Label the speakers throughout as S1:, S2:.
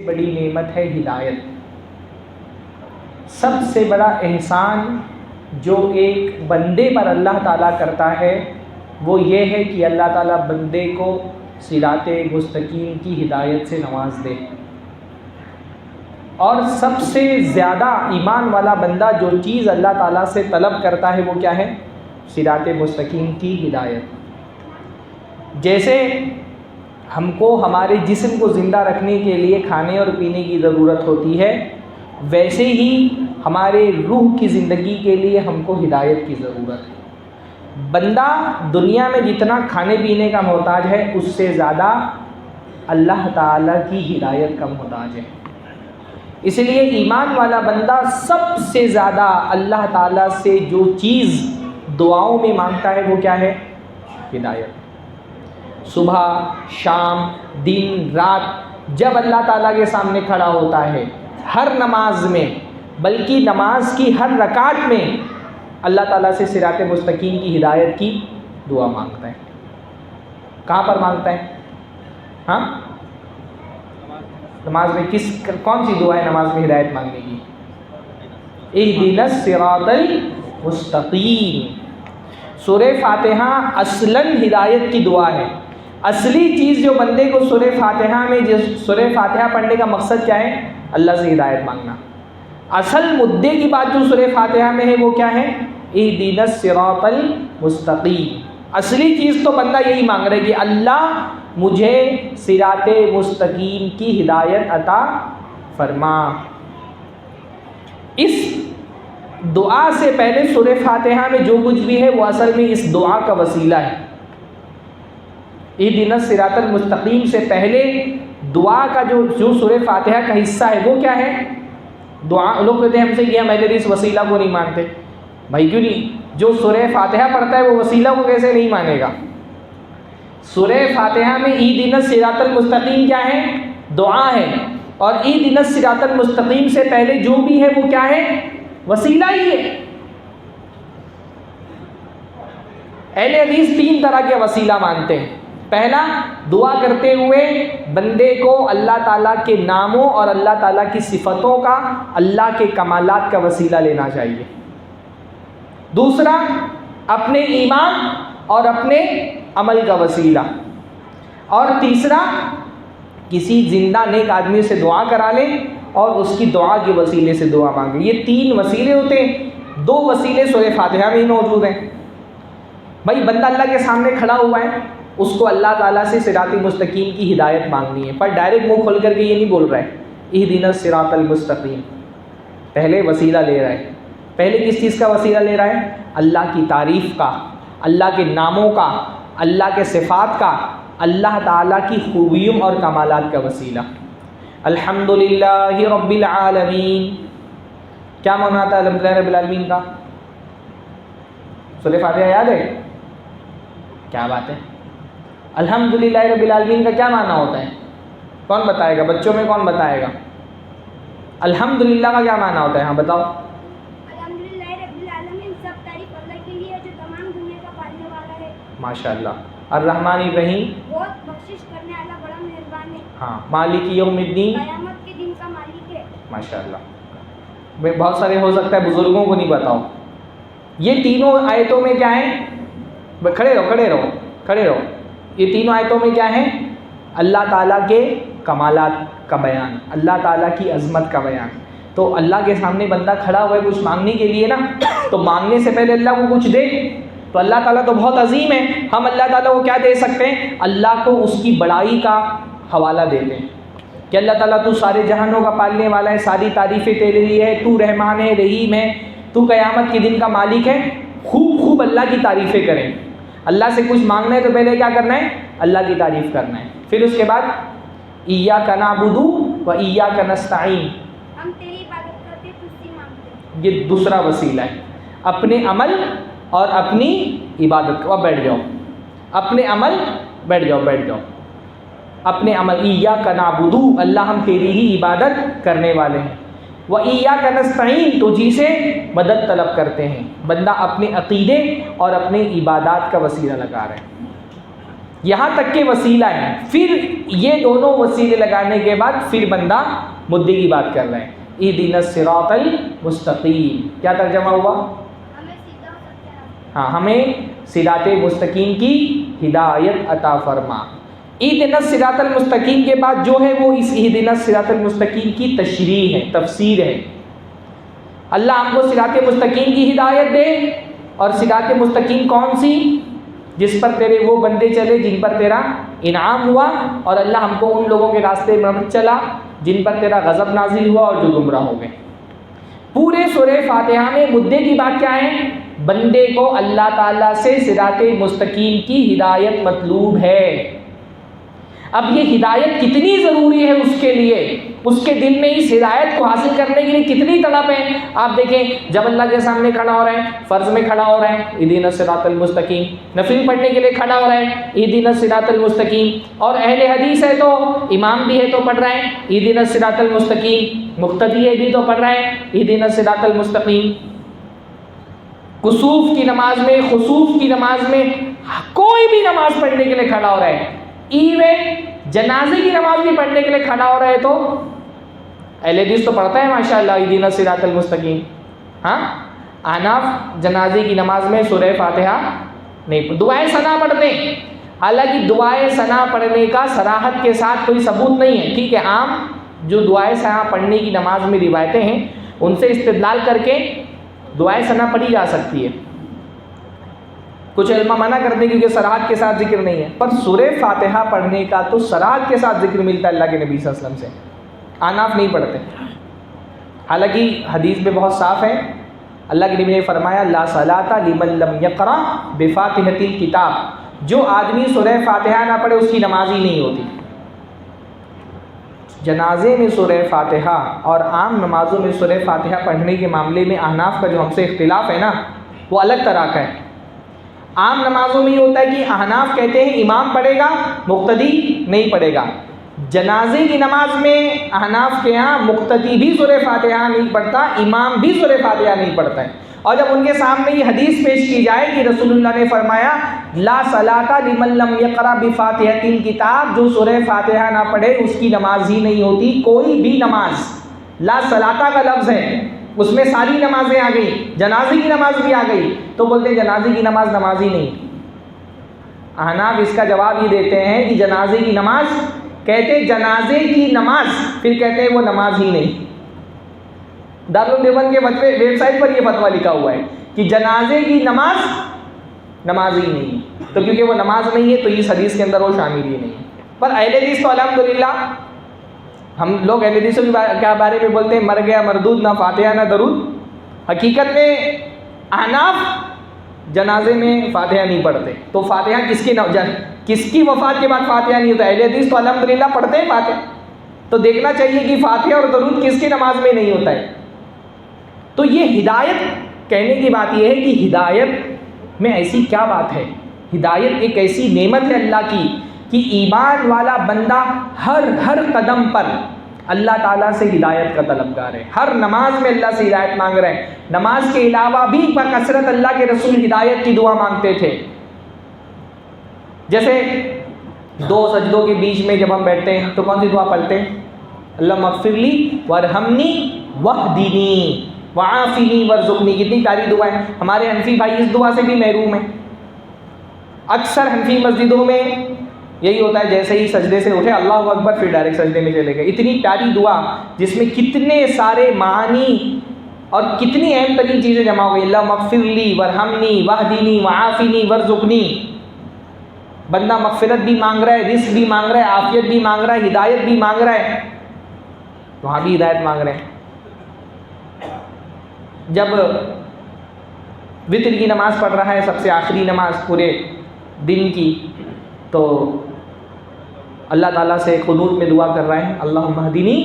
S1: بڑی نعمت ہے ہدایت۔ سب سے بڑا احسان جو ایک بندے پر اللہ تعالیٰ کرتا ہے وہ یہ ہے کہ اللہ تعالیٰ بندے کو صراط مستقیم کی ہدایت سے نواز دے۔ اور سب سے زیادہ ایمان والا بندہ جو چیز اللہ تعالیٰ سے طلب کرتا ہے وہ کیا ہے؟ صراط مستقیم کی ہدایت۔ جیسے ہم کو ہمارے جسم کو زندہ رکھنے کے لیے کھانے اور پینے کی ضرورت ہوتی ہے، ویسے ہی ہمارے روح کی زندگی کے لیے ہم کو ہدایت کی ضرورت ہے۔ بندہ دنیا میں جتنا کھانے پینے کا محتاج ہے اس سے زیادہ اللہ تعالیٰ کی ہدایت کا محتاج ہے۔ اس لیے ایمان والا بندہ سب سے زیادہ اللہ تعالیٰ سے جو چیز دعاؤں میں مانگتا ہے وہ کیا ہے؟ ہدایت۔ صبح شام دن رات جب اللہ تعالیٰ کے سامنے کھڑا ہوتا ہے، ہر نماز میں بلکہ نماز کی ہر رکعت میں اللہ تعالیٰ سے صراط مستقیم کی ہدایت کی دعا مانگتا ہے۔ کہاں پر مانگتا ہے؟ ہاں، نماز میں کون سی دعا ہے نماز میں ہدایت مانگنے کی؟ اہدنا الصراط المستقیم۔ سورہ فاتحہ اصلاً ہدایت کی دعا ہے۔ اصلی چیز جو بندے کو سورہ فاتحہ میں سورہ فاتحہ پڑھنے کا مقصد کیا ہے؟ اللہ سے ہدایت مانگنا۔ اصل مدعے کی بات جو سورہ فاتحہ میں ہے وہ کیا ہے؟ اہدنا الصراط المستقیم۔ اصلی چیز تو بندہ یہی مانگ رہا ہے کہ اللہ مجھے صراط مستقیم کی ہدایت عطا فرما۔ اس دعا سے پہلے سورہ فاتحہ میں جو کچھ بھی ہے وہ اصل میں اس دعا کا وسیلہ ہے۔ اہدنا الصراط المستقیم سے پہلے دعا کا جو سورہ فاتحہ کا حصہ ہے وہ کیا ہے؟ دعا۔ لوگ کہتے ہیں ہم سے کہ ہم اہل حدیث وسیلہ کو نہیں مانتے۔ بھائی کیوں نہیں؟ جو سورہ فاتحہ پڑھتا ہے وہ وسیلہ کو کیسے نہیں مانے گا؟ سورہ فاتحہ میں اہدنا الصراط المستقیم کیا ہے؟ دعا ہے، اور اہدنا الصراط المستقیم سے پہلے جو بھی ہے وہ کیا ہے؟ وسیلہ ہی ہے۔ اہل حدیث تین طرح کے وسیلہ مانتے ہیں۔ پہلا، دعا کرتے ہوئے بندے کو اللہ تعالیٰ کے ناموں اور اللہ تعالیٰ کی صفتوں کا، اللہ کے کمالات کا وسیلہ لینا چاہیے۔ دوسرا، اپنے ایمان اور اپنے عمل کا وسیلہ۔ اور تیسرا، کسی زندہ نیک آدمی سے دعا کرا لیں اور اس کی دعا کے وسیلے سے دعا مانگیں۔ یہ تین وسیلے ہوتے ہیں۔ دو وسیلے سورہ فاتحہ میں ہی موجود ہیں۔ بھائی بندہ اللہ کے سامنے کھڑا ہوا ہے، اس کو اللہ تعالیٰ سے صراط مستقیم کی ہدایت مانگنی ہے، پر ڈائریکٹ منہ کھول کر کے یہ نہیں بول رہا ہے اہدنا الصراط المستقیم۔ پہلے وسیلہ لے رہا ہے۔ پہلے کس چیز کا وسیلہ لے رہا ہے؟ اللہ کی تعریف کا، اللہ کے ناموں کا، اللہ کے صفات کا، اللہ تعالیٰ کی خوبیوں اور کمالات کا وسیلہ۔ الحمدللہ رب العالمین، کیا معنی آتا ہے الحمدللہ رب العالمین کا؟ سورہ فاتحہ یاد ہے؟ کیا بات ہے! الحمدللہ رب العالمین کا کیا معنی ہوتا ہے؟ کون بتائے گا؟ بچوں میں کون بتائے گا؟ الحمدللہ کا کیا معنی ہوتا ہے؟ ہاں بتاؤ۔
S2: الحمدللہ رب العالمین، سب تعریف اللہ کے لیے جو تمام دنیا کا پالنے والا ہے۔
S1: ماشاءاللہ۔ الرحمن الرحیم،
S2: بہت بخشش کرنے والا، بڑا مہربان ہے۔
S1: ہاں۔ مالک یوم الدین،
S2: قیامت کے دن کا مالک ہے۔
S1: ماشاءاللہ۔ بہت سارے ہو سکتا ہے بزرگوں کو نہیں بتاؤ۔ یہ تینوں آیتوں میں کیا ہے؟ کھڑے رہو کھڑے رہو کھڑے رہو۔ یہ تینوں آیتوں میں کیا ہے؟ اللہ تعالیٰ کے کمالات کا بیان، اللہ تعالیٰ کی عظمت کا بیان۔ تو اللہ کے سامنے بندہ کھڑا ہوا ہے کچھ مانگنے کے لیے نا، تو مانگنے سے پہلے اللہ کو کچھ دے۔ تو اللہ تعالیٰ تو بہت عظیم ہے، ہم اللہ تعالیٰ کو کیا دے سکتے ہیں؟ اللہ کو اس کی بڑائی کا حوالہ دیتے ہیں کہ اللہ تعالیٰ تو سارے جہانوں کا پالنے والا ہے، ساری تعریفیں تیرے لیے ہے، تو رحمان ہے، رحیم ہے، تو قیامت کے دن کا مالک ہے۔ خوب خوب اللہ کی تعریفیں کریں۔ اللہ سے کچھ مانگنا ہے تو پہلے کیا کرنا ہے؟ اللہ کی تعریف کرنا ہے۔ پھر اس کے بعد ایاک نعبد و ایاک نستعین،
S2: ہم تیری عبادت کرتے، تجھ سے مانگتے۔
S1: یہ دوسرا وسیلہ ہے۔ اپنے عمل اور اپنی عبادت کو، اب بیٹھ جاؤ، اپنے عمل، بیٹھ جاؤ بیٹھ جاؤ، اپنے عمل، ایاک نعبد، اللہ ہم تیری ہی عبادت کرنے والے ہیں، و ایاک نستعین، تجھی سے مدد طلب کرتے ہیں۔ بندہ اپنے عقیدے اور اپنے عبادات کا وسیلہ لگا رہے ہیں۔ یہاں تک کہ وسیلہ ہے. پھر یہ دونوں وسیلے لگانے کے بعد پھر بندہ مدعے کی بات کر رہے ہیں. اہدنا الصراط المستقیم، کیا ترجمہ ہوا؟ ہاں، ہمیں صراط مستقیم کی ہدایت عطا فرما. اہدنا الصراط المستقیم کے بعد جو ہے وہ اس اہدنا الصراط المستقیم کی تشریح ہے، تفسیر ہے. اللہ ہم کو صراط مستقیم کی ہدایت دے. اور صراط مستقیم کون سی؟ جس پر تیرے وہ بندے چلے جن پر تیرا انعام ہوا، اور اللہ ہم کو ان لوگوں کے راستے میں مت چلا جن پر تیرا غضب نازل ہوا اور جو گمراہ ہو گئے. پورے سورہ فاتحہ میں مدعے کی بات کیا ہے؟ بندے کو اللہ تعالیٰ سے صراط مستقیم کی ہدایت مطلوب ہے. اب یہ ہدایت کتنی ضروری ہے اس کے لیے، اس کے دل میں اس ہدایت کو حاصل کرنے کے لیے کتنی طلب ہے. آپ دیکھیں جب اللہ کے سامنے کھڑا ہو رہے ہیں، فرض میں کھڑا ہو رہے ہیں اہدنا الصراط المستقیم، نفل پڑھنے کے لیے کھڑا ہو رہے ہیں اہدنا الصراط المستقیم، اور اہل حدیث ہے تو امام بھی ہے تو پڑھ رہے ہیں اہدنا الصراط المستقیم، مقتدی ہے بھی تو پڑھ رہے ہیں اہدنا الصراط المستقیم. کسوف کی نماز میں، خسوف کی نماز میں، کوئی بھی نماز پڑھنے کے لیے کھڑا ہو رہا ہے، ایون جنازے کی نماز بھی پڑھنے کے لیے کھڑا ہو رہا ہے تو اہل حدیث تو پڑھتا ہے ماشاءاللہ اہدنا الصراط المستقیم. ہاں، احناف جنازے کی نماز میں سورہ فاتحہ نہیں، دعائے ثنا پڑھتے ہیں. حالانکہ دعائے ثنا پڑھنے کا صراحت کے ساتھ کوئی ثبوت نہیں ہے. ٹھیک ہے، عام جو دعائے ثنا پڑھنے کی نماز میں روایتیں ہیں ان سے استدلال کر کے دعائے ثنا پڑھی جا سکتی ہے. کچھ علماء منع کرتے ہیں کیونکہ صراحت کے ساتھ ذکر نہیں ہے، پر سورہ فاتحہ پڑھنے کا تو صراحت کے ساتھ ذکر ملتا ہے اللہ کے نبی صلی اللہ علیہ وسلم سے. احناف نہیں پڑھتے. حالانکہ حدیث میں بہت صاف ہے، اللہ کے نبی نے فرمایا لا صلاۃ لمن لم یقرأ بفاتحۃ الکتاب، جو آدمی سورہ فاتحہ نہ پڑھے اس کی نماز ہی نہیں ہوتی. جنازے میں سورہ فاتحہ اور عام نمازوں میں سورہ فاتحہ پڑھنے کے معاملے میں احناف کا جو ہم سے اختلاف ہے نا وہ الگ طرح کا ہے. عام نمازوں میں یہ ہوتا ہے کہ احناف کہتے ہیں امام پڑھے گا، مقتدی نہیں پڑھے گا. جنازے کی نماز میں احناف کے ہاں مقتدی بھی سورہ فاتحہ نہیں پڑھتا، امام بھی سورہ فاتحہ نہیں پڑھتا ہے. اور جب ان کے سامنے یہ حدیث پیش کی جائے کہ رسول اللہ نے فرمایا لا صلاۃ لمن لم یقرأ بفاتحۃ الکتاب، جو سورہ فاتحہ نہ پڑھے اس کی نماز ہی نہیں ہوتی. کوئی بھی نماز، لا صلاۃ کا لفظ ہے اس میں ساری نمازیں آ گئی، جنازے کی نماز بھی آ گئی، تو بولتے ہیں جنازے کی نماز ہی نہیں. احناف اس کا جواب یہ دیتے ہیں کہ جنازے کی نماز، کہتے جنازے کی نماز، پھر کہتے ہیں وہ نماز ہی نہیں. دارالعلوم کے ویب سائٹ پر یہ فتویٰ لکھا ہوا ہے کہ جنازے کی نماز ہی نہیں. تو کیونکہ وہ نماز نہیں ہے تو اس حدیث کے اندر وہ شامل ہی نہیں ہے. پر اہل حدیث تو الحمدللہ، ہم لوگ اہل حدیث کے بارے میں بولتے ہیں مر گیا مردود، نہ فاتحہ نہ درود. حقیقت میں احناف جنازے میں فاتحہ نہیں پڑھتے. تو فاتحہ کس کی وفات کے بعد فاتحہ نہیں ہوتا؟ اہل حدیث تو الحمدللہ پڑھتے ہیں فاتحہ. تو دیکھنا چاہیے کہ فاتحہ اور درود کس کی نماز میں نہیں ہوتا ہے. تو یہ ہدایت، کہنے کی بات یہ ہے کہ ہدایت میں ایسی کیا بات ہے. ہدایت ایک ایسی نعمت ہے اللہ کی کہ ایمان والا بندہ ہر قدم پر اللہ تعالیٰ سے ہدایت کا طلبگار ہے. ہر نماز میں اللہ سے ہدایت مانگ رہے ہیں. نماز کے علاوہ بھی بکثرت اللہ کے رسول ہدایت کی دعا مانگتے تھے. جیسے دو سجدوں کے بیچ میں جب ہم بیٹھتے ہیں تو کون سی دعا پڑھتے ہیں؟ اللہم اغفر لی وارحمنی واہدنی وعافنی وارزقنی. کتنی پیاری دعا ہے. ہمارے حنفی بھائی اس دعا سے بھی محروم ہیں. اکثر حنفی مسجدوں میں یہی ہوتا ہے، جیسے ہی سجدے سے اٹھے اللہ اکبر، پھر ڈائریکٹ سجدے میں چلے گئے. اتنی پیاری دعا جس میں کتنے سارے معانی اور کتنی اہم ترین چیزیں جمع ہو گئی. اللہم اغفر لی وارحمنی واہدنی وعافنی وارزقنی. بندہ مغفرت بھی مانگ رہا ہے، رزق بھی مانگ رہا ہے، عافیت بھی مانگ رہا ہے، ہدایت بھی مانگ رہا ہے. وہاں بھی ہدایت مانگ رہے ہیں. جب وتر کی نماز پڑھ رہا ہے، سب سے آخری نماز پورے دن کی، تو اللہ تعالیٰ سے قنوت میں دعا کر رہے ہیں اللہم اہدنی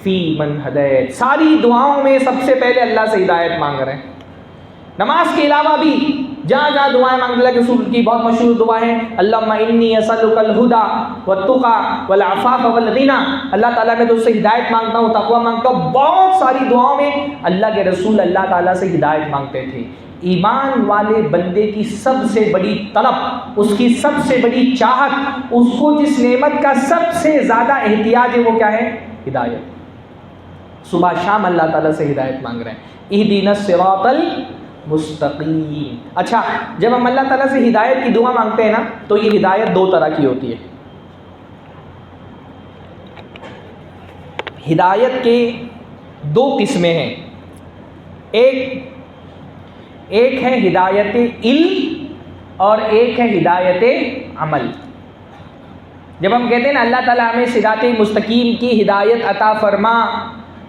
S1: فی من ہدیت. ساری دعاؤں میں سب سے پہلے اللہ سے ہدایت مانگ رہے ہیں. نماز کے علاوہ بھی جہاں جہاں دعائیں مانگ اللہ کے رسول کی بہت مشہور دعا ہے اللہم انی اسألک الہدی والتقی والعفاف والغنی. اللہ تعالیٰ میں تجھ سے ہدایت مانگتا ہوں، تقوی مانگتا ہوں. بہت ساری دعاؤں میں اللہ کے رسول اللہ تعالیٰ سے ہدایت مانگتے تھے. ایمان والے بندے کی سب سے بڑی طلب، اس کی سب سے بڑی چاہت، اس کو جس نعمت کا سب سے زیادہ احتیاج ہے وہ کیا ہے؟ ہدایت۔ صبح شام اللہ تعالیٰ سے ہدایت مانگ رہے ہیں، اہدنا الصراط المستقیم۔ اچھا، جب ہم اللہ تعالیٰ سے ہدایت کی دعا مانگتے ہیں نا تو یہ ہدایت دو طرح کی ہوتی ہے۔ ہدایت کے دو قسمیں ہیں، ایک ہے ہدایت علم اور ایک ہے ہدایت عمل۔ جب ہم کہتے ہیں نا اللہ تعالیٰ ہمیں صراط مستقیم کی ہدایت عطا فرما،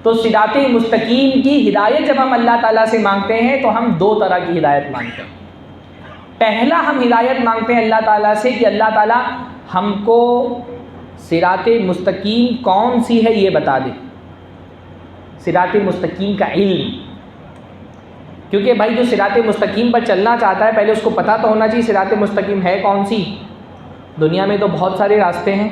S1: تو صراط مستقیم کی ہدایت جب ہم اللہ تعالیٰ سے مانگتے ہیں تو ہم دو طرح کی ہدایت مانگتے ہیں۔ پہلا ہم ہدایت مانگتے ہیں اللہ تعالیٰ سے کہ اللہ تعالیٰ ہم کو صراط مستقیم کون سی ہے یہ بتا دے، صراط مستقیم کا علم، کیونکہ بھائی جو صراط مستقیم پر چلنا چاہتا ہے پہلے اس کو پتہ تو ہونا چاہیے صراط مستقیم ہے کون سی۔ دنیا میں تو بہت سارے راستے ہیں،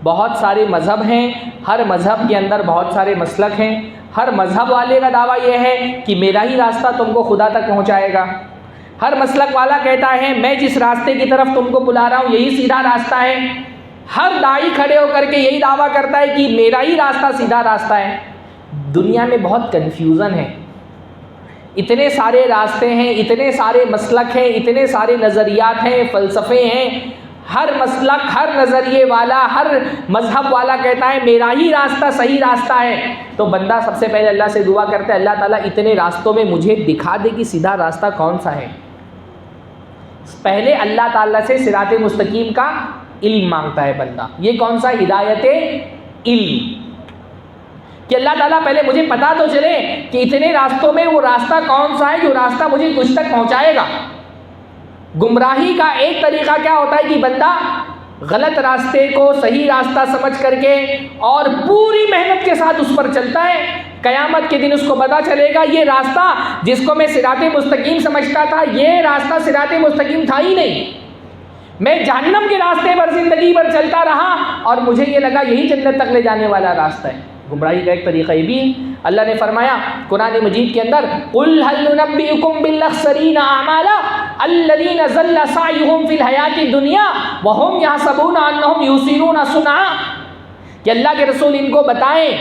S1: بہت سارے مذہب ہیں، ہر مذہب کے اندر بہت سارے مسلک ہیں، ہر مذہب والے کا دعویٰ یہ ہے کہ میرا ہی راستہ تم کو خدا تک پہنچائے گا، ہر مسلک والا کہتا ہے میں جس راستے کی طرف تم کو بلا رہا ہوں یہی سیدھا راستہ ہے، ہر داعی کھڑے ہو کر کے یہی دعویٰ کرتا ہے کہ میرا ہی راستہ سیدھا راستہ ہے۔ دنیا میں بہت کنفیوژن ہے، اتنے سارے راستے ہیں، اتنے سارے مسلک ہیں، اتنے سارے نظریات ہیں، فلسفے ہیں، ہر مسلک، ہر نظریے والا، ہر مذہب والا کہتا ہے میرا ہی راستہ صحیح راستہ ہے۔ تو بندہ سب سے پہلے اللہ سے دعا کرتا ہے اللہ تعالیٰ اتنے راستوں میں مجھے دکھا دے کہ سیدھا راستہ کون سا ہے۔ پہلے اللہ تعالیٰ سے صراط مستقیم کا علم مانگتا ہے بندہ، یہ کون سا؟ ہدایت علم، کہ اللہ تعالیٰ پہلے مجھے پتا تو چلے کہ اتنے راستوں میں وہ راستہ کون سا ہے جو راستہ مجھے تجھ تک پہنچائے گا۔ گمراہی کا ایک طریقہ کیا ہوتا ہے کہ بندہ غلط راستے کو صحیح راستہ سمجھ کر کے اور پوری محنت کے ساتھ اس پر چلتا ہے، قیامت کے دن اس کو پتا چلے گا یہ راستہ جس کو میں صراط مستقیم سمجھتا تھا یہ راستہ صراط مستقیم تھا ہی نہیں، میں جہنم کے راستے پر زندگی بھر چلتا رہا اور مجھے یہ لگا یہی جنت تک لے جانے والا راستہ ہے۔ گمراہی کا ایک طریقہ یہ بھی ہے۔ اللہ نے فرمایا قرآن مجید کے اندر قُلْ هَلْ نُنَبِّئُكُمْ بِالْأَخْسَرِينَ أَعْمَالًا الَّذِينَ ضَلَّ سَعْيُهُمْ فِي الْحَيَاةِ الدُّنْيَا وَهُمْ يَحْسَبُونَ أَنَّهُمْ يُحْسِنُونَ صُنْعًا، کہ اللہ کے رسول ان کو بتائیں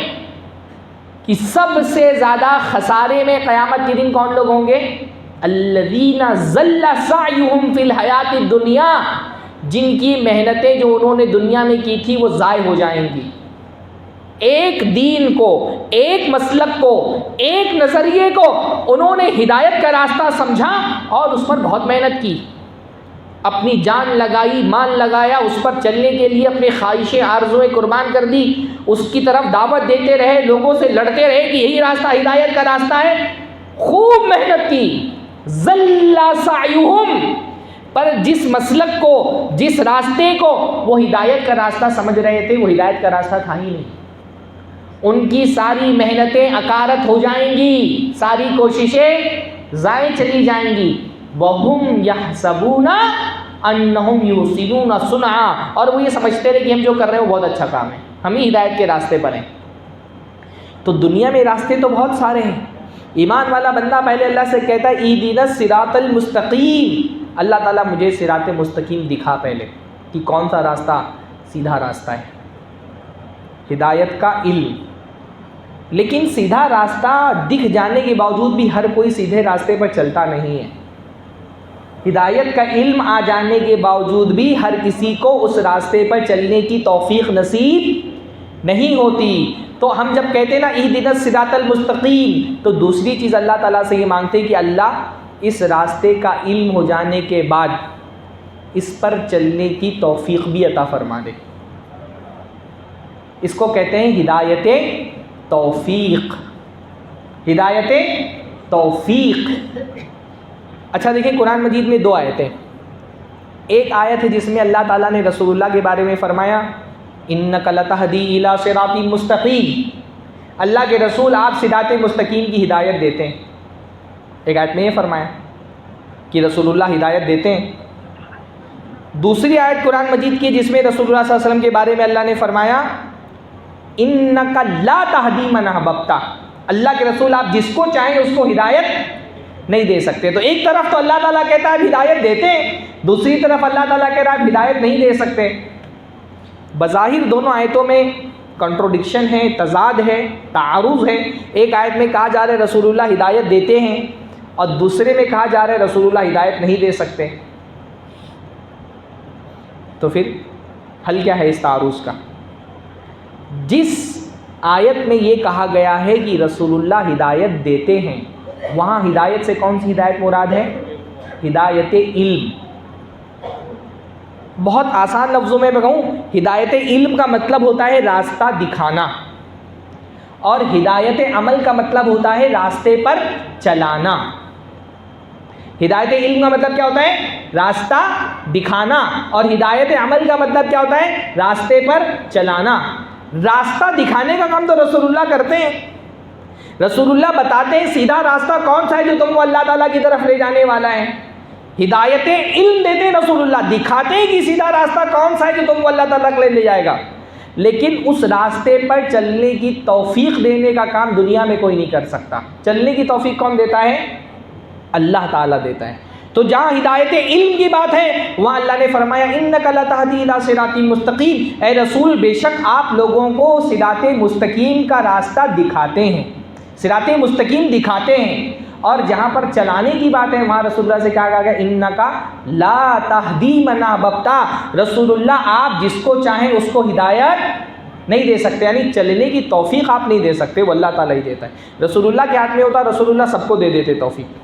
S1: کہ سب سے زیادہ خسارے میں قیامت کے دن کون لوگ ہوں گے؟ الَّذِينَ ضَلَّ سَعْيُهُمْ فِي الْحَيَاةِ الدُّنْيَا، جن کی محنتیں جو انہوں نے دنیا میں کی تھی وہ ضائع ہو جائیں گی۔ ایک دین کو، ایک مسلک کو، ایک نظریے کو انہوں نے ہدایت کا راستہ سمجھا اور اس پر بہت محنت کی، اپنی جان لگائی، مال لگایا، اس پر چلنے کے لیے اپنی خواہشیں آرزویں قربان کر دی، اس کی طرف دعوت دیتے رہے، لوگوں سے لڑتے رہے کہ یہی راستہ ہدایت کا راستہ ہے، خوب محنت کی۔ ضل سعیہم، پر جس مسلک کو، جس راستے کو وہ ہدایت کا راستہ سمجھ رہے تھے وہ ہدایت کا راستہ تھا ہی نہیں، ان کی ساری محنتیں اکارت ہو جائیں گی، ساری کوششیں ضائع چلی جائیں گی۔ وَهُمْ يَحْسَبُونَ أَنَّهُمْ يُحْسِنُونَ صُنْعًا، اور وہ یہ سمجھتے رہے کہ ہم جو کر رہے ہیں وہ بہت اچھا کام ہے، ہم ہی ہدایت کے راستے پر ہیں۔ تو دنیا میں راستے تو بہت سارے ہیں۔ ایمان والا بندہ پہلے اللہ سے کہتا ہے اِہْدِنَا الصِّرَاطَ الْمُسْتَقِيمَ، اللہ تعالیٰ مجھے صراط مستقیم دکھا پہلے کہ کون سا راستہ سیدھا راستہ ہے۔ ہدایت کا علم، لیکن سیدھا راستہ دکھ جانے کے باوجود بھی ہر کوئی سیدھے راستے پر چلتا نہیں ہے۔ ہدایت کا علم آ جانے کے باوجود بھی ہر کسی کو اس راستے پر چلنے کی توفیق نصیب نہیں ہوتی۔ تو ہم جب کہتے ہیں نا اہدنا الصراط المستقیم، تو دوسری چیز اللہ تعالیٰ سے یہ مانگتے کہ اللہ اس راستے کا علم ہو جانے کے بعد اس پر چلنے کی توفیق بھی عطا فرما دے۔ اس کو کہتے ہیں ہدایت توفیق، ہدایت توفیق۔ اچھا دیکھیں قرآن مجید میں دو آیتیں، ایک آیت ہے جس میں اللہ تعالیٰ نے رسول اللہ کے بارے میں فرمایا اِنَّكَ لَتَهْدِي إِلَىٰ صِرَاطٍ مُسْتَقِيمٍ، اللہ کے رسول آپ صراط مستقیم کی ہدایت دیتے ہیں۔ ایک آیت میں یہ فرمایا کہ رسول اللہ ہدایت دیتے ہیں۔ دوسری آیت قرآن مجید کی جس میں رسول اللہ صلی اللہ علیہ وسلم کے بارے میں اللہ نے فرمایا اِنَّكَ لَا تَهْدِي مَنْ أَحْبَبْتَ، اللہ کے رسول آپ جس کو چاہیں اس کو ہدایت نہیں دے سکتے. تو ایک طرف تو اللہ تعالیٰ کہتا ہے ہدایت دیتے ہیں، دوسری طرف اللہ تعالیٰ کہہ رہا ہے ہدایت نہیں دے سکتے. بظاہر دونوں آیتوں میں کنٹروڈکشن ہے، تضاد ہے، تعارض ہے. ایک آیت میں کہا جا رہا ہے رسول اللہ ہدایت دیتے ہیں، اور دوسرے میں کہا جا رہا ہے رسول اللہ ہدایت نہیں دے سکتے. تو پھر حل کیا ہے اس تعارض کا؟ جس آیت میں یہ کہا گیا ہے کہ رسول اللہ ہدایت دیتے ہیں، وہاں ہدایت سے کون سی ہدایت مراد ہے؟ ہدایت علم. بہت آسان لفظوں میں کہوں، ہدایت علم کا مطلب ہوتا ہے راستہ دکھانا، اور ہدایت عمل کا مطلب ہوتا ہے راستے پر چلانا. ہدایت علم کا مطلب کیا ہوتا ہے؟ راستہ دکھانا. اور ہدایت عمل کا مطلب کیا ہوتا ہے؟ راستے پر چلانا. راستہ دکھانے کا کام تو رسول اللہ کرتے ہیں. رسول اللہ بتاتے ہیں سیدھا راستہ کون سا ہے جو تم کو اللہ تعالیٰ کی طرف لے جانے والا ہے. ہدایت علم دیتے ہیں رسول اللہ، دکھاتے ہیں کہ سیدھا راستہ کون سا ہے جو تم کو اللہ تعالیٰ کے لے جائے گا. لیکن اس راستے پر چلنے کی توفیق دینے کا کام دنیا میں کوئی نہیں کر سکتا. چلنے کی توفیق کون دیتا ہے؟ اللہ تعالیٰ دیتا ہے. تو جہاں ہدایت علم کی بات ہے وہاں اللہ نے فرمایا انک لتہدی الی صراط مستقیم، اے رسول بے شک آپ لوگوں کو صراط مستقیم کا راستہ دکھاتے ہیں، صراط مستقیم دکھاتے ہیں. اور جہاں پر چلانے کی بات ہے وہاں رسول اللہ سے کہا گیا کہ انک لا تہدی من احببت، رسول اللہ آپ جس کو چاہیں اس کو ہدایت نہیں دے سکتے، یعنی چلنے کی توفیق آپ نہیں دے سکتے، وہ اللہ تعالیٰ ہی دیتا ہے. رسول اللہ کے ہاتھ میں ہوتا رسول اللہ سب کو دے دیتے توفیق.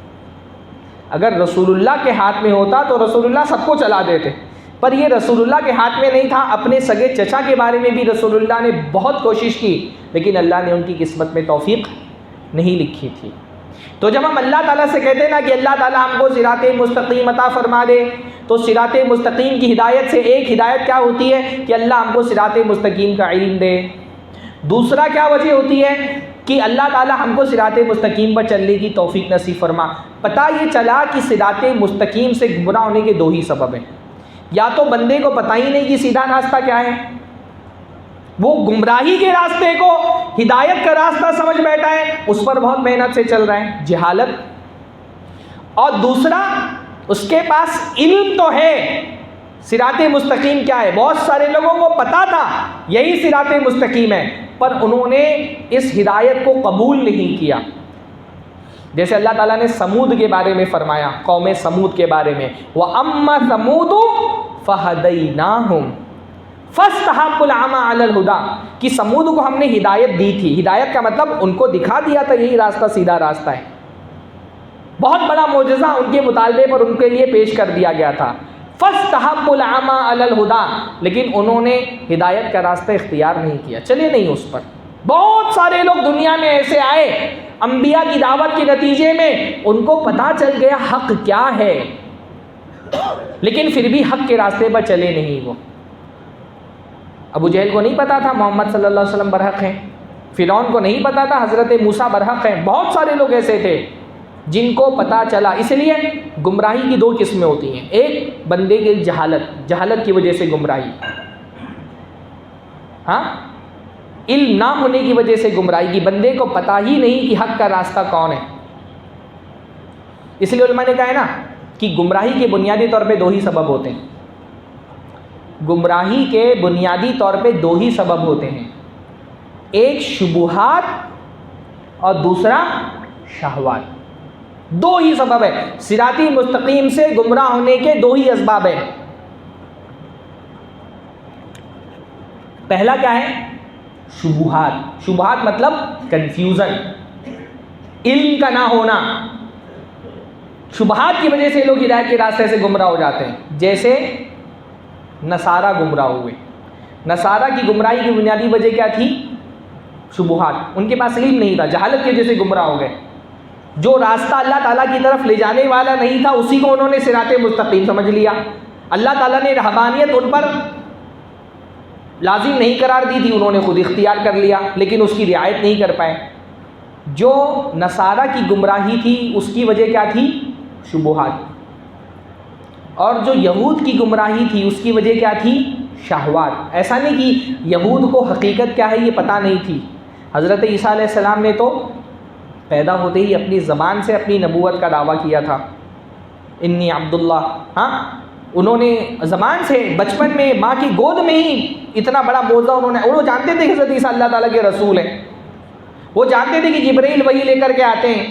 S1: اگر رسول اللہ کے ہاتھ میں ہوتا تو رسول اللہ سب کو چلا دیتے، پر یہ رسول اللہ کے ہاتھ میں نہیں تھا. اپنے سگے چچا کے بارے میں بھی رسول اللہ نے بہت کوشش کی، لیکن اللہ نے ان کی قسمت میں توفیق نہیں لکھی تھی. تو جب ہم اللہ تعالیٰ سے کہتے ہیں نا کہ اللہ تعالیٰ ہم کو صراط مستقیم عطا فرما دے، تو صراط مستقیم کی ہدایت سے ایک ہدایت کیا ہوتی ہے کہ اللہ ہم کو صراط مستقیم کا علم دے. دوسرا کیا وجہ ہوتی ہے کہ اللہ تعالیٰ ہم کو صراط مستقیم پر چلنے کی توفیق نصیب فرما. پتہ یہ چلا کہ صراط مستقیم سے گمراہ ہونے کے دو ہی سبب ہیں. یا تو بندے کو پتہ ہی نہیں کہ سیدھا راستہ کیا ہے، وہ گمراہی کے راستے کو ہدایت کا راستہ سمجھ بیٹھا ہے، اس پر بہت محنت سے چل رہا ہے، جہالت. اور دوسرا اس کے پاس علم تو ہے صراط مستقیم کیا ہے، بہت سارے لوگوں کو پتا تھا یہی صراط مستقیم ہے، پر انہوں نے اس ہدایت کو قبول نہیں کیا. جیسے اللہ تعالیٰ نے سمود کے بارے میں فرمایا، قوم سمود کے بارے میں، وَأَمَّا ثَمُودُ فَهَدَيْنَاهُمْ فَاسْتَحَبُّوا الْعَمَىٰ عَلَى الْهُدَىٰ، کہ سمود کو ہم نے ہدایت دی تھی. ہدایت کا مطلب ان کو دکھا دیا تھا یہی راستہ سیدھا راستہ ہے. بہت بڑا معجزہ ان کے مطالبے پر ان کے لیے پیش کر دیا گیا تھا. فَاسْتَحَبُّوا الْعَمَىٰ عَلَى الْهُدَىٰ، لیکن انہوں نے ہدایت کا راستہ اختیار نہیں کیا، چلے نہیں اس پر. بہت سارے لوگ دنیا میں ایسے آئے انبیاء کی دعوت کے نتیجے میں، ان کو پتہ چل گیا حق کیا ہے، لیکن پھر بھی حق کے راستے پر چلے نہیں. وہ ابو جہل کو نہیں پتا تھا محمد صلی اللہ علیہ وسلم برحق ہیں، فرعون کو نہیں پتا تھا حضرت موسیٰ برحق ہیں. بہت سارے لوگ ایسے تھے جن کو پتا چلا. اس لیے گمراہی کی دو قسمیں ہوتی ہیں، ایک بندے کی جہالت کی وجہ سے گمراہی، ہاں علم نہ ہونے کی وجہ سے گمراہی کی، بندے کو پتا ہی نہیں کہ حق کا راستہ کون ہے. اس لیے علماء نے کہا ہے نا کہ گمراہی کے بنیادی طور پہ دو ہی سبب ہوتے ہیں. گمراہی کے بنیادی طور پہ دو ہی سبب ہوتے ہیں، ایک شبہات اور دوسرا شہوات. دو ہی سبب ہے. صراط مستقیم سے گمراہ ہونے کے دو ہی اسباب ہیں. پہلا کیا ہے؟ شبہات. شبہات مطلب کنفیوژن، علم کا نہ ہونا. شبہات کی وجہ سے لوگ ہدایت کے راستے سے گمراہ ہو جاتے ہیں. جیسے نصارہ گمراہ ہوئے. نصارہ کی گمراہی کی بنیادی وجہ کیا تھی؟ شبہات. ان کے پاس علم نہیں تھا، جہالت کی وجہ سے گمراہ ہو گئے. جو راستہ اللہ تعالیٰ کی طرف لے جانے والا نہیں تھا اسی کو انہوں نے صراط مستقیم سمجھ لیا. اللہ تعالیٰ نے رہبانیت ان پر لازم نہیں قرار دی تھی، انہوں نے خود اختیار کر لیا، لیکن اس کی رعایت نہیں کر پائے. جو نصارہ کی گمراہی تھی اس کی وجہ کیا تھی؟ شبہات. اور جو یہود کی گمراہی تھی اس کی وجہ کیا تھی؟ شہوات. ایسا نہیں کہ یہود کو حقیقت کیا ہے یہ پتہ نہیں تھی. حضرت عیسیٰ علیہ السلام نے تو پیدا ہوتے ہی اپنی زبان سے اپنی نبوت کا دعویٰ کیا تھا، انی عبداللہ. ہاں، انہوں نے زبان سے بچپن میں ماں کی گود میں ہی اتنا بڑا موضوع وہ جانتے تھے کہ حضرت عیسیٰ اللہ تعالیٰ کے رسول ہیں، وہ جانتے تھے کہ جبرائیل وحی لے کر کے آتے ہیں.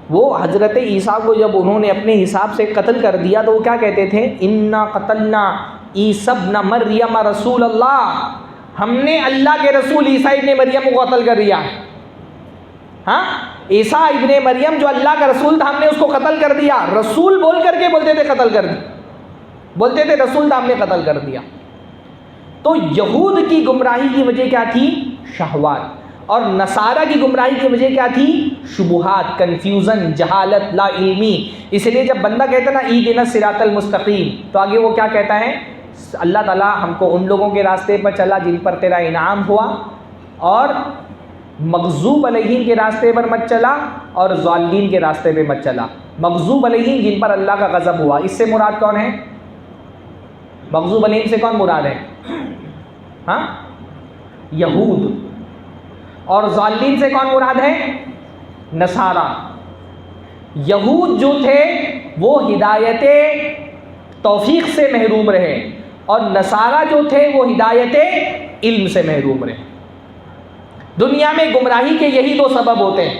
S1: وہ حضرت عیسیٰ کو جب انہوں نے اپنے حساب سے قتل کر دیا تو وہ کیا کہتے تھے؟ انا قتلنا عیسی ابن مریم رسول اللہ، ہم نے اللہ کے رسول عیسیٰ ابن مریم کو قتل کر دیا. ہاں، عیسیٰ ابن مریم جو اللہ کا رسول تھا ہم نے اس کو قتل کر دیا. رسول بول کر کے بولتے تھے قتل کر دیا، بولتے تھے رسول تھا ہم نے قتل کر دیا. تو یہود کی گمراہی کی وجہ کیا تھی؟ شہوات. اور نصارہ کی گمراہی کی وجہ کیا تھی؟ شبہات، کنفیوژن، جہالت، لا علمی. اس لیے جب بندہ کہتا ہے نا اہدنا الصراط المستقیم، تو آگے وہ کیا کہتا ہے؟ اللہ تعالیٰ ہم کو ان لوگوں کے راستے پر چلا جن پر تیرا انعام ہوا، اور مغضوب علیہم کے راستے پر مت چلا، اور ضالین کے راستے پہ مت چلا. مغضوب علیہم جن پر اللہ کا غضب ہوا، اس سے مراد کون ہے؟ مغضوب علیہم سے کون مراد ہے؟ ہاں، یہود. اور ضالین سے کون مراد ہے؟ نصارہ. یہود جو تھے وہ ہدایت توفیق سے محروم رہے، اور نصارہ جو تھے وہ ہدایت علم سے محروم رہے. دنیا میں گمراہی کے یہی دو سبب ہوتے ہیں،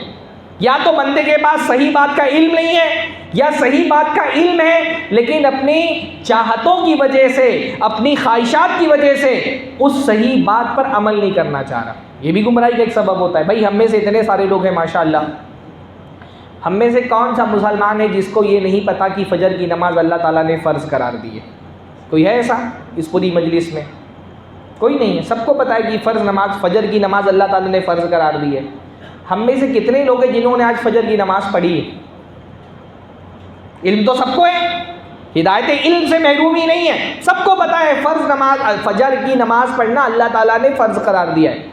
S1: یا تو بندے کے پاس صحیح بات کا علم نہیں ہے، یا صحیح بات کا علم ہے لیکن اپنی چاہتوں کی وجہ سے، اپنی خواہشات کی وجہ سے اس صحیح بات پر عمل نہیں کرنا چاہ رہا. یہ بھی گمراہی کا ایک سبب ہوتا ہے. بھائی ہم میں سے اتنے سارے لوگ ہیں ماشاءاللہ، ہم میں سے کون سا مسلمان ہے جس کو یہ نہیں پتا کہ فجر کی نماز اللہ تعالیٰ نے فرض قرار دی ہے؟ کوئی ہے ایسا اس پوری مجلس میں؟ کوئی نہیں ہے. سب کو پتہ ہے کہ فرض نماز، فجر کی نماز اللہ تعالیٰ نے فرض قرار دی ہے. ہم میں سے کتنے لوگ ہیں جنہوں نے آج فجر کی نماز پڑھی ہے؟ علم تو سب کو ہے، ہدایت علم سے محرومی نہیں ہے. سب کو پتہ ہے فرض نماز، فجر کی نماز پڑھنا اللہ تعالیٰ نے فرض قرار دیا ہے.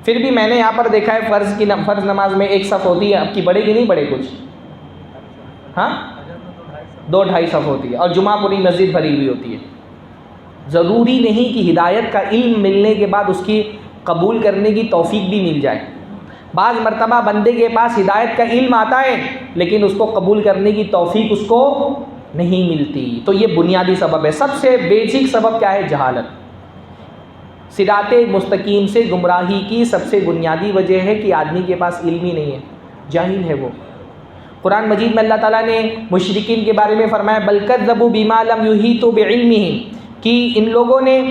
S1: پھر بھی میں نے یہاں پر دیکھا ہے فرض نماز میں ایک صف ہوتی ہے، اب کی بڑے کی نہیں بڑے کچھ، ہاں 2-2.5 صف ہوتی ہے، اور جمعہ پوری مسجد بھری ہوئی ہوتی ہے. ضروری نہیں کہ ہدایت کا علم ملنے کے بعد اس کی قبول کرنے کی توفیق بھی مل جائے. بعض مرتبہ بندے کے پاس ہدایت کا علم آتا ہے لیکن اس کو قبول کرنے کی توفیق اس کو نہیں ملتی. تو یہ بنیادی سبب ہے. سب سے بیسک سبب کیا ہے؟ جہالت. صراط مستقیم سے گمراہی کی سب سے بنیادی وجہ ہے کہ آدمی کے پاس علم ہی نہیں ہے، جاہل ہے وہ. قرآن مجید میں اللہ تعالیٰ نے مشرکین کے بارے میں فرمایا بل کذبوا بما لم یحیطوا بعلمہ، کہ ان لوگوں نے،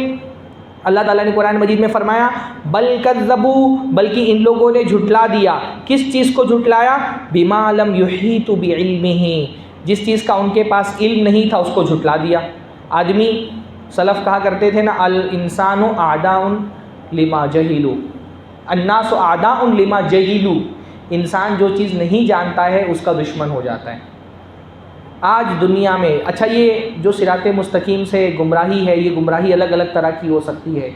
S1: اللہ تعالیٰ نے قرآن مجید میں فرمایا بل کذبوا، بلکہ ان لوگوں نے جھٹلا دیا. کس چیز کو جھٹلایا؟ بما لم یحیطوا بعلمہ، جس چیز کا ان کے پاس علم نہیں تھا اس کو جھٹلا دیا. آدمی، سلف کہا کرتے تھے نا الانسان اعداء لما جہلوا، الناس اعداء لما جہلوا، انسان جو چیز نہیں جانتا ہے اس کا دشمن ہو جاتا ہے. آج دنیا میں، اچھا یہ جو صراط مستقیم سے گمراہی ہے، یہ گمراہی الگ الگ طرح کی ہو سکتی ہے.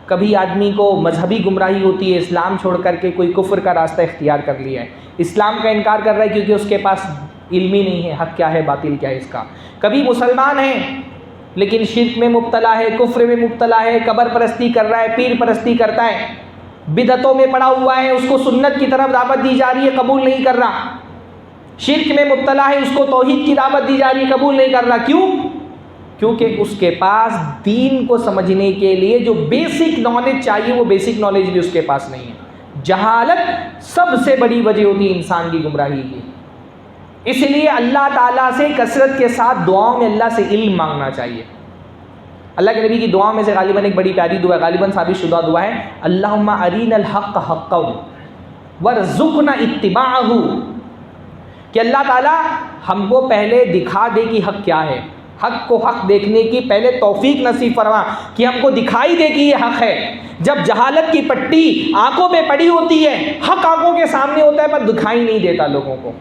S1: کبھی آدمی کو مذہبی گمراہی ہوتی ہے، اسلام چھوڑ کر کے کوئی کفر کا راستہ اختیار کر لیا ہے، اسلام کا انکار کر رہا ہے کیونکہ اس کے پاس علم ہی نہیں ہے حق کیا ہے باطل کیا ہے اس کا. کبھی مسلمان ہے لیکن شرک میں مبتلا ہے، کفر میں مبتلا ہے، قبر پرستی کر رہا ہے، پیر پرستی کرتا ہے، بدعتوں میں پڑا ہوا ہے، اس کو سنت کی طرف دعوت دی جا رہی ہے قبول نہیں کر رہا. شرک میں مبتلا ہے، اس کو توحید کی دعوت دی جا رہی ہے قبول نہیں کر رہا. کیوں؟ کیونکہ اس کے پاس دین کو سمجھنے کے لیے جو بیسک نالج چاہیے وہ بیسک نالج بھی اس کے پاس نہیں ہے. جہالت سب سے بڑی وجہ ہوتی ہے انسان کی گمراہی کی. اس لیے اللہ تعالیٰ سے کثرت کے ساتھ دعاؤں میں اللہ سے علم مانگنا چاہیے. اللہ کے نبی کی دعاؤں میں سے غالباً ایک بڑی پیاری دعا ہے، غالباً ثابت شدہ دعا ہے، اللہم ارین الحق حقا وارزقنا اتباعہ، کہ اللہ تعالیٰ ہم کو پہلے دکھا دے کہ حق کیا ہے، حق کو حق دیکھنے کی پہلے توفیق نصیب فرما کہ ہم کو دکھائی دے کہ یہ حق ہے. جب جہالت کی پٹی آنکھوں پہ پڑی ہوتی ہے، حق آنکھوں کے سامنے ہوتا ہے پر دکھائی نہیں دیتا لوگوں کو،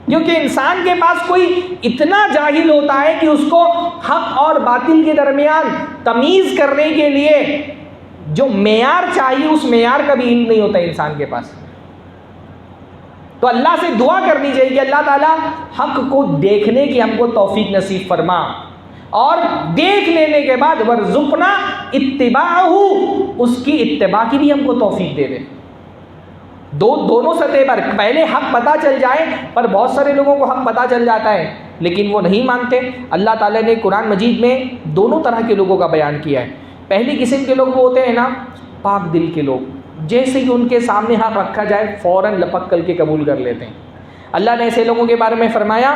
S1: کیونکہ انسان کے پاس کوئی اتنا جاہل ہوتا ہے کہ اس کو حق اور باطل کے درمیان تمیز کرنے کے لیے جو معیار چاہیے اس معیار کا بھی علم نہیں ہوتا انسان کے پاس. تو اللہ سے دعا کرنی چاہیے کہ اللہ تعالیٰ حق کو دیکھنے کی ہم کو توفیق نصیب فرما، اور دیکھ لینے کے بعد ورزقنا اتباعہ، اس کی اتباع کی بھی ہم کو توفیق دے دے. دونوں سطح پر پہلے حق پتہ چل جائے، پر بہت سارے لوگوں کو حق پتہ چل جاتا ہے لیکن وہ نہیں مانتے۔ اللہ تعالیٰ نے قرآن مجید میں دونوں طرح کے لوگوں کا بیان کیا ہے۔ پہلی قسم کے لوگ وہ ہوتے ہیں نا پاک دل کے لوگ، جیسے ہی ان کے سامنے حق رکھا جائے فوراً لپک کر کے قبول کر لیتے ہیں۔ اللہ نے ایسے لوگوں کے بارے میں فرمایا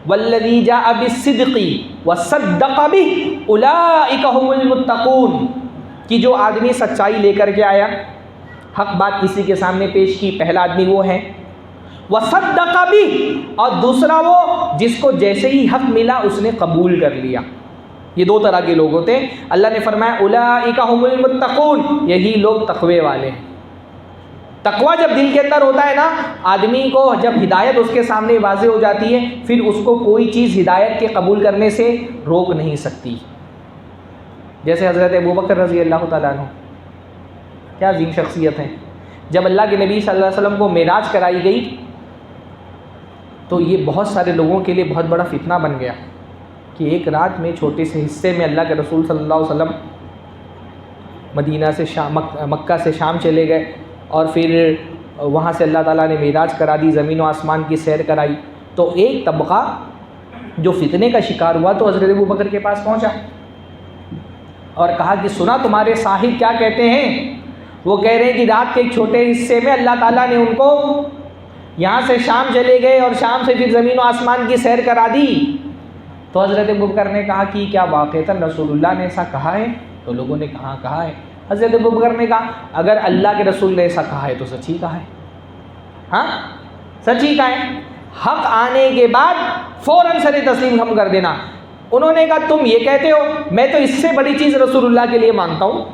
S1: والذی جاء بالصدق وصدق به اولئک هم المتقون، کہ جو آدمی سچائی لے کر کے آیا، حق بات کسی کے سامنے پیش کی، پہلا آدمی وہ ہے، وصدق به، اور دوسرا وہ جس کو جیسے ہی حق ملا اس نے قبول کر لیا۔ یہ دو طرح کے لوگ ہوتے ہیں۔ اللہ نے فرمایا اولئک هم المتقون، یہی لوگ تقوی والے ہیں۔ تقوی جب دل کے اندر ہوتا ہے نا، آدمی کو جب ہدایت اس کے سامنے واضح ہو جاتی ہے، پھر اس کو کوئی چیز ہدایت کے قبول کرنے سے روک نہیں سکتی۔ جیسے حضرت ابوبکر رضی اللہ تعالیٰ عنہ، کیا عظیم شخصیت ہے۔ جب اللہ کے نبی صلی اللہ علیہ وسلم کو معراج کرائی گئی تو یہ بہت سارے لوگوں کے لیے بہت بڑا فتنہ بن گیا کہ ایک رات میں چھوٹے سے حصے میں اللہ کے رسول صلی اللہ علیہ وسلم مدینہ سے مکہ سے شام چلے گئے، اور پھر وہاں سے اللہ تعالیٰ نے معراج کرا دی، زمین و آسمان کی سیر کرائی۔ تو ایک طبقہ جو فتنے کا شکار ہوا تو حضرت ابوبکر کے پاس پہنچا اور کہا کہ سنا تمہارے صاحب کیا کہتے ہیں؟ وہ کہہ رہے ہیں کہ رات کے ایک چھوٹے حصے میں اللہ تعالیٰ نے ان کو یہاں سے شام چلے گئے اور شام سے پھر زمین و آسمان کی سیر کرا دی۔ تو حضرت ابوبکر نے کہا کہ کیا واقعتاً رسول اللہ نے ایسا کہا ہے؟ تو لوگوں نے کہا ہے۔ حضرت ابوبکر نے کہا اگر اللہ کے رسول نے ایسا کہا ہے تو سچ ہی کہا ہے، ہاں سچ ہی کہا ہے۔ حق آنے کے بعد فوراً سر تسلیم ہم کر دینا۔ انہوں نے کہا تم یہ کہتے ہو، میں تو اس سے بڑی چیز رسول اللہ کے لیے مانتا ہوں۔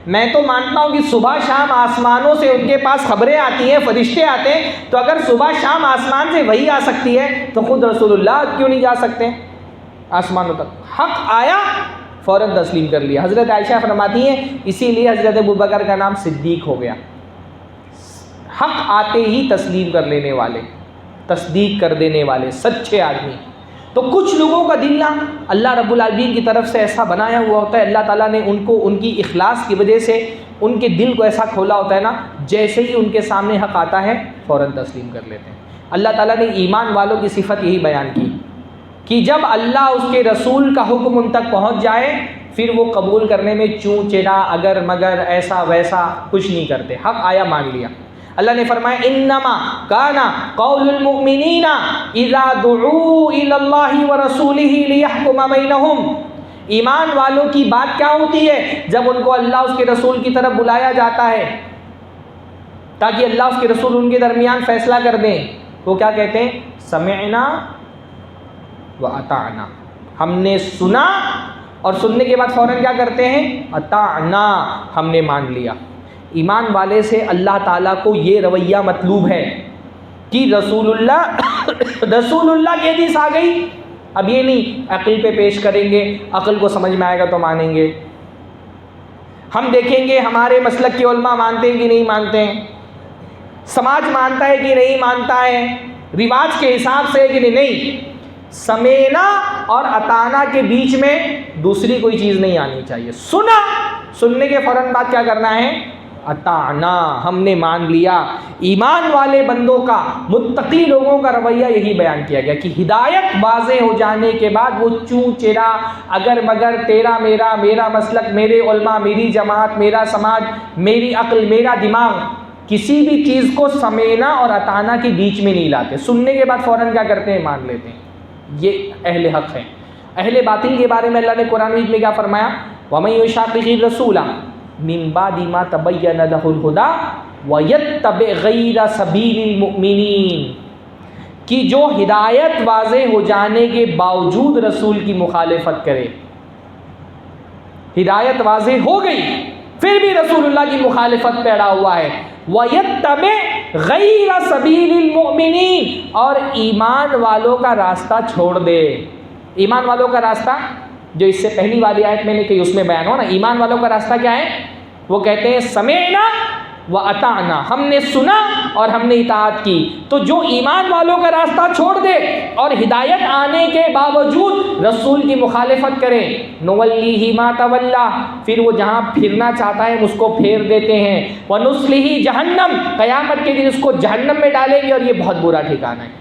S1: میں تو مانتا ہوں کہ صبح شام آسمانوں سے ان کے پاس خبریں آتی ہیں، فرشتے آتے ہیں، تو اگر صبح شام آسمان سے وہی آ سکتی ہے تو خود رسول اللہ کیوں نہیں جا سکتے آسمانوں تک؟ حق آیا فوراً تسلیم کر لیا۔ حضرت عائشہ فرماتی ہیں اسی لیے حضرت ابوبکر کا نام صدیق ہو گیا، حق آتے ہی تسلیم کر لینے والے، تصدیق کر دینے والے سچے آدمی۔ تو کچھ لوگوں کا دل نا اللہ رب العالمین کی طرف سے ایسا بنایا ہوا ہوتا ہے، اللہ تعالیٰ نے ان کو ان کی اخلاص کی وجہ سے ان کے دل کو ایسا کھولا ہوتا ہے نا، جیسے ہی ان کے سامنے حق آتا ہے فوراً تسلیم کر لیتے ہیں۔ اللہ تعالیٰ نے ایمان والوں کی صفت یہی بیان کی کہ جب اللہ اس کے رسول کا حکم ان تک پہنچ جائے پھر وہ قبول کرنے میں چوں چرا اگر مگر ایسا ویسا کچھ نہیں کرتے، حق آیا مان لیا۔ اللہ نے فرمایا انما کان قول المؤمنین اذا دعوا الی اللہ ورسولہ لیحکم بینہم، ایمان والوں کی بات کیا ہوتی ہے جب ان کو اللہ اس کے رسول کی طرف بلایا جاتا ہے تاکہ اللہ اس کے رسول ان کے درمیان فیصلہ کر دیں، وہ کیا کہتے ہیں؟ سمعنا وَأَطَعْنَا، ہم نے سنا، اور سننے کے بعد فوراً کیا کرتے ہیں؟ اطعنا، ہم نے مان لیا۔ ایمان والے سے اللہ تعالیٰ کو یہ رویہ مطلوب ہے کہ رسول اللہ کی حدیث آ گئی، اب یہ نہیں عقل پہ پیش کریں گے، عقل کو سمجھ میں آئے گا تو مانیں گے، ہم دیکھیں گے ہمارے مسلک کے علماء مانتے ہیں کہ نہیں مانتے ہیں، سماج مانتا ہے کہ نہیں مانتا ہے، رواج کے حساب سے کہ نہیں۔ سمینا اور اطانا کے بیچ میں دوسری کوئی چیز نہیں آنی چاہیے۔ سنا، سننے کے فوراً بعد کیا کرنا ہے؟ اطانا، ہم نے مان لیا۔ ایمان والے بندوں کا، متقی لوگوں کا رویہ یہی بیان کیا گیا کہ ہدایت واضح ہو جانے کے بعد وہ چوں چرا اگر مگر تیرا میرا مسلک، میرے علماء، میری جماعت، میرا سماج، میری عقل، میرا دماغ، کسی بھی چیز کو سمینا اور اطانا کے بیچ میں نہیں لاتے، سننے کے بعد فوراً کیا کرتے ہیں؟ مان لیتے ہیں۔ یہ اہل حق ہیں۔ اہل باطل کے بارے میں اللہ نے قرآن مجید میں کیا فرمایا؟ وَمَن يُشَاقِقِ الرَّسُولَ مِن بَعْدِ مَا تَبَيَّنَ لَهُ الْهُدَىٰ وَيَتَّبِعْ غَيْرَ سَبِيلِ الْمُؤْمِنِينَ، کہ جو ہدایت واضح ہو جانے کے باوجود رسول کی مخالفت کرے، ہدایت واضح ہو گئی پھر بھی رسول اللہ کی مخالفت پہ اڑا ہوا ہے، وَيَتَّبِعْ غَيْرَ سَبِيلِ الْمُؤْمِنِينَ، اور ایمان والوں کا راستہ چھوڑ دے۔ ایمان والوں کا راستہ جو اس سے پہلی والی آیت میں نے کہی اس میں بیان ہو نا، ایمان والوں کا راستہ کیا ہے؟ وہ کہتے ہیں سمعنا وَأَطَعْنَا، ہم نے سنا اور ہم نے اطاعت کی۔ تو جو ایمان والوں کا راستہ چھوڑ دے اور ہدایت آنے کے باوجود رسول کی مخالفت کرے، نُوَلِّهِ مَا تَوَلَّىٰ، پھر وہ جہاں پھرنا چاہتا ہے اس کو پھیر دیتے ہیں، وَنُصْلِهِ جہنم، قیامت کے دن اس کو جہنم میں ڈالیں گے اور یہ بہت برا ٹھکانہ ہے۔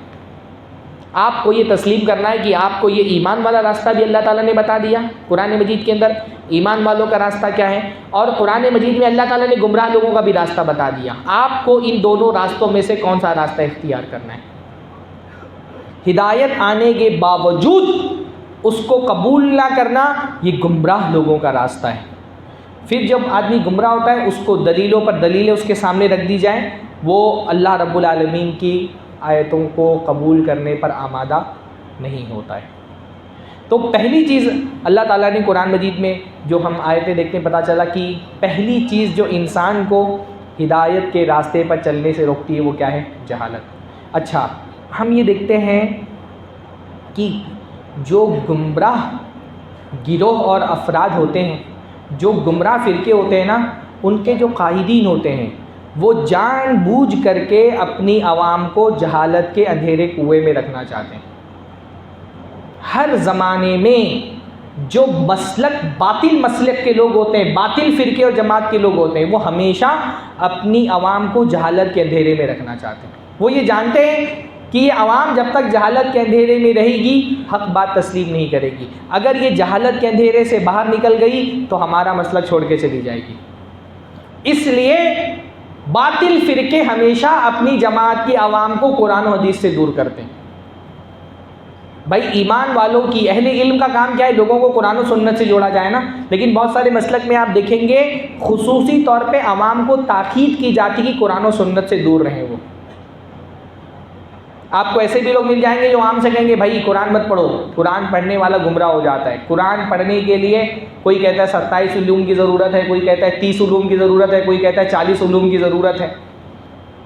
S1: آپ کو یہ تسلیم کرنا ہے کہ آپ کو یہ ایمان والا راستہ بھی اللہ تعالیٰ نے بتا دیا قرآن مجید کے اندر، ایمان والوں کا راستہ کیا ہے، اور قرآن مجید میں اللہ تعالیٰ نے گمراہ لوگوں کا بھی راستہ بتا دیا۔ آپ کو ان دونوں راستوں میں سے کون سا راستہ اختیار کرنا ہے؟ ہدایت آنے کے باوجود اس کو قبول نہ کرنا، یہ گمراہ لوگوں کا راستہ ہے۔ پھر جب آدمی گمراہ ہوتا ہے اس کو دلیلوں پر دلیلیں اس کے سامنے رکھ دی جائیں، وہ اللہ رب العالمین کی آیتوں کو قبول کرنے پر آمادہ نہیں ہوتا ہے۔ تو پہلی چیز اللہ تعالیٰ نے قرآن مجید میں جو ہم آیتیں دیکھتے ہیں پتہ چلا کہ پہلی چیز جو انسان کو ہدایت کے راستے پر چلنے سے روکتی ہے وہ کیا ہے؟ جہالت۔ اچھا، ہم یہ دیکھتے ہیں کہ جو گمراہ گروہ اور افراد ہوتے ہیں، جو گمراہ فرقے ہوتے ہیں نا، ان کے جو قائدین ہوتے ہیں وہ جان بوجھ کر کے اپنی عوام کو جہالت کے اندھیرے کنویں میں رکھنا چاہتے ہیں۔ ہر زمانے میں جو باطل مسلک کے لوگ ہوتے ہیں، باطل فرقے اور جماعت کے لوگ ہوتے ہیں، وہ ہمیشہ اپنی عوام کو جہالت کے اندھیرے میں رکھنا چاہتے ہیں۔ وہ یہ جانتے ہیں کہ یہ عوام جب تک جہالت کے اندھیرے میں رہے گی حق بات تسلیم نہیں کرے گی، اگر یہ جہالت کے اندھیرے سے باہر نکل گئی تو ہمارا مسلک چھوڑ کے چلی جائے گی۔ اس لیے باطل فرقے ہمیشہ اپنی جماعت کی عوام کو قرآن و حدیث سے دور کرتے ہیں۔ بھائی ایمان والوں کی، اہل علم کا کام کیا ہے؟ لوگوں کو قرآن و سنت سے جوڑا جائے نا، لیکن بہت سارے مسلک میں آپ دیکھیں گے خصوصی طور پہ عوام کو تاکید کی جاتی کہ قرآن و سنت سے دور رہیں۔ وہ آپ کو ایسے بھی لوگ مل جائیں گے جو عام سے کہیں گے بھائی قرآن مت پڑھو، قرآن پڑھنے والا گمراہ ہو جاتا ہے۔ قرآن پڑھنے کے لیے کوئی کہتا ہے 27 علوم کی ضرورت ہے، کوئی کہتا ہے 30 علوم کی ضرورت ہے، کوئی کہتا ہے 40 علوم کی ضرورت ہے۔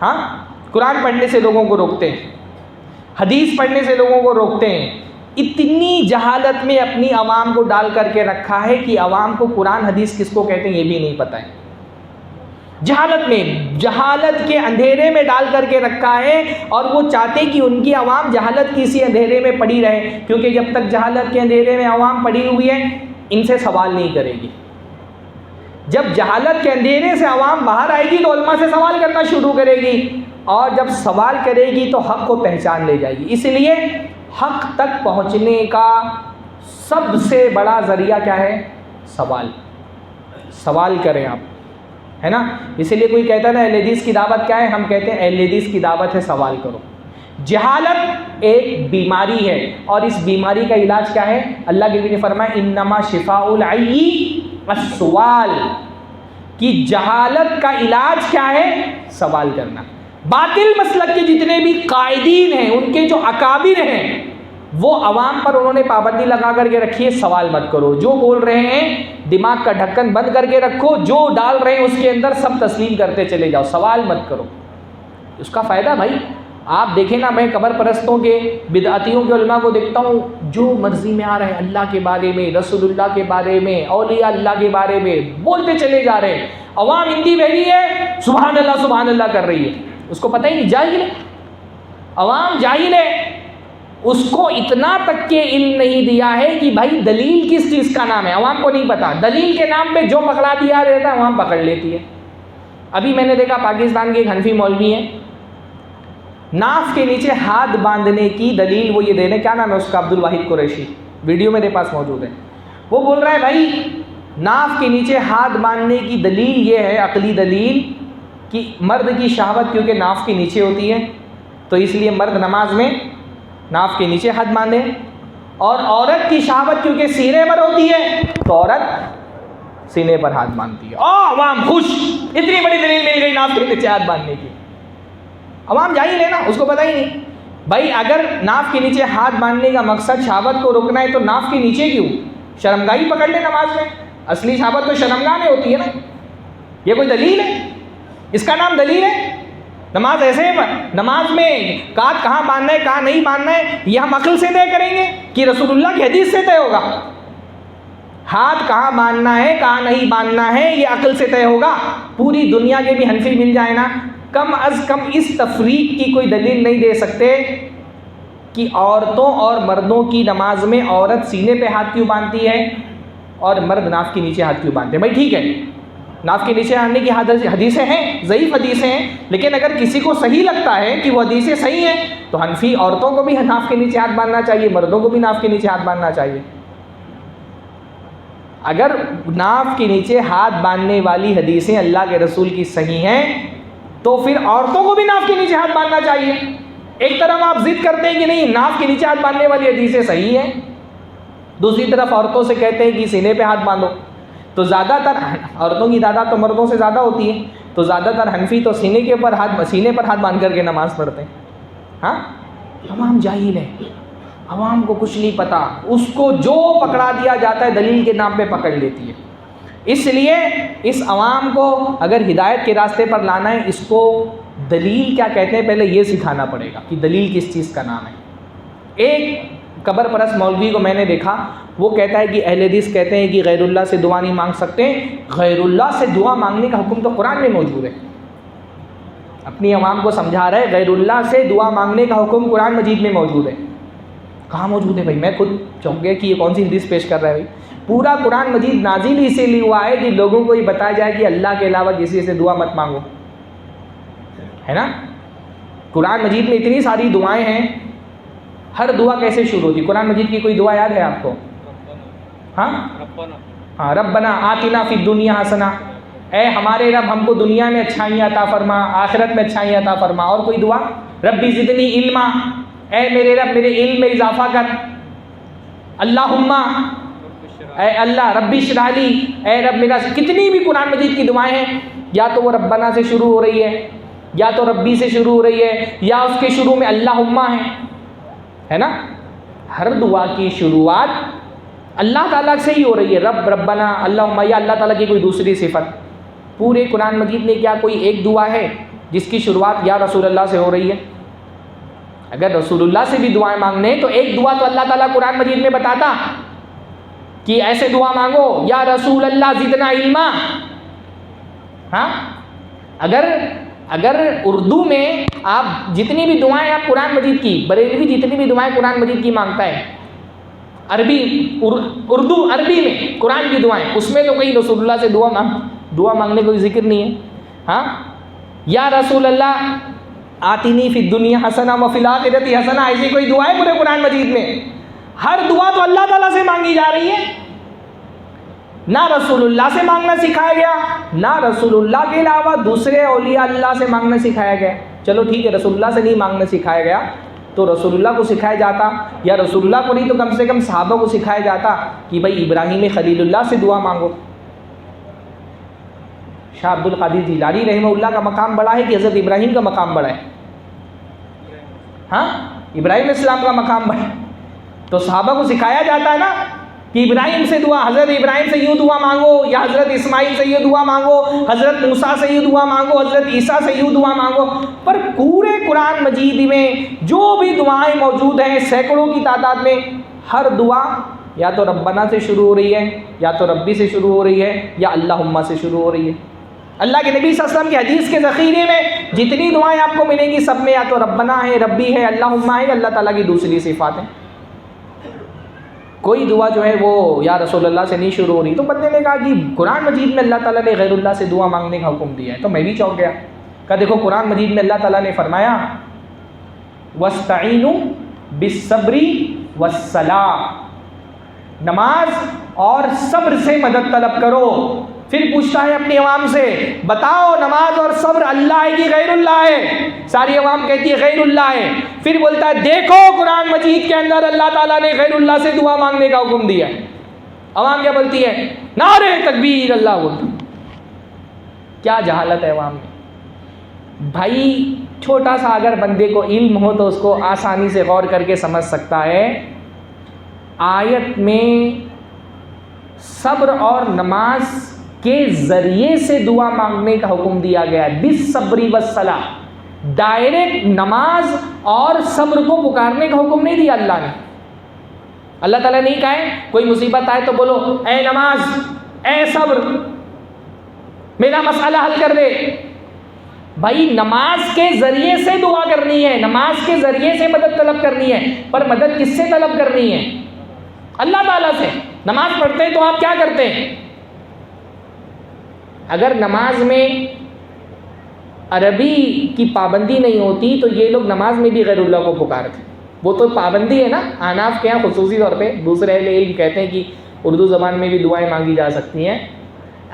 S1: ہاں، قرآن پڑھنے سے لوگوں کو روکتے ہیں، حدیث پڑھنے سے لوگوں کو روکتے ہیں۔ اتنی جہالت میں اپنی عوام کو ڈال کر کے رکھا ہے کہ عوام کو قرآن حدیث کس کو کہتے ہیں یہ بھی نہیں پتہ ہے۔ جہالت میں، جہالت کے اندھیرے میں ڈال کر کے رکھا ہے، اور وہ چاہتے کہ ان کی عوام جہالت کی اسی اندھیرے میں پڑی رہے، کیونکہ جب تک جہالت کے اندھیرے میں عوام پڑی ہوئی ہے ان سے سوال نہیں کرے گی۔ جب جہالت کے اندھیرے سے عوام باہر آئے گی تو علماء سے سوال کرنا شروع کرے گی، اور جب سوال کرے گی تو حق کو پہچان لے جائے گی۔ اس لیے حق تک پہنچنے کا سب سے بڑا ذریعہ کیا ہے؟ سوال۔ سوال کریں آپ، ہے نا؟ اسی لیے کوئی کہتا ہے نا اہل حدیث کی دعوت کیا ہے؟ ہم کہتے ہیں اہل حدیث کی دعوت ہے سوال کرو۔ جہالت ایک بیماری ہے، اور اس بیماری کا علاج کیا ہے؟ اللہ کے نبی نے فرمایا انما شفاء العی السؤال، کہ جہالت کا علاج کیا ہے؟ سوال کرنا۔ باطل مسلک کے جتنے بھی قائدین ہیں، ان کے جو اکابر ہیں، وہ عوام پر انہوں نے پابندی لگا کر کے رکھی ہے سوال مت کرو، جو بول رہے ہیں دماغ کا ڈھکن بند کر کے رکھو، جو ڈال رہے ہیں اس کے اندر سب تسلیم کرتے چلے جاؤ، سوال مت کرو۔ اس کا فائدہ بھائی آپ دیکھیں نا، میں قبر پرستوں کے، بدعتیوں کے علماء کو دیکھتا ہوں جو مرضی میں آ رہے ہیں اللہ کے بارے میں، رسول اللہ کے بارے میں، اولیاء اللہ کے بارے میں بولتے چلے جا رہے ہیں، عوام ہندی بہری ہے سبحان اللہ کر رہی ہے، اس کو پتہ ہی نہیں، جاہل ہے، عوام جاہل ہے، اس کو اتنا تک کے علم نہیں دیا ہے کہ بھائی دلیل کس چیز کا نام ہے، عوام کو نہیں پتا، دلیل کے نام پہ جو پکڑا دیا رہتا ہے عوام پکڑ لیتی ہے۔ ابھی میں نے دیکھا پاکستان کے ایک حنفی مولوی ہیں، ناف کے نیچے ہاتھ باندھنے کی دلیل وہ یہ دے رہے ہیں، کیا نام ہے اس کا؟ عبد الواحد قریشی، ویڈیو میرے پاس موجود ہے، وہ بول رہا ہے بھائی ناف کے نیچے ہاتھ باندھنے کی دلیل یہ ہے، عقلی دلیل، کہ مرد کی شہوت کیونکہ ناف کے نیچے ہوتی ہے تو اس لیے مرد نماز میں ناف کے نیچے ہاتھ باندھے، اور عورت کی شہوت کیونکہ سینے پر ہوتی ہے تو عورت سینے پر ہاتھ باندھتی ہے۔ عوام خوش، اتنی بڑی دلیل مل گئی ناف کے نیچے ہاتھ باندھنے کی۔ عوام جاہل ہے نا، اس کو پتہ ہی نہیں۔ بھائی اگر ناف کے نیچے ہاتھ باندھنے کا مقصد شہوت کو روکنا ہے تو ناف کے نیچے کیوں؟ شرمگاہی پکڑ لے نماز میں، اصلی شہوت تو شرمگاہ میں ہوتی ہے نا، یہ کوئی دلیل ہے؟ اس کا نام دلیل ہے؟ نماز ایسے ہے، نماز میں کات کہاں باندھنا ہے کہاں نہیں باندھنا ہے یہ ہم عقل سے طے کریں گے کہ رسول اللہ کی حدیث سے طے ہوگا؟ ہاتھ کہاں باندھنا ہے کہاں نہیں باندھنا ہے یہ عقل سے طے ہوگا. پوری دنیا کے بھی حنفی مل جائے نا, کم از کم اس تفریق کی کوئی دلیل نہیں دے سکتے کہ عورتوں اور مردوں کی نماز میں عورت سینے پہ ہاتھ کیوں باندھتی ہے اور مرد ناف کے نیچے ہاتھ کیوں باندھتے ہیں. بھائی ٹھیک ہے, ناف کے نیچے آنے کی حدیثیں ہیں, ضعیف حدیثیں ہیں, لیکن اگر کسی کو صحیح لگتا ہے کہ وہ حدیثیں صحیح ہیں تو حنفی عورتوں کو بھی ناف کے نیچے ہاتھ باندھنا چاہیے, مردوں کو بھی ناف کے نیچے ہاتھ باندھنا چاہیے. اگر ناف کے نیچے ہاتھ باندھنے والی حدیثیں اللہ کے رسول کی صحیح ہیں تو پھر عورتوں کو بھی ناف کے نیچے ہاتھ باندھنا چاہیے. ایک طرف آپ ضد کرتے ہیں کہ نہیں ناف کے نیچے ہاتھ باندھنے والی حدیثیں صحیح ہیں, دوسری طرف عورتوں سے کہتے ہیں کہ سینے پہ ہاتھ باندھو. تو زیادہ تر عورتوں کی تعداد تو مردوں سے زیادہ ہوتی ہے, تو زیادہ تر حنفی تو سینے پر ہاتھ باندھ کر کے نماز پڑھتے ہیں. ہاں, عوام جاہل ہے, عوام کو کچھ نہیں پتا, اس کو جو پکڑا دیا جاتا ہے دلیل کے نام پہ پکڑ لیتی ہے. اس لیے اس عوام کو اگر ہدایت کے راستے پر لانا ہے, اس کو دلیل کیا کہتے ہیں پہلے یہ سکھانا پڑے گا کہ دلیل کس چیز کا نام ہے. ایک قبر پرست مولوی کو میں نے دیکھا, وہ کہتا ہے کہ اہل حدیث کہتے ہیں کہ غیر اللہ سے دعا نہیں مانگ سکتے. غیر اللہ سے دعا مانگنے کا حکم تو قرآن میں موجود ہے. اپنی عوام کو سمجھا رہا ہے غیر اللہ سے دعا مانگنے کا حکم قرآن مجید میں موجود ہے. کہاں موجود ہے بھائی؟ میں خود چونک گیا کہ یہ کون سی حدیث پیش کر رہا ہے بھائی. پورا قرآن مجید نازل ہی اسی لیے ہوا ہے کہ لوگوں کو یہ بتایا جائے کہ اللہ کے علاوہ کسی سے دعا مت مانگو, ہے نا. قرآن مجید میں اتنی ساری دعائیں ہیں. ہر دعا کیسے شروع ہوتی؟ قرآن مجید کی کوئی دعا یاد ہے آپ کو؟ ہاں, ربنا آتنا فی الدنیا حسنہ, اے ہمارے رب ہم کو دنیا میں اچھائیاں عطا فرما, آخرت میں اچھائیاں عطا فرما. اور کوئی دعا؟ ربی زدنی علما, اے میرے رب میرے علم میں اضافہ کر. اللہم, اے اللہ ربی اشرح لی, اے رب میرا. کتنی بھی قرآن مجید کی دعائیں ہیں, یا تو وہ ربنا سے شروع ہو رہی ہے, یا تو ربی سے شروع ہو رہی ہے, یا اس کے شروع میں اللہم ہے نا. ہر دعا کی شروعات اللہ تعالیٰ سے ہی ہو رہی ہے, رب ربنا اللہم, یا اللہ تعالیٰ کی کوئی دوسری صفت. پورے قرآن مجید میں کیا کوئی ایک دعا ہے جس کی شروعات یا رسول اللہ سے ہو رہی ہے؟ اگر رسول اللہ سے بھی دعائیں مانگنے تو ایک دعا تو اللہ تعالیٰ قرآن مجید میں بتاتا کہ ایسے دعا مانگو, یا رسول اللہ زدنا علما. ہاں, اگر اردو میں آپ جتنی بھی دعائیں آپ قرآن مجید کی, بریلوی جتنی بھی دعائیں قرآن مجید کی مانگتا ہے, اردو عربی میں قرآن کی دعائیں, اس میں تو کہیں رسول اللہ سے دعا مانگنے کوئی ذکر نہیں ہے. ہاں, یا رسول اللہ آتینی فی الدنیا حسنہ و فی الآخرۃ حسنہ, ایسی کوئی دعا ہے پورے قرآن مجید میں؟ ہر دعا تو اللہ تعالیٰ سے مانگی جا رہی ہے. نہ رسول اللہ سے مانگنا سکھایا گیا, نہ رسول اللہ کے علاوہ دوسرے اولیاء اللہ سے مانگنا سکھایا گیا. چلو ٹھیک ہے, رسول اللہ سے نہیں مانگنا سکھایا گیا تو رسول اللہ کو سکھایا جاتا, یا رسول اللہ کو نہیں تو کم سے کم صحابہ کو سکھایا جاتا کہ بھائی ابراہیم خلیل اللہ سے دعا مانگو. شاہ عبد القادر جیلانی رحمہ اللہ کا مقام بڑا ہے کہ حضرت ابراہیم کا مقام بڑا ہے؟ ہاں, ابراہیم علیہ السلام کا مقام بڑا ہے. تو صحابہ کو سکھایا جاتا ہے نا کہ ابراہیم سے دعا, حضرت ابراہیم سے یوں دعا مانگو, یا حضرت اسماعیل سے یہ دعا مانگو, حضرت موسیٰ سے یہ دعا مانگو, حضرت عیسیٰ سے یوں دعا مانگو. پر پورے قرآن مجید میں جو بھی دعائیں موجود ہیں سینکڑوں کی تعداد میں, ہر دعا یا تو ربنا سے شروع ہو رہی ہے, یا تو ربی سے شروع ہو رہی ہے, یا اللہم سے شروع ہو رہی ہے. اللہ کے نبی صلی اللہ علیہ وسلم کی حدیث کے ذخیرے میں جتنی دعائیں آپ کو ملیں گی سب میں یا تو ربنا ہے, ربی ہے, اللہم ہے, اللہ تعالیٰ کی دوسری صفات ہیں. کوئی دعا جو ہے وہ یا رسول اللہ سے نہیں شروع ہو رہی. تو بندے نے کہا کہ قرآن مجید میں اللہ تعالیٰ نے غیر اللہ سے دعا مانگنے کا حکم دیا ہے. تو میں بھی چونک گیا, کہا دیکھو قرآن مجید میں اللہ تعالیٰ نے فرمایا وَاسْتَعِینُوا بِالصَّبْرِ وَالصَّلَاةِ, نماز اور صبر سے مدد طلب کرو. پھر پوچھتا ہے اپنی عوام سے, بتاؤ نماز اور صبر اللہ ہے کہ غیر اللہ ہے؟ ساری عوام کہتی ہے غیر اللہ ہے. پھر بولتا ہے دیکھو قرآن مجید کے اندر اللہ تعالیٰ نے غیر اللہ سے دعا مانگنے کا حکم دیا ہے. عوام کیا بولتی ہے؟ نعرے تکبیر, اللہ بولتا. کیا جہالت ہے عوام میں بھائی. چھوٹا سا اگر بندے کو علم ہو تو اس کو آسانی سے غور کر کے سمجھ سکتا ہے. آیت میں صبر اور نماز کے ذریعے سے دعا مانگنے کا حکم دیا گیا ہے, بالصبر والصلاۃ. ڈائریکٹ نماز اور صبر کو پکارنے کا حکم نہیں دیا اللہ نے. اللہ تعالیٰ نہیں کہے کوئی مصیبت آئے تو بولو اے نماز، اے صبر، میرا مسئلہ حل کر دے. بھائی نماز کے ذریعے سے دعا کرنی ہے، نماز کے ذریعے سے مدد طلب کرنی ہے، پر مدد کس سے طلب کرنی ہے؟ اللہ تعالیٰ سے. نماز پڑھتے ہیں تو آپ کیا کرتے ہیں؟ اگر نماز میں عربی کی پابندی نہیں ہوتی تو یہ لوگ نماز میں بھی غیر اللہ کو پکارتے. وہ تو پابندی ہے نا. احناف کے یہاں خصوصی طور پہ، دوسرے اہل علم کہتے ہیں کہ اردو زبان میں بھی دعائیں مانگی جا سکتی ہیں.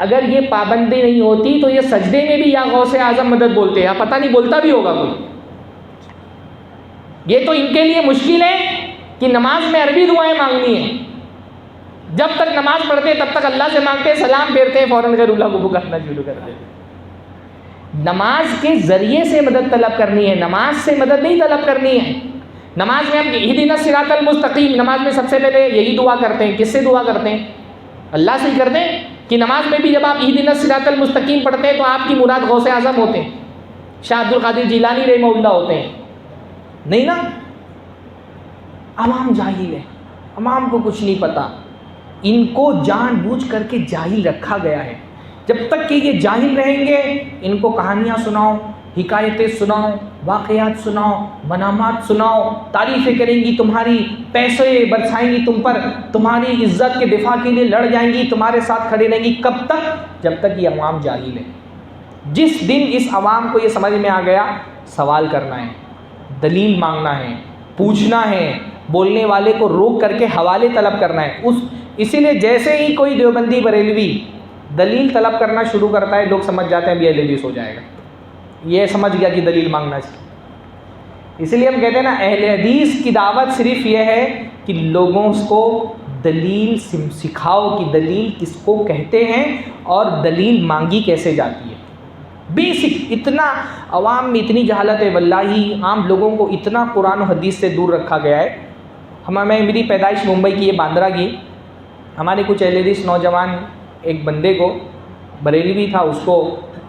S1: اگر یہ پابندی نہیں ہوتی تو یہ سجدے میں بھی یا غوث اعظم مدد بولتے ہیں، پتہ نہیں بولتا بھی ہوگا کوئی. یہ تو ان کے لیے مشکل ہے کہ نماز میں عربی دعائیں مانگنی ہیں. جب تک نماز پڑھتے تب تک اللہ سے مانگتے، سلام پھیرتے فوراً غیر اللہ کو پکارنا شروع کر دیتے. نماز کے ذریعے سے مدد طلب کرنی ہے، نماز سے مدد نہیں طلب کرنی ہے. نماز میں ہم اہدنا الصراط المستقیم، نماز میں سب سے پہلے یہی دعا کرتے ہیں. کس سے دعا کرتے ہیں؟ اللہ سے ہی کرتے ہیں. کہ نماز میں بھی جب آپ اہدنا الصراط المستقیم پڑھتے ہیں تو آپ کی مراد غوث اعظم ہوتے ہیں، شاہ عبد القادر جیلانی رحمہ اللہ ہوتے ہیں. نہیں نا. عوام جاہل ہے، عوام کو کچھ نہیں پتا. ان کو جان بوجھ کر کے جاہل رکھا گیا ہے. جب تک کہ یہ جاہل رہیں گے ان کو کہانیاں سناؤ، حکایتیں سناؤ، واقعات سناؤ، منامات سناؤ، تعریفیں کریں گی تمہاری، پیسے برسائیں گی تم پر، تمہاری عزت کے دفاع کے لیے لڑ جائیں گی، تمہارے ساتھ کھڑے رہیں گی. کب تک؟ جب تک یہ عوام جاہل ہے. جس دن اس عوام کو یہ سمجھ میں آ گیا سوال کرنا ہے، دلیل مانگنا ہے، پوچھنا ہے، بولنے والے کو روک کر کے حوالے طلب کرنا ہے. اسی لیے جیسے ہی کوئی دیوبندی بریلوی دلیل طلب کرنا شروع کرتا ہے لوگ سمجھ جاتے ہیں بھی اہل حدیث ہو جائے گا. یہ سمجھ گیا کہ دلیل مانگنا چاہیے. اسی لیے ہم کہتے ہیں نا اہل حدیث کی دعوت صرف یہ ہے کہ لوگوں کو دلیل سکھاؤ کہ دلیل کس کو کہتے ہیں اور دلیل مانگی کیسے جاتی ہے. بیسک. اتنا عوام میں اتنی جہالت ہے، واللہ عام لوگوں کو اتنا قرآن و حدیث سے دور رکھا گیا ہے. میری پیدائش ممبئی کی ہے، باندرا کی. ہمارے کچھ اہل حدیث نوجوان ایک بندے کو، بریلوی تھا، اس کو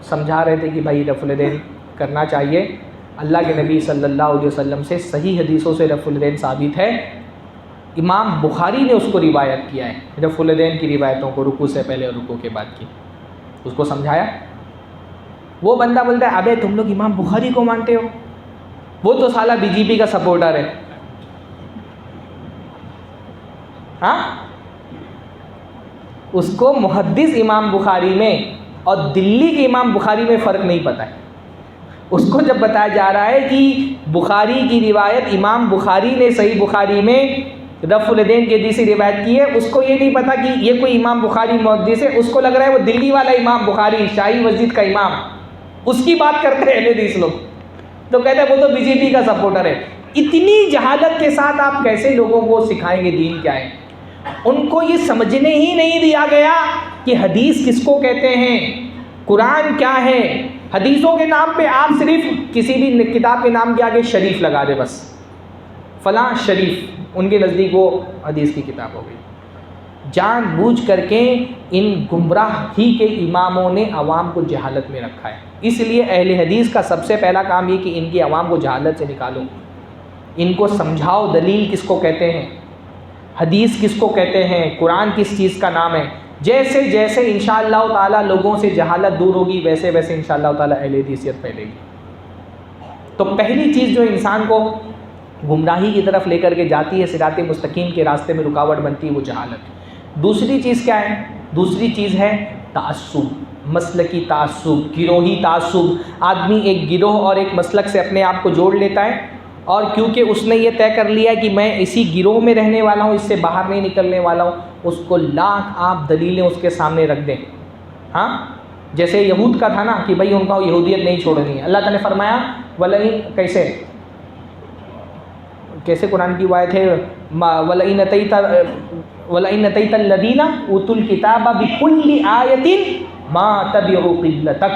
S1: سمجھا رہے تھے کہ بھائی رفع الیدین کرنا چاہیے. اللہ کے نبی صلی اللہ علیہ وسلم سے صحیح حدیثوں سے رفع الیدین ثابت ہے. امام بخاری نے اس کو روایت کیا ہے رفع الیدین کی روایتوں کو، رکوع سے پہلے اور رکوع کے بعد کی. اس کو سمجھایا. وہ بندہ بولتا ہے ابے تم لوگ امام بخاری کو مانتے ہو؟ وہ تو سالہ بی جے پی کا سپورٹر ہے. ہاں، اس کو محدث امام بخاری میں اور دلی کے امام بخاری میں فرق نہیں پتہ ہے. اس کو جب بتایا جا رہا ہے کہ بخاری کی روایت امام بخاری نے صحیح بخاری میں رفع الیدین کی حدیث روایت کی ہے، اس کو یہ نہیں پتا کہ یہ کوئی امام بخاری محدث ہے. اس کو لگ رہا ہے وہ دلی والا امام بخاری، شاہی مسجد کا امام، اس کی بات کرتے ہیں اہل حدیث لوگ. تو کہتے ہیں وہ تو بی جے پی کا سپورٹر ہے. اتنی جہالت کے ساتھ آپ کیسے لوگوں کو سکھائیں گے دین کیا ہے؟ ان کو یہ سمجھنے ہی نہیں دیا گیا کہ حدیث کس کو کہتے ہیں، قرآن کیا ہے. حدیثوں کے نام پہ آپ صرف کسی بھی کتاب کے نام کے آگے شریف لگا دے، بس فلاں شریف، ان کے نزدیک وہ حدیث کی کتاب ہو گئی. جان بوجھ کر کے ان گمراہ ہی کے اماموں نے عوام کو جہالت میں رکھا ہے. اس لیے اہل حدیث کا سب سے پہلا کام یہ کہ ان کی عوام کو جہالت سے نکالو، ان کو سمجھاؤ دلیل کس کو کہتے ہیں، حدیث کس کو کہتے ہیں، قرآن کس چیز کا نام ہے. جیسے جیسے انشاءاللہ تعالیٰ لوگوں سے جہالت دور ہوگی ویسے ویسے انشاءاللہ تعالیٰ اہل حدیثیت پھیلے گی. تو پہلی چیز جو انسان کو گمراہی کی طرف لے کر کے جاتی ہے، صراط مستقیم کے راستے میں رکاوٹ بنتی ہے، وہ جہالت. دوسری چیز کیا ہے؟ دوسری چیز ہے تعصب، مسلکی تعصب، گروہی تعصب. آدمی ایک گروہ اور ایک مسلک سے اپنے آپ کو جوڑ لیتا ہے، اور کیونکہ اس نے یہ طے کر لیا کہ میں اسی گروہ میں رہنے والا ہوں، اس سے باہر نہیں نکلنے والا ہوں، اس کو لاکھ آپ دلیلیں اس کے سامنے رکھ دیں. ہاں، جیسے یہود کا تھا نا کہ بھائی ان کا یہودیت نہیں چھوڑنی ہے. اللہ تعالیٰ نے فرمایا وَلَئِن، کیسے قرآن کی آیت ہے، وَلَئِنْ أَتَيْتَ الَّذِينَ أُوتُوا الْكِتَابَ بِكُلِّ آیَةٍ مَا تَبِعُوا قِبْلَتَكَ.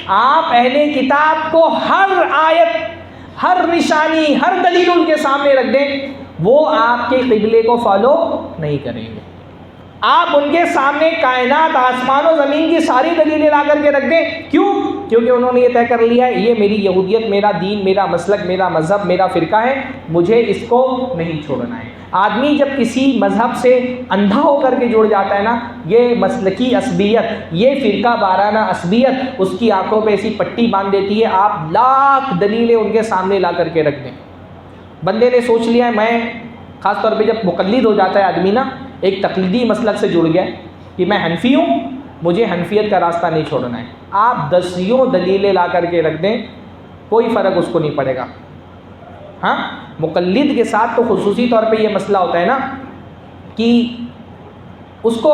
S1: آپ اہل کتاب کو ہر آیت، ہر نشانی، ہر دلیل ان کے سامنے رکھ دیں، وہ آپ کے قبلے کو فالو نہیں کریں گے. آپ ان کے سامنے کائنات، آسمان و زمین کی ساری دلیلیں لا کر کے رکھ دیں. کیوں؟ کیونکہ انہوں نے یہ طے کر لیا ہے یہ میری یہودیت، میرا دین، میرا مسلک، میرا مذہب، میرا فرقہ ہے، مجھے اس کو نہیں چھوڑنا ہے. آدمی جب کسی مذہب سے اندھا ہو کر کے جڑ جاتا ہے نا، یہ مسلکی عصبیت، یہ فرقہ وارانہ عصبیت اس کی آنکھوں پہ ایسی پٹی باندھ دیتی ہے، آپ لاکھ دلیلیں ان کے سامنے لا کر کے رکھ دیں۔ بندے نے سوچ لیا ہے، میں خاص طور پہ جب مقلد ہو جاتا ہے آدمی نا، ایک تقلیدی مسلک سے جڑ گیا کہ میں حنفی ہوں، مجھے حنفیت کا راستہ نہیں چھوڑنا ہے، آپ دسیوں دلیلیں لا کر کے رکھ دیں، کوئی فرق اس کو نہیں پڑے گا۔ ہاں، مقلد کے ساتھ تو خصوصی طور پہ یہ مسئلہ ہوتا ہے نا کہ اس کو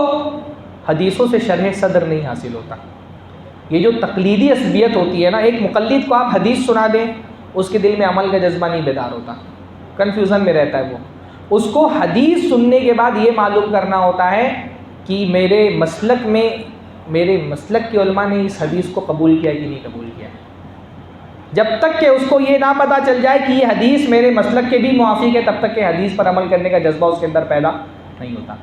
S1: حدیثوں سے شرح صدر نہیں حاصل ہوتا۔ یہ جو تقلیدی عصبیت ہوتی ہے نا، ایک مقلد کو آپ حدیث سنا دیں، اس کے دل میں عمل کا جذبہ نہیں بیدار ہوتا، کنفیوژن میں رہتا ہے وہ۔ اس کو حدیث سننے کے بعد یہ معلوم کرنا ہوتا ہے کہ میرے مسلک کے علماء نے اس حدیث کو قبول کیا کہ نہیں قبول کیا۔ جب تک کہ اس کو یہ نہ پتہ چل جائے کہ یہ حدیث میرے مسلک کے بھی موافق ہے، تب تک کہ حدیث پر عمل کرنے کا جذبہ اس کے اندر پیدا نہیں ہوتا۔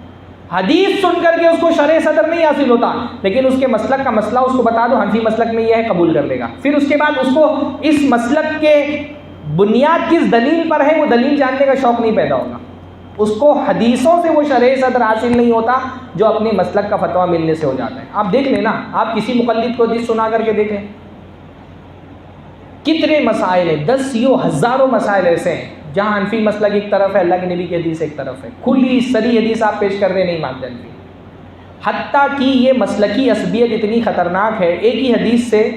S1: حدیث سن کر کے اس کو شرح صدر نہیں حاصل ہوتا، لیکن اس کے مسلک کا مسئلہ اس کو بتا دو، حنفی مسلک میں یہ ہے، قبول کر لے گا۔ پھر اس کے بعد اس کو اس مسلک کے بنیاد کس دلیل پر ہے وہ دلیل جاننے کا شوق نہیں پیدا ہوگا۔ اس کو حدیثوں سے وہ شرح صدر حاصل نہیں ہوتا جو اپنے مسلک کا فتویٰ ملنے سے ہو جاتا ہے۔ آپ دیکھ لیں نا، آپ کسی مقلد کو حدیث سنا کر کے دیکھیں، کتنے مسائل ہیں، دسیوں ہزاروں مسائل ایسے ہیں جہاں حنفی مسلک ایک طرف ہے، اللہ کے نبی کی حدیث ایک طرف ہے، کھلی سری حدیث آپ پیش کر دیں نہیں مانتے حنفی۔ حتیٰ کہ یہ مسلکی عصبیت اتنی خطرناک ہے، ایک ہی حدیث سے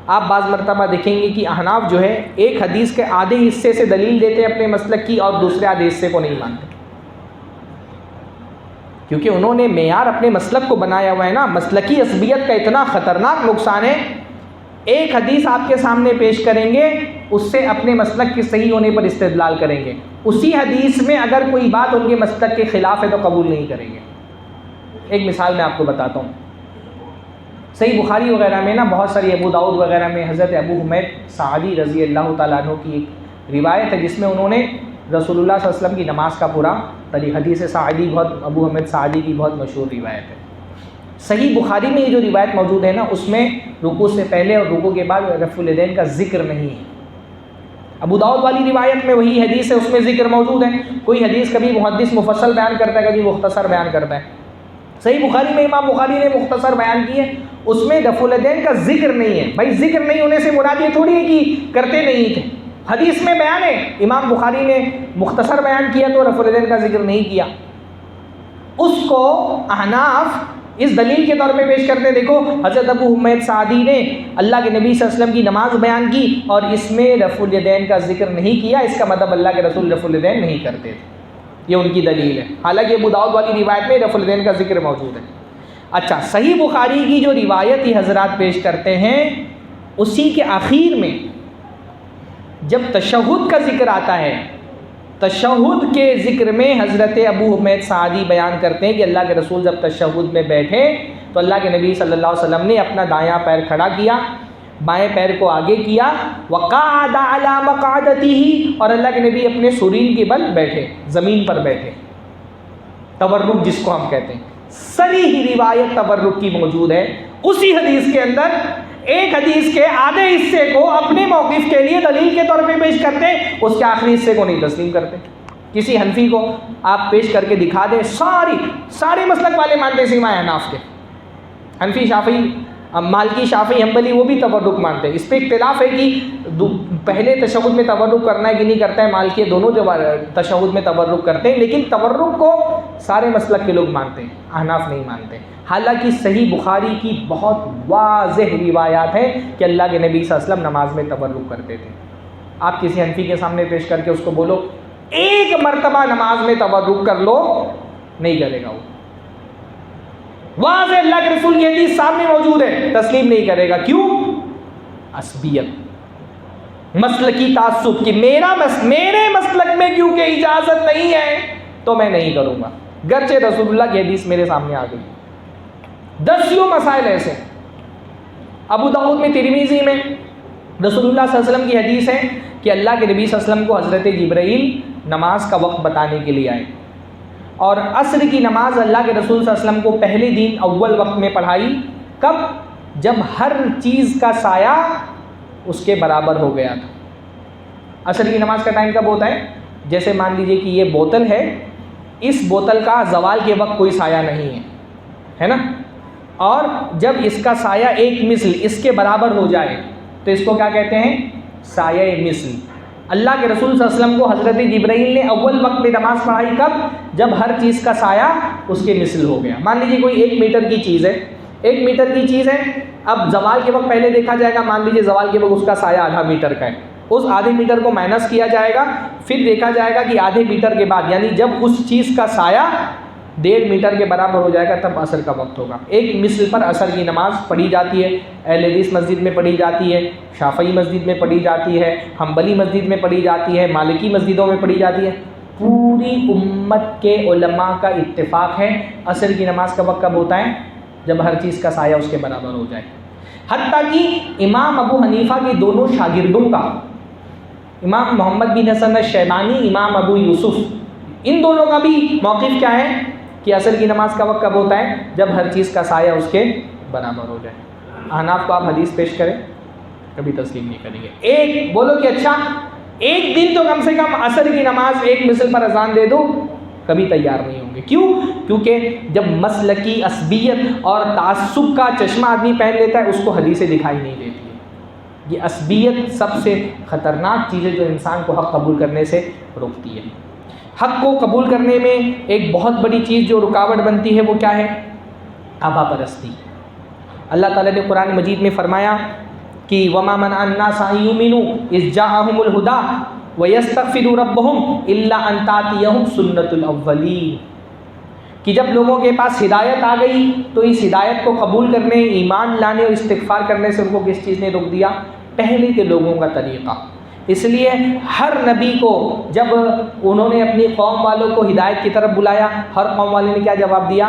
S1: آپ بعض مرتبہ دیکھیں گے کہ احناف جو ہے ایک حدیث کے آدھے حصے سے دلیل دیتے ہیں اپنے مسلک کی اور دوسرے آدھے حصے کو نہیں مانتے، کیونکہ انہوں نے معیار اپنے مسلک کو بنایا ہوا ہے نا۔ مسلکی عصبیت کا اتنا خطرناک نقصان ہے، ایک حدیث آپ کے سامنے پیش کریں گے، اس سے اپنے مسلک کے صحیح ہونے پر استدلال کریں گے، اسی حدیث میں اگر کوئی بات ان کے مسلک کے خلاف ہے تو قبول نہیں کریں گے۔ ایک مثال میں آپ کو بتاتا ہوں، صحیح بخاری وغیرہ میں نا بہت ساری، ابو داؤد وغیرہ میں حضرت ابو حمید سعدی رضی اللہ تعالیٰ عنہ کی ایک روایت ہے جس میں انہوں نے رسول اللہ صلی اللہ علیہ وسلم کی نماز کا پورا حدیث سعدی، بہت ابو حمید سعدی کی بہت مشہور روایت ہے۔ صحیح بخاری میں یہ جو روایت موجود ہے نا، اس میں رکوع سے پہلے اور رکوع کے بعد رفع الیدین کا ذکر نہیں ہے۔ ابو داؤد والی روایت میں وہی حدیث ہے، اس میں ذکر موجود ہے۔ کوئی حدیث کبھی محدث مفصل بیان کرتا ہے، کبھی مختصر بیان کرتا ہے۔ صحیح بخاری میں امام بخاری نے مختصر بیان کی ہے، اس میں رفع الیدین کا ذکر نہیں ہے۔ بھائی ذکر نہیں ہونے سے مراد یہ تھوڑی ہے کہ کرتے نہیں تھے، حدیث میں بیان ہے، امام بخاری نے مختصر بیان کیا تو رفع الیدین کا ذکر نہیں کیا۔ اس کو احناف اس دلیل کے طور پہ پیش کرتے، دیکھو حضرت ابو حمید سعدی نے اللہ کے نبی صلی اللہ علیہ وسلم کی نماز بیان کی اور اس میں رفع الیدین کا ذکر نہیں کیا، اس کا مطلب اللہ کے رسول رفع الیدین نہیں کرتے تھے، یہ ان کی دلیل ہے۔ حالانکہ ابو داؤد والی روایت میں رفع الیدین کا ذکر موجود ہے۔ اچھا، صحیح بخاری کی جو روایت یہ حضرات پیش کرتے ہیں، اسی کے آخر میں جب تشہد کا ذکر آتا ہے، تشہد کے ذکر میں حضرت ابو حمید سعدی بیان کرتے ہیں کہ اللہ کے رسول جب تشہد میں بیٹھے تو اللہ کے نبی صلی اللہ علیہ وسلم نے اپنا دایاں پیر کھڑا کیا، بائیں پیر کو آگے کیا، وقعد علی مقعدتہ، اور اللہ کے نبی اپنے سرین کے بل بیٹھے، زمین پر بیٹھے، تورک جس کو ہم کہتے ہیں۔ صریح روایت تورک کی موجود ہے، اسی حدیث کے اندر ایک حدیث کے آدھے حصے کو اپنے موقف کے لیے دلیل کے طور پہ پیش کرتے، اس کے آخری حصے کو نہیں تسلیم کرتے۔ کسی حنفی کو آپ پیش کر کے دکھا دیں، سارے مسلک والے مانتے سوائے احناف کے، حنفی، شافعی، مالکی، شافعی، حنبلی، وہ بھی تورک مانتے ہیں۔ اس پہ اختلاف ہے کہ پہلے تشہد میں تورک کرنا ہے کہ نہیں کرتا ہے، مالکی دونوں جو تشہد میں تورک کرتے ہیں، لیکن تورک کو سارے مسلک کے لوگ مانتے ہیں، احناف نہیں مانتے۔ حالانکہ صحیح بخاری کی بہت واضح روایات ہیں کہ اللہ کے نبی صلی اللہ علیہ وسلم نماز میں تورک کرتے تھے۔ آپ کسی حنفی کے سامنے پیش کر کے اس کو بولو ایک مرتبہ نماز میں تورک کر لو، نہیں کرے گا، وہ واضح اللہ کے رسول کی حدیث سامنے موجود ہے، تسلیم نہیں کرے گا۔ کیوں؟ عصبیت، مسلکی تعصب، کہ میرے مسلک میں کیونکہ اجازت نہیں ہے تو میں نہیں کروں گا، گرچہ رسول اللہ کی حدیث میرے سامنے آ گئی۔ دسیوں مسائل ایسے، ابو داؤد میں، ترمذی میں رسول اللہ صلی اللہ علیہ وسلم کی حدیث ہے کہ اللہ کے نبی صلی اللہ علیہ وسلم کو حضرت جبرائیل نماز کا وقت بتانے کے لیے آئے، اور عصر کی نماز اللہ کے رسول صلی اللہ علیہ وسلم کو پہلے دن اول وقت میں پڑھائی، کب؟ جب ہر چیز کا سایہ اس کے برابر ہو گیا تھا۔ عصر کی نماز کا ٹائم کب ہوتا ہے؟ جیسے مان لیجئے کہ یہ بوتل ہے، اس بوتل کا زوال کے وقت کوئی سایہ نہیں ہے نا، اور جب اس کا سایہ ایک مثل اس کے برابر ہو جائے تو اس کو کیا کہتے ہیں؟ سایہ مثل۔ اللہ کے رسول صلی اللہ علیہ وسلم کو حضرت جبرائیل نے اول وقت میں نماز پڑھائی کب؟ جب ہر چیز کا سایہ اس کے مثل ہو گیا۔ مان لیجیے کوئی 1 میٹر کی چیز ہے، 1 میٹر کی چیز ہے، اب زوال کے وقت پہلے دیکھا جائے گا، مان لیجیے زوال کے وقت اس کا سایہ آدھا میٹر کا ہے، اس آدھے میٹر کو مائنس کیا جائے گا، پھر دیکھا جائے گا کہ آدھے میٹر کے بعد، یعنی جب اس چیز کا سایہ 1.5 میٹر کے برابر ہو جائے گا تب عصر کا وقت ہوگا۔ ایک مثل پر عصر کی نماز پڑھی جاتی ہے، اہل حدیث مسجد میں پڑھی جاتی ہے، شافعی مسجد میں پڑھی جاتی ہے، حنبلی مسجد میں پڑھی جاتی ہے، مالکی مسجدوں میں پڑھی جاتی ہے۔ پوری امت کے علماء کا اتفاق ہے عصر کی نماز کا وقت کب ہوتا ہے؟ جب ہر چیز کا سایہ اس کے برابر ہو جائے۔ حتیٰ کہ امام ابو حنیفہ کے دونوں شاگردوں کا، امام محمد بن حسن الشیبانی، امام ابو یوسف، ان دونوں کا بھی موقف کیا ہے کہ عصر کی نماز کا وقت کب ہوتا ہے؟ جب ہر چیز کا سایہ اس کے برابر ہو جائے۔ احناف کو آپ حدیث پیش کریں، کبھی تسلیم نہیں کریں گے۔ ایک بولو کہ اچھا ایک دن تو کم سے کم عصر کی نماز ایک مثل پر اذان دے دو، کبھی تیار نہیں ہوں گے۔ کیوں؟ کیونکہ جب مسلکی عصبیت اور تعصب کا چشمہ آدمی پہن لیتا ہے اس کو حدیثیں دکھائی نہیں دیتی ہے۔ یہ عصبیت سب سے خطرناک چیز ہے جو انسان کو حق قبول کرنے سے روکتی ہے۔ حق کو قبول کرنے میں ایک بہت بڑی چیز جو رکاوٹ بنتی ہے وہ کیا ہے؟ آبا پرستی۔ اللہ تعالیٰ نے قرآن مجید میں فرمایا کہ وَمَا مَنَعَ النَّاسَ أَن يُؤْمِنُوا إِذْ جَاءَهُمُ الْهُدَىٰ وَيَسْتَغْفِرُوا رَبَّهُمْ إِلَّا أَن تَأْتِيَهُمْ سُنَّةُ الْأَوَّلِينَ، کہ جب لوگوں کے پاس ہدایت آ گئی تو اس ہدایت کو قبول کرنے، ایمان لانے اور استغفار کرنے سے ان کو کس چیز نے روک دیا؟ پہلے کے لوگوں کا طریقہ۔ اس لیے ہر نبی کو جب انہوں نے اپنی قوم والوں کو ہدایت کی طرف بلایا، ہر قوم والے نے کیا جواب دیا؟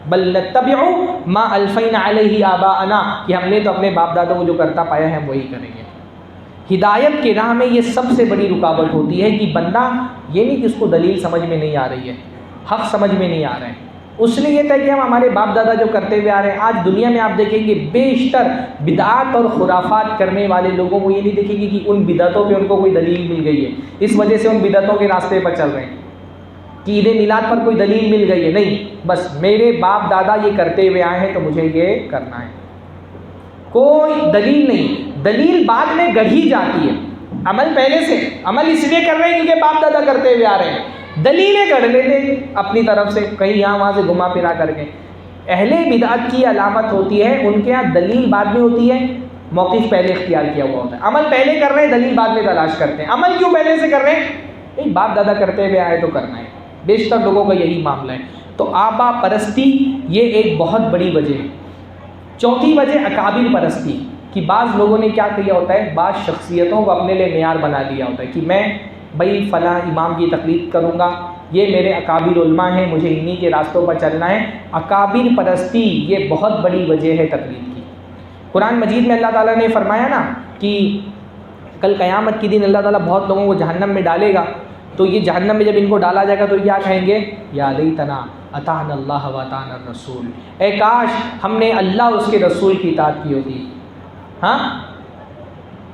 S1: بل نتبع ما الفینا علیہ آباءنا، کہ ہم نے تو اپنے باپ دادوں کو جو کرتا پایا ہے ہم وہی کریں گے۔ ہدایت کے راہ میں یہ سب سے بڑی رکاوٹ ہوتی ہے کہ بندہ یہ نہیں کہ اس کو دلیل سمجھ میں نہیں آ رہی ہے، حق سمجھ میں نہیں آ رہا ہے، اس نے یہ طے کہ ہم ہمارے باپ دادا جو کرتے ہوئے آ رہے ہیں۔ آج دنیا میں آپ دیکھیں گے بیشتر بدعات اور خرافات کرنے والے لوگوں کو یہ نہیں دیکھیں گے کہ ان بدعتوں پہ ان کو کوئی دلیل مل گئی ہے، اس وجہ سے ان بدعتوں کے راستے پر چل رہے ہیں، کہ عید میلاد پر کوئی دلیل مل گئی ہے، نہیں، بس میرے باپ دادا یہ کرتے ہوئے آئے ہیں تو مجھے یہ کرنا ہے۔ کوئی دلیل نہیں، دلیل بعد میں گڑھی جاتی ہے، عمل پہلے سے، عمل اس لیے کر رہے ہیں کیونکہ باپ دادا کرتے ہوئے آ رہے ہیں، دلیلیں گڑھ لیتے اپنی طرف سے کہیں یہاں وہاں سے گھما پھرا کر کے۔ اہل بدعت کی علامت ہوتی ہے ان کے یہاں دلیل بعد میں ہوتی ہے، موقف پہلے اختیار کیا ہوا ہوتا ہے۔ عمل پہلے کر رہے ہیں، دلیل بعد میں تلاش کرتے ہیں۔ عمل کیوں پہلے سے کر رہے ہیں؟ باپ دادا کرتے ہوئے آئے تو کرنا ہے، بیشتر لوگوں کا یہی معاملہ ہے۔ تو آبا پرستی یہ ایک بہت بڑی وجہ ہے۔ چوتھی وجہ اکابر پرستی، کہ بعض لوگوں نے کیا کیا ہوتا ہے، بعض شخصیتوں کو اپنے لیے معیار بنا لیا ہوتا ہے کہ میں بھائی فلاں امام کی تقلید کروں گا، یہ میرے اکابر علماء ہیں، مجھے انہی کے راستوں پر چلنا ہے۔ اکابر پرستی یہ بہت بڑی وجہ ہے تقلید کی۔ قرآن مجید میں اللہ تعالیٰ نے فرمایا نا کہ کل قیامت کے دن اللہ تعالیٰ بہت لوگوں کو جہنم میں ڈالے گا، تو یہ جہنم میں جب ان کو ڈالا جائے گا تو کیا کہیں گے؟ یا لیتنا اطعنا اللہ و اطعنا الرسول، اے کاش ہم نے اللہ اور اس کے رسول کی اطاعت کی ہوتی۔ ہاں،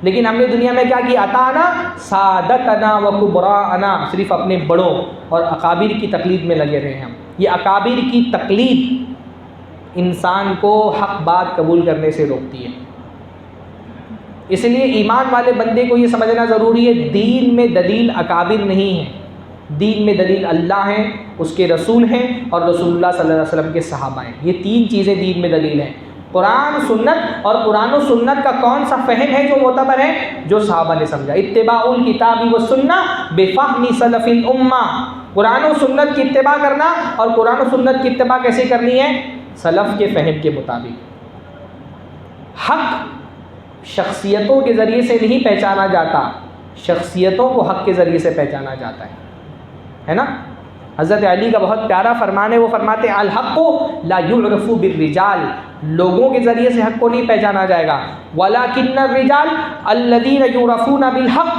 S1: لیکن ہم نے دنیا میں کیا کیا؟ اطعنا سادتنا و کبراءنا، صرف اپنے بڑوں اور اکابر کی تقلید میں لگے رہے ہیں ہم۔ یہ اکابر کی تقلید انسان کو حق بات قبول کرنے سے روکتی ہے۔ اس لیے ایمان والے بندے کو یہ سمجھنا ضروری ہے، دین میں دلیل اکابر نہیں ہے، دین میں دلیل اللہ ہیں، اس کے رسول ہیں اور رسول اللہ صلی اللہ علیہ وسلم کے صحابہ ہیں۔ یہ تین چیزیں دین میں دلیل ہیں، قرآن سنت، اور قرآن و سنت کا کون سا فہم ہے جو معتبر ہے؟ جو صحابہ نے سمجھا۔ اتباع الکتاب والسنہ بفہم سلف الامہ، قرآن و سنت کی اتباع کرنا، اور قرآن و سنت کی اتباع کیسے کرنی ہے؟ سلف کے فہم کے مطابق۔ حق شخصیتوں کے ذریعے سے نہیں پہچانا جاتا، شخصیتوں کو حق کے ذریعے سے پہچانا جاتا ہے نا؟ حضرت علی کا بہت پیارا فرمان ہے، وہ فرماتے ہیں الحق لا یعرف بالرجال، لوگوں کے ذریعے سے حق کو نہیں پہچانا جائے گا، ولکن الرجال الذین یعرفون بالحق،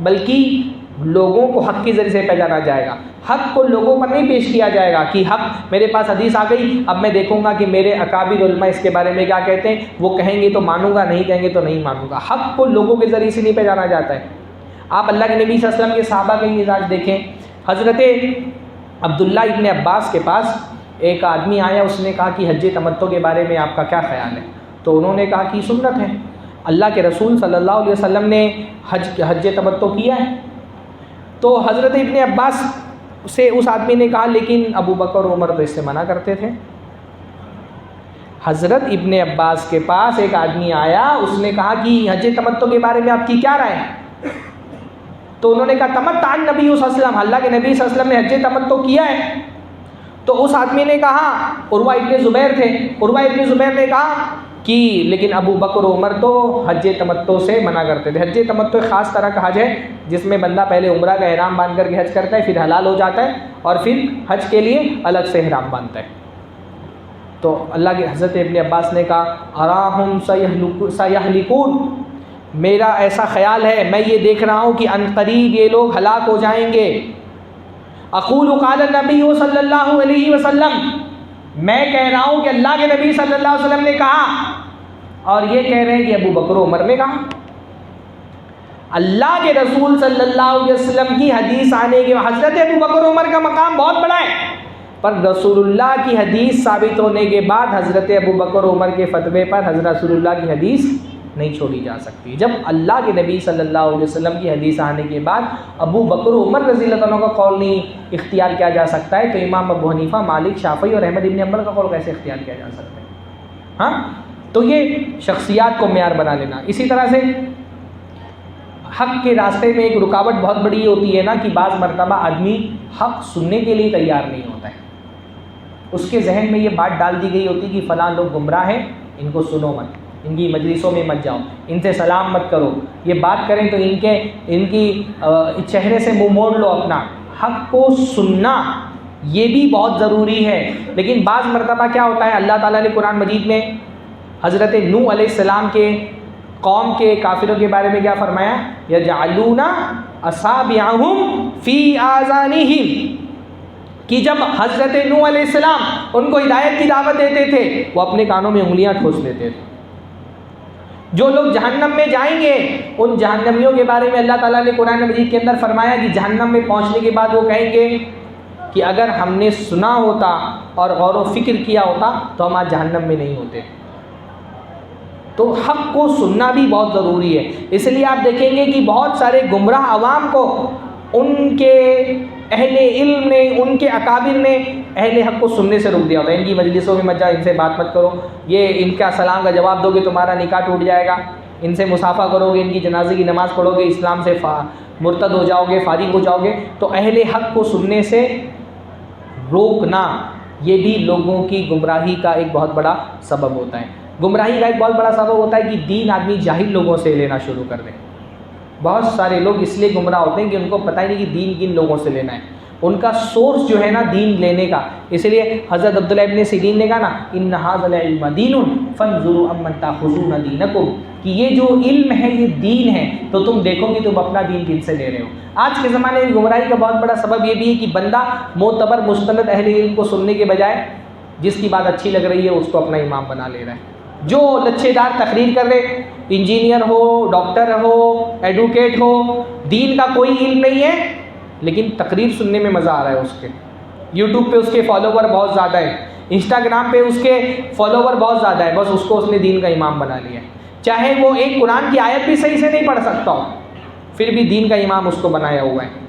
S1: بلکہ لوگوں کو حق کے ذریعے سے پہچانا جائے گا۔ حق کو لوگوں پر نہیں پیش کیا جائے گا کہ حق میرے پاس حدیث آ گئی، اب میں دیکھوں گا کہ میرے اکابر علماء اس کے بارے میں کیا کہتے ہیں، وہ کہیں گے تو مانوں گا، نہیں کہیں گے تو نہیں مانوں گا۔ حق کو لوگوں کے ذریعے سے نہیں پہچانا جاتا ہے۔ آپ اللہ کے نبی صلی اللہ علیہ وسلم کے صحابہ کے مزاج دیکھیں. حضرت عبداللہ ابن عباس کے پاس ایک آدمی آیا, اس نے کہا کہ حج تمتع کے بارے میں آپ کا کیا خیال ہے؟ تو انہوں نے کہا کہ سنت ہے, اللہ کے رسول صلی اللہ علیہ وسلم نے حج تمتع کیا ہے. تو حضرت ابن عباس سے اس آدمی نے کہا لیکن ابو بکر اور عمر تو اس سے منع کرتے تھے. حضرت ابن عباس کے پاس ایک آدمی آیا, اس نے کہا کہ حج تمتع کے بارے میں آپ کی کیا رائے ہے؟ تو انہوں نے کہا تمتع النبی صلی اللہ علیہ وسلم, اللہ کے نبی صلی اللہ علیہ وسلم نے حج تمتع کیا ہے. تو اس آدمی نے کہا, عروہ ابن زبیر تھے, عروہ ابن زبیر نے کہا کہ لیکن ابو بکر و عمر تو حج تمتع سے منع کرتے تھے. حج تمتع ایک خاص طرح کا حج ہے جس میں بندہ پہلے عمرہ کا احرام باندھ کر کے حج کرتا ہے, پھر حلال ہو جاتا ہے اور پھر حج کے لیے الگ سے احرام باندھتا ہے. تو اللہ کے حضرت ابن عباس نے کہا اراہم سیہلکون, میرا ایسا خیال ہے, میں یہ دیکھ رہا ہوں کہ ان قریب یہ لوگ ہلاک ہو جائیں گے. اقول قال النبی صلی اللہ علیہ وسلم, میں کہہ رہا ہوں کہ اللہ کے نبی صلی اللہ علیہ وسلم نے کہا, اور یہ کہہ رہے ہیں کہ ابو بکر و عمر نے کہا. اللہ کے رسول صلی اللہ علیہ وسلم کی حدیث آنے کے بعد حضرت ابو بکر و عمر کا مقام بہت بڑا ہے, پر رسول اللہ کی حدیث ثابت ہونے کے بعد حضرت ابو بکر و عمر کے فتوے پر حضرت رسول اللہ کی حدیث نہیں چھوڑی جا سکتی. جب اللہ کے نبی صلی اللہ علیہ وسلم کی حدیث آنے کے بعد ابو بکر و عمر رضی اللہ عنہ کا قول نہیں اختیار کیا جا سکتا ہے, تو امام ابو حنیفہ, مالک, شافعی اور احمد ابن حنبل کا قول کیسے اختیار کیا جا سکتا ہے؟ ہاں, تو یہ شخصیات کو معیار بنا لینا. اسی طرح سے حق کے راستے میں ایک رکاوٹ بہت بڑی ہوتی ہے نا, کہ بعض مرتبہ آدمی حق سننے کے لیے تیار نہیں ہوتا ہے. اس کے ذہن میں یہ بات ڈال دی گئی ہوتی کہ فلاں لوگ گمراہ ہیں, ان کو سنو مت, ان کی مجلسوں میں مت جاؤ, ان سے سلام مت کرو, یہ بات کریں تو ان کی چہرے سے منہ موڑ لو اپنا. حق کو سننا یہ بھی بہت ضروری ہے. لیکن بعض مرتبہ کیا ہوتا ہے, اللہ تعالیٰ نے قرآن مجید میں حضرت نوح علیہ السلام کے قوم کے کافروں کے بارے میں کیا فرمایا, یجعلون اصابعہم فی آذانہم, کہ جب حضرت نوح علیہ السلام ان کو ہدایت کی دعوت دیتے تھے وہ اپنے کانوں میں انگلیاں ٹھوس لیتے تھے. جو لوگ جہنم میں جائیں گے ان جہنمیوں کے بارے میں اللہ تعالیٰ نے قرآن مجید کے اندر فرمایا کہ جہنم میں پہنچنے کے بعد وہ کہیں گے کہ اگر ہم نے سنا ہوتا اور غور و فکر کیا ہوتا تو ہم آج جہنم میں نہیں ہوتے. تو حق کو سننا بھی بہت ضروری ہے. اس لیے آپ دیکھیں گے کہ بہت سارے گمراہ عوام کو ان کے اہل علم نے, ان کے اکابر نے اہل حق کو سننے سے روک دیا ہوتا ہے. ان کی مجلسوں میں مت جاؤ, ان سے بات مت کرو, یہ ان کا سلام کا جواب دو گے تمہارا نکاح ٹوٹ جائے گا, ان سے مصافحہ کرو گے, ان کی جنازے کی نماز پڑھو گے, اسلام سے مرتد ہو جاؤ گے, فارغ ہو جاؤ گے. تو اہل حق کو سننے سے روکنا یہ بھی لوگوں کی گمراہی کا ایک بہت بڑا سبب ہوتا ہے. گمراہی کا ایک بہت بڑا سبب ہوتا ہے کہ دین آدمی جاہل لوگوں سے لینا شروع کر دے. بہت سارے لوگ اس لیے گمراہ ہوتے ہیں کہ ان کو پتہ ہی نہیں کہ دین کن لوگوں سے لینا ہے. ان کا سورس جو ہے نا دین لینے کا, اس لیے حضرت عبداللہ ابن سیرین نے کہا نا ان ھذا العلم دین فانظروا عمن تاخذون دینکم, کہ یہ جو علم ہے یہ دین ہے, تو تم دیکھو کہ تم اپنا دین کن سے لے رہے ہو. آج کے زمانے میں گمراہی کا بہت بڑا سبب یہ بھی ہے کہ بندہ معتبر مستند اہل علم کو سننے کے بجائے جس کی بات اچھی لگ رہی ہے اس کو اپنا امام بنا لے رہا ہے. جو لچھے دار تقریر کر رہے, انجینئر ہو, ڈاکٹر ہو, ایڈوکیٹ ہو, دین کا کوئی علم نہیں ہے لیکن تقریر سننے میں مزہ آ رہا ہے اس کے. یوٹیوب پہ اس کے فالوور بہت زیادہ ہیں, انسٹاگرام پہ اس کے فالوور بہت زیادہ ہے, بس اس کو اس نے دین کا امام بنا لیا. چاہے وہ ایک قرآن کی آیت بھی صحیح سے نہیں پڑھ سکتا ہو, پھر بھی دین کا امام اس کو بنایا ہوا ہے.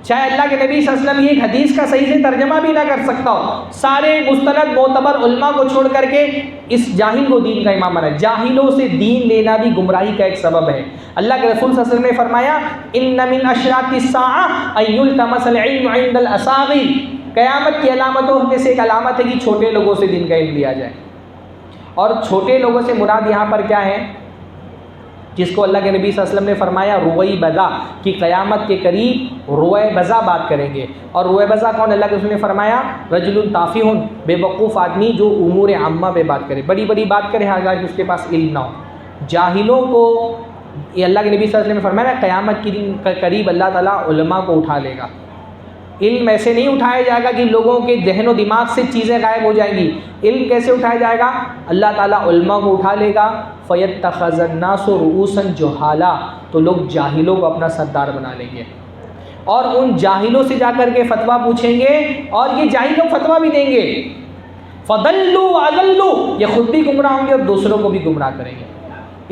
S1: چاہے اللہ کے نبی صلی اللہ علیہ وسلم ایک حدیث کا صحیح سے ترجمہ بھی نہ کر سکتا ہو, سارے مستند معتبر علماء کو چھوڑ کر کے اس جاہل کو دین کا امام بنا. جاہلوں سے دین لینا بھی گمراہی کا ایک سبب ہے. اللہ کے رسول صلی اللہ علیہ وسلم نے فرمایا ان من اشراط الساعہ ان یلتمس العلم عند الاصاغر, قیامت کی علامتوں میں سے ایک علامت ہے کہ چھوٹے لوگوں سے دین کا علم لیا جائے. اور چھوٹے لوگوں سے مراد یہاں پر کیا ہے, جس کو اللہ کے نبی صلی اللہ علیہ وسلم نے فرمایا روئی بزا, کہ قیامت کے قریب روئے بزا بات کریں گے. اور روئے بزا کون؟ اللہ کے رسول نے فرمایا رجل تافہ, بے وقوف آدمی جو امور عامہ پہ بات کرے, بڑی بڑی بات کرے حالانکہ اس کے پاس علم نہ ہو. جاہلوں کو یہ اللہ کے نبی صلی اللہ علیہ وسلم نے فرمایا قیامت کے دن قریب اللہ تعالیٰ علماء کو اٹھا لے گا. علم ایسے نہیں اٹھایا جائے گا کہ لوگوں کے ذہن و دماغ سے چیزیں غائب ہو جائیں گی. علم کیسے اٹھایا جائے گا؟ اللہ تعالیٰ علماء کو اٹھا لے گا. فَيَتَّخَذَ النَّاسُ رُؤُوسًا جُهَالًا، تو لوگ جاہلوں کو اپنا سردار بنا لیں گے اور ان جاہلوں سے جا کر کے فتویٰ پوچھیں گے اور یہ جاہل لوگ فتویٰ بھی دیں گے. فَضَلُّوا وَأَضَلُّوا، یہ خود بھی گمراہ ہوں گے اور دوسروں کو بھی گمراہ کریں گے.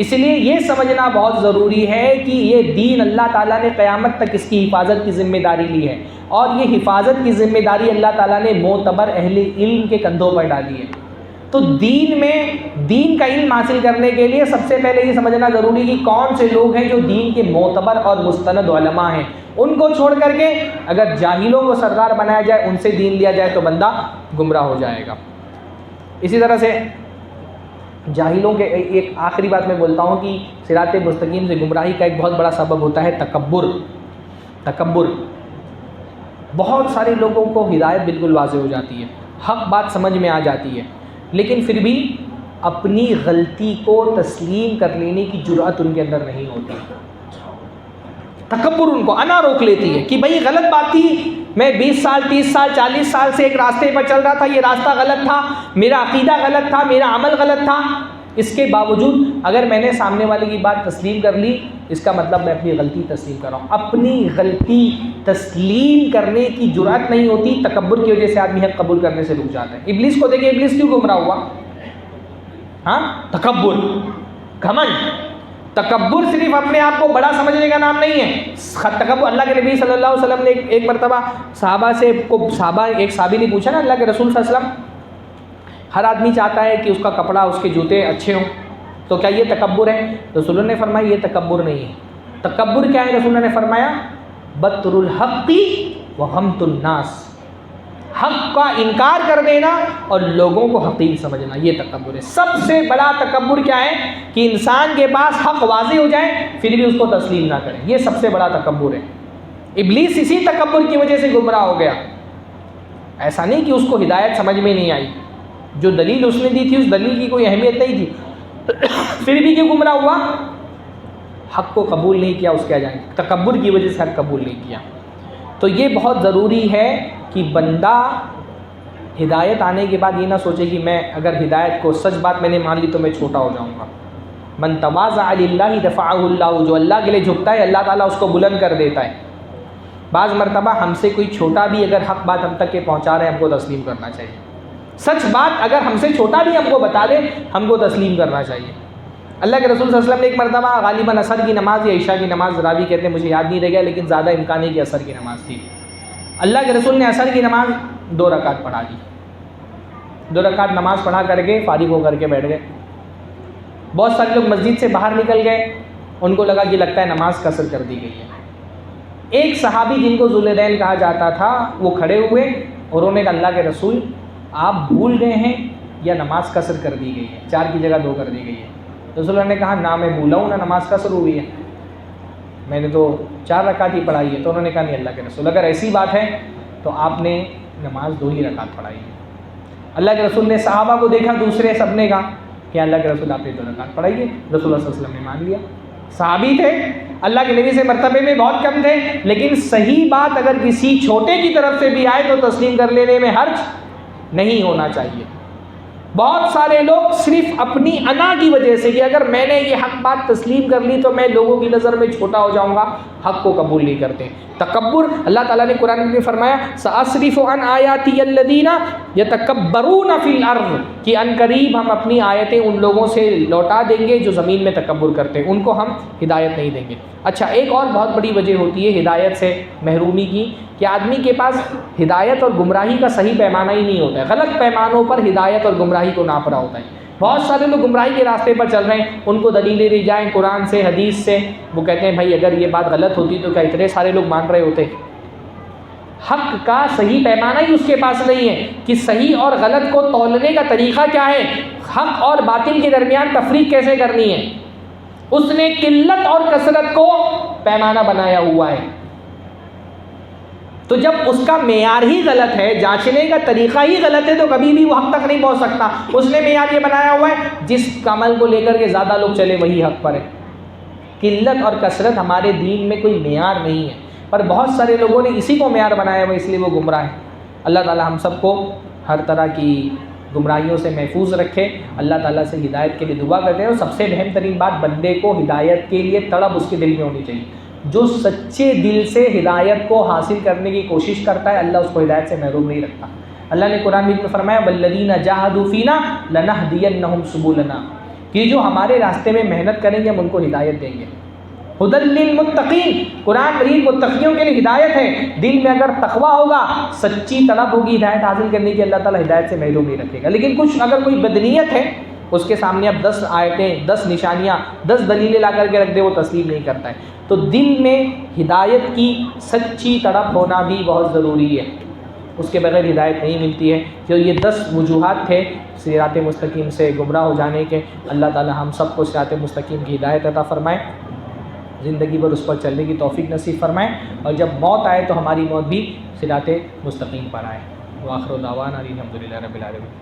S1: اس لیے یہ سمجھنا بہت ضروری ہے کہ یہ دین اللہ تعالیٰ نے قیامت تک اس کی حفاظت کی ذمہ داری لی ہے، اور یہ حفاظت کی ذمہ داری اللہ تعالیٰ نے معتبر اہل علم کے کندھوں پر ڈالی ہے. تو دین میں دین کا علم حاصل کرنے کے لیے سب سے پہلے یہ سمجھنا ضروری ہے کہ کون سے لوگ ہیں جو دین کے معتبر اور مستند علماء ہیں. ان کو چھوڑ کر کے اگر جاہلوں کو سردار بنایا جائے، ان سے دین لیا جائے، تو بندہ گمراہ ہو جائے گا. اسی طرح سے جاہلوں کے ایک آخری بات میں بولتا ہوں کہ صراط مستقیم سے گمراہی کا ایک بہت بڑا سبب ہوتا ہے تکبر. تکبر. بہت سارے لوگوں کو ہدایت بالکل واضح ہو جاتی ہے، حق بات سمجھ میں آ جاتی ہے، لیکن پھر بھی اپنی غلطی کو تسلیم کر لینے کی جرأت ان کے اندر نہیں ہوتی. تکبر ان کو انا روک لیتی ہے کہ بھئی غلط بات تھی، میں 20 سال 30 سال 40 سال سے ایک راستے پر چل رہا تھا، یہ راستہ غلط تھا، میرا عقیدہ غلط تھا، میرا عمل غلط تھا. اس کے باوجود اگر میں نے سامنے والے کی بات تسلیم کر لی، اس کا مطلب میں اپنی غلطی تسلیم کر رہا ہوں. اپنی غلطی تسلیم کرنے کی جرأت نہیں ہوتی. تکبر کی وجہ سے آدمی حق قبول کرنے سے رک جاتا ہے. ابلیس کو دیکھیں، ابلیس کیوں گمراہ ہوا؟ ہاں، تکبر، گھمنڈ. تکبر صرف اپنے آپ کو بڑا سمجھنے کا نام نہیں ہے. تکبر، اللہ کے نبی صلی اللہ علیہ وسلم نے ایک مرتبہ صحابہ ایک صحابی نے پوچھا نا اللہ کے رسول صلی اللہ علیہ وسلم، ہر آدمی چاہتا ہے کہ اس کا کپڑا، اس کے جوتے اچھے ہوں، تو کیا یہ تکبر ہے؟ رسول اللہ نے فرمایا یہ تکبر نہیں ہے. تکبر کیا ہے؟ رسول اللہ نے فرمایا بطر الحق وغمط الناس، حق کا انکار کر دینا اور لوگوں کو حقیر سمجھنا، یہ تکبر ہے. سب سے بڑا تکبر کیا ہے؟ کہ انسان کے پاس حق واضح ہو جائے پھر بھی اس کو تسلیم نہ کرے. یہ سب سے بڑا تکبر ہے. ابلیس اسی تکبر کی وجہ سے گمراہ ہو گیا. ایسا نہیں کہ اس کو ہدایت سمجھ میں نہیں آئی، جو دلیل اس نے دی تھی اس دلیل کی کوئی اہمیت نہیں تھی، پھر بھی کیوں گمراہ ہوا؟ حق کو قبول نہیں کیا. اس کے جائیں تکبر کی وجہ سے حق قبول نہیں کیا. تو یہ بہت ضروری ہے کہ بندہ ہدایت آنے کے بعد یہ نہ سوچے کہ میں اگر ہدایت کو سچ بات میں نے مان لی تو میں چھوٹا ہو جاؤں گا. من تواضع للہ دفعہ اللہ، جو اللہ کے لیے جھکتا ہے اللہ تعالیٰ اس کو بلند کر دیتا ہے. بعض مرتبہ ہم سے کوئی چھوٹا بھی اگر حق بات ہم تک کے پہنچا رہے ہیں، ہم کو تسلیم کرنا چاہیے. سچ بات اگر ہم سے چھوٹا بھی ہم کو بتا دے، ہم کو تسلیم کرنا چاہیے. اللہ کے رسول صلی اللہ علیہ وسلم نے ایک مرتبہ غالباً عصر کی نماز یا عشاء کی نماز، راوی کہتے ہیں مجھے یاد نہیں رہ گیا، لیکن زیادہ امکان ہے کہ عصر کی نماز تھی. اللہ کے رسول نے عصر کی نماز 2 رکعت پڑھا دی. 2 رکعت نماز پڑھا کر کے فارغ ہو کر کے بیٹھ گئے. بہت سارے لوگ مسجد سے باہر نکل گئے، ان کو لگا کہ لگتا ہے نماز قصر کر دی گئی ہے. ایک صحابی جن کو ذوالدین کہا جاتا تھا، وہ کھڑے ہوئے اور انہوں نے کہا اللہ کے رسول آپ بھول گئے ہیں یا نماز قصر کر دی گئی ہے، 4 کی جگہ 2 کر دی گئی ہے. رسول اللہ نے کہا نہ میں بھولا ہوں نہ نماز قصر ہوئی ہے، میں نے تو 4 رکعت ہی پڑھائی ہے. تو انہوں نے کہا نہیں اللہ کے رسول اگر ایسی بات ہے تو آپ نے نماز 2 ہی رکعت پڑھائی ہے. اللہ کے رسول نے صحابہ کو دیکھا، دوسرے سب نے کہا کہ اللہ کے رسول آپ نے 2 رکعت پڑھائی ہے. رسول اللہ صلی اللہ علیہ وسلم نے مان لیا. صحابی تھے، اللہ کے نبی سے مرتبے میں بہت کم تھے، لیکن صحیح بات اگر کسی چھوٹے کی طرف سے بھی آئے تو تسلیم کر لینے میں حرج نہیں ہونا چاہیے. بہت سارے لوگ صرف اپنی انا کی وجہ سے کہ اگر میں نے یہ حق بات تسلیم کر لی تو میں لوگوں کی نظر میں چھوٹا ہو جاؤں گا، حق کو قبول نہیں کرتے. تکبر، اللہ تعالیٰ نے قرآن میں فرمایا سأصرف عن آیاتی الذین یتکبرون فی الارض، کہ ان قریب ہم اپنی آیتیں ان لوگوں سے لوٹا دیں گے جو زمین میں تکبر کرتے ہیں، ان کو ہم ہدایت نہیں دیں گے. اچھا، ایک اور بہت بڑی وجہ ہوتی ہے ہدایت سے محرومی کی کہ آدمی کے پاس ہدایت اور گمراہی کا صحیح پیمانہ ہی نہیں ہوتا ہے، غلط پیمانوں پر ہدایت اور گمراہی کو ناپ رہا ہوتا ہے. بہت سارے لوگ گمراہی کے راستے پر چل رہے ہیں، ان کو دلیلیں دی جائیں قرآن سے حدیث سے، وہ کہتے ہیں بھائی اگر یہ بات غلط ہوتی تو کیا اتنے سارے لوگ مان رہے ہوتے. حق کا صحیح پیمانہ ہی اس کے پاس نہیں ہے کہ صحیح اور غلط کو تولنے کا طریقہ کیا ہے، حق اور باطل کے درمیان تفریق کیسے کرنی ہے. اس نے قلت اور کثرت کو پیمانہ بنایا ہوا ہے. تو جب اس کا معیار ہی غلط ہے، جانچنے کا طریقہ ہی غلط ہے، تو کبھی بھی وہ حق تک نہیں پہنچ سکتا. اس نے معیار یہ بنایا ہوا ہے جس عمل کو لے کر کے زیادہ لوگ چلے وہی حق پر ہے. قلت اور کثرت ہمارے دین میں کوئی معیار نہیں ہے. پر بہت سارے لوگوں نے اسی کو معیار بنایا ہوا، اس لیے وہ گمراہ ہیں۔ اللہ تعالیٰ ہم سب کو ہر طرح کی گمراہیوں سے محفوظ رکھے۔ اللہ تعالیٰ سے ہدایت کے لیے دعا کرتے ہیں، اور سب سے اہم ترین بات، بندے کو ہدایت کے لیے طلب اس کے دل میں ہونی چاہیے۔ جو سچے دل سے ہدایت کو حاصل کرنے کی کوشش کرتا ہے، اللہ اس کو ہدایت سے محروم نہیں رکھتا۔ اللہ نے قرآن میں فرمایا والذین جاہدوا فینا لنہدینہم سبلنا، کہ جو ہمارے راستے میں محنت کریں گے ہم ان کو ہدایت دیں گے۔ ہدی للمتقین، قرآن مجید متقیوں کے لیے ہدایت ہے۔ دل میں اگر تقویٰ ہوگا، سچی طلب ہوگی ہدایت حاصل کرنے کی، اللہ تعالیٰ ہدایت سے محروم نہیں رکھے گا۔ لیکن کچھ اگر کوئی بدنیت ہے، اس کے سامنے اب 10 آیتیں، 10 نشانیاں، 10 دلیلیں لا کر کے رکھ دے، وہ تسلیم نہیں کرتا ہے۔ تو دل میں ہدایت کی سچی تڑپ ہونا بھی بہت ضروری ہے، اس کے بغیر ہدایت نہیں ملتی ہے۔ جو یہ 10 وجوہات تھے صراط مستقیم سے گمراہ ہو جانے کے، اللہ تعالیٰ ہم سب کو صراط مستقیم کی ہدایت عطا فرمائے، زندگی بھر اس پر چلنے کی توفیق نصیب فرمائے، اور جب موت آئے تو ہماری موت بھی صراط مستقیم پر آئے۔ وآخر دعوانا الحمدللہ رب العالمین۔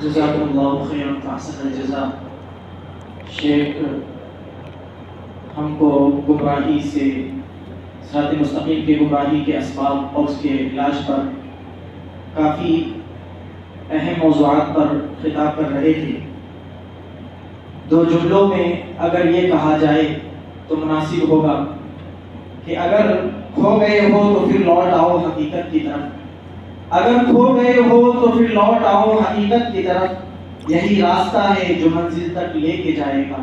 S3: جزاکم اللہ خیرا فاحسن الجزاء۔ شیخ ہم کو گمراہی سے، صراط مستقیم کی گمراہی کے اسباب اور اس کے علاج پر کافی اہم موضوعات پر خطاب کر رہے تھے۔ 2 جملوں میں اگر یہ کہا جائے تو مناسب ہوگا کہ اگر کھو گئے ہو تو پھر لوٹ آؤ حقیقت کی طرف، اگر کھو گئے ہو تو پھر لوٹ آؤ حقیقت کی طرف، یہی راستہ ہے جو منزل تک لے کے جائے گا،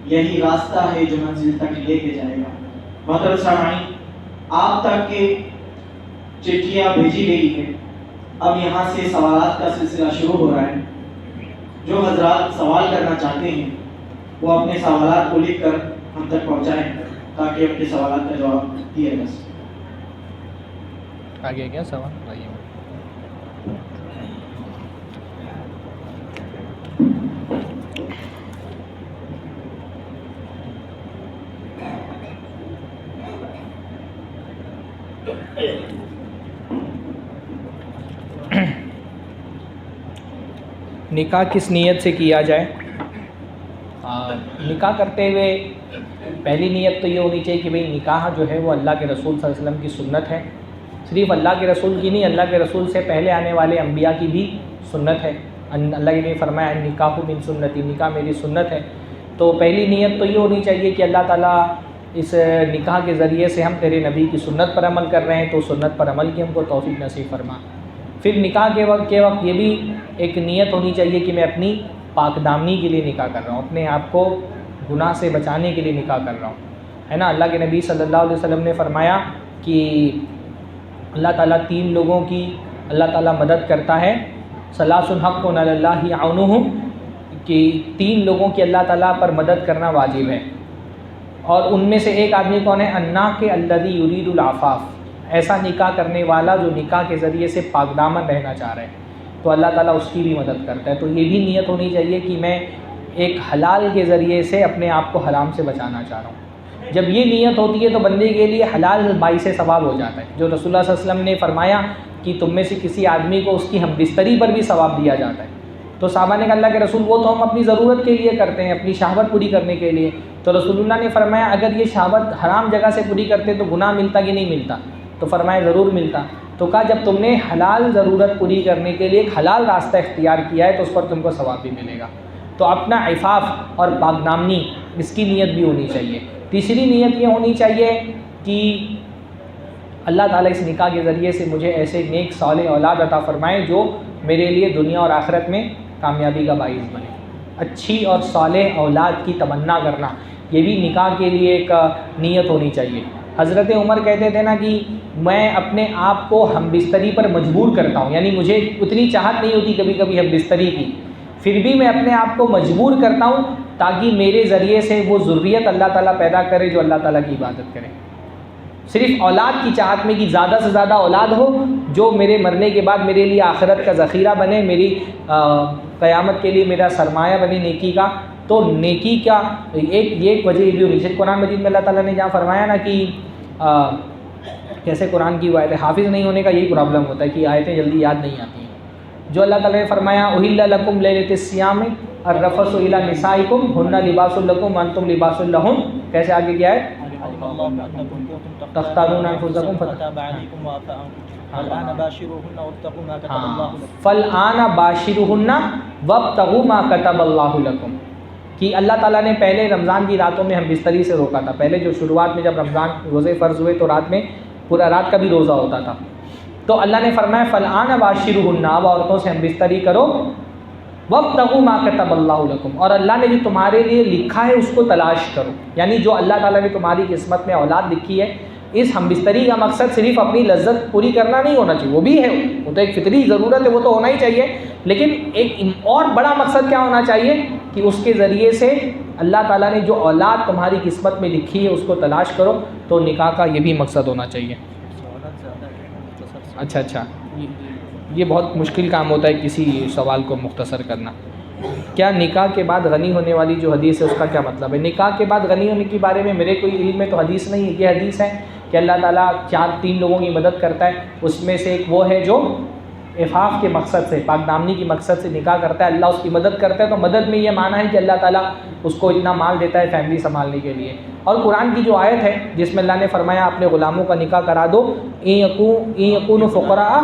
S3: یہی راستہ ہے جو منزل تک لے کے جائے گا۔ محترم سامعین، آپ تک کے چٹھیاں بھیجی گئی ہیں، اب یہاں سے سوالات کا سلسلہ شروع ہو رہا ہے۔ جو حضرات سوال کرنا چاہتے ہیں وہ اپنے سوالات کو لکھ کر ہم تک پہنچائیں تاکہ اپنے سوالات کا جواب دیا جا سکے۔
S1: آگے کیا سوال آئیے؟ نکاح کس نیت سے کیا جائے؟ نکاح کرتے ہوئے پہلی نیت تو یہ ہونی چاہیے کہ بھئی نکاح جو ہے وہ اللہ کے رسول صلی اللہ علیہ وسلم کی سنت ہے۔ صرف اللہ کے رسول کی نہیں، اللہ کے رسول سے پہلے آنے والے انبیاء کی بھی سنت ہے۔ اللہ نے فرمایا نکاح من سنتی، نکاح میری سنت ہے۔ تو پہلی نیت تو یہ ہونی چاہیے کہ اللہ تعالیٰ اس نکاح کے ذریعے سے ہم تیرے نبی کی سنت پر عمل کر رہے ہیں، تو سنت پر عمل کی ہم کو توفیق نصیب فرما۔ پھر نکاح کے وقت یہ بھی ایک نیت ہونی چاہیے کہ میں اپنی پاک دامنی کے لیے نکاح کر رہا ہوں، اپنے آپ کو گناہ سے بچانے کے لیے نکاح کر رہا ہوں، ہے نا۔ اللہ کے نبی صلی اللہ علیہ وسلم نے فرمایا کہ اللہ تعالیٰ 3 لوگوں کی اللہ تعالیٰ مدد کرتا ہے، ثلاث حق علی اللہ عونہم، کہ 3 لوگوں کی اللہ تعالیٰ پر مدد کرنا واجب ہے، اور ان میں سے ایک آدمی کون ہے؟ الناکح الذی یرید العفاف، ایسا نکاح کرنے والا جو نکاح کے ذریعے سے پاک دامن رہنا چاہ رہے ہیں، تو اللہ تعالیٰ اس کی بھی مدد کرتا ہے۔ تو یہ بھی نیت ہونی چاہیے کہ میں ایک حلال کے ذریعے سے اپنے آپ کو حرام سے بچانا چاہ رہا ہوں۔ جب یہ نیت ہوتی ہے تو بندے کے لیے حلال باعث ثواب ہو جاتا ہے، جو رسول اللہ صلی اللہ علیہ وسلم نے فرمایا کہ تم میں سے کسی آدمی کو اس کی ہم بستری پر بھی ثواب دیا جاتا ہے۔ تو صحابہ نے کہا اللہ کے رسول وہ تو ہم اپنی ضرورت کے لیے کرتے ہیں، اپنی شہوت پوری کرنے کے لیے، تو رسول اللہ نے فرمایا اگر یہ شہوت حرام جگہ سے پوری کرتے تو گناہ ملتا کہ نہیں ملتا؟ تو فرمایا ضرور ملتا۔ تو کہا جب تم نے حلال ضرورت پوری کرنے کے لیے ایک حلال راستہ اختیار کیا ہے تو اس پر تم کو ثواب بھی ملے گا۔ تو اپنا عفاف اور پاک دامنی اس کی نیت بھی ہونی چاہیے۔ تیسری نیت یہ ہونی چاہیے کہ اللہ تعالیٰ اس نکاح کے ذریعے سے مجھے ایسے نیک صالح اولاد عطا فرمائے جو میرے لیے دنیا اور آخرت میں کامیابی کا باعث بنے۔ اچھی اور صالح اولاد کی تمنا کرنا یہ بھی نکاح کے لیے ایک نیت ہونی چاہیے۔ حضرت عمر کہتے تھے نا کہ میں اپنے آپ کو ہم بستری پر مجبور کرتا ہوں، یعنی مجھے اتنی چاہت نہیں ہوتی کبھی کبھی ہم بستری کی، پھر بھی میں اپنے آپ کو مجبور کرتا ہوں تاکہ میرے ذریعے سے وہ ذریت اللہ تعالیٰ پیدا کرے جو اللہ تعالیٰ کی عبادت کرے۔ صرف اولاد کی چاہت میں کہ زیادہ سے زیادہ اولاد ہو جو میرے مرنے کے بعد میرے لیے آخرت کا ذخیرہ بنے، میری قیامت کے لیے میرا سرمایہ بنے نیکی کا۔ تو نیکی کا ایک وجہ یہ بھی ہونی چاہیے۔ قرآن مجید میں اللہ تعالیٰ نے جہاں فرمایا نا کہ کیسے قرآن کی وہ آیتیں حافظ نہیں ہونے کا یہی پرابلم ہوتا ہے کہ آیتیں جلدی یاد نہیں آتی ہیں، جو اللہ تعالیٰ نے فرمایا احل لکم لیلۃ الصیام الرفث الی نسائکم ہن لباس لکم وانتم لباس لہن، کیسے آگے کیا ہے؟ تختارون انفسکم
S4: فتاب علیکم وعفا عنکم فالآن باشروہن وابتغوا ما کتب اللہ لکم
S1: فالآن باشروہن وابتغوا ما کتب اللہ لکم، کہ اللہ تعالیٰ نے پہلے رمضان کی راتوں میں ہم بستری سے روکا تھا. پہلے جو شروعات میں جب رمضان روزے فرض ہوئے تو رات میں پورا رات کا بھی روزہ ہوتا تھا. تو اللہ نے فرمایا فالآن باشروہن، اب عورتوں سے ہم بستری کرو، وابتغوا ما کتب اللہ لکم، اور اللہ نے جو تمہارے لیے لکھا ہے اس کو تلاش کرو. یعنی جو اللہ تعالیٰ نے تمہاری قسمت میں اولاد لکھی ہے، اس ہم بستری کا مقصد صرف اپنی لذت پوری کرنا نہیں ہونا چاہیے، وہ بھی ہے، وہ تو ایک فطری ضرورت ہے، وہ تو ہونا ہی چاہیے، لیکن ایک اور بڑا مقصد کیا ہونا چاہیے کہ اس کے ذریعے سے اللہ تعالیٰ نے جو اولاد تمہاری قسمت میں لکھی ہے اس کو تلاش کرو. تو نکاح کا یہ بھی مقصد ہونا چاہیے. اچھا یہ بہت مشکل کام ہوتا ہے کسی سوال کو مختصر کرنا. کیا نکاح کے بعد غنی ہونے والی جو حدیث ہے اس کا کیا مطلب ہے؟ نکاح کے بعد غنی ہونے کے بارے میں میرے کوئی علم میں تو حدیث نہیں ہے. یہ حدیث ہے کہ اللہ تعالیٰ 3 لوگوں کی مدد کرتا ہے، اس میں سے ایک وہ ہے جو عفاف کے مقصد سے، پاک دامنی کی مقصد سے نکاح کرتا ہے، اللہ اس کی مدد کرتا ہے. تو مدد میں یہ معنی ہے کہ اللہ تعالیٰ اس کو اتنا مال دیتا ہے فیملی سنبھالنے کے لیے. اور قرآن کی جو آیت ہے جس میں اللہ نے فرمایا اپنے غلاموں کا نکاح کرا دو، ان یکونوا فقراء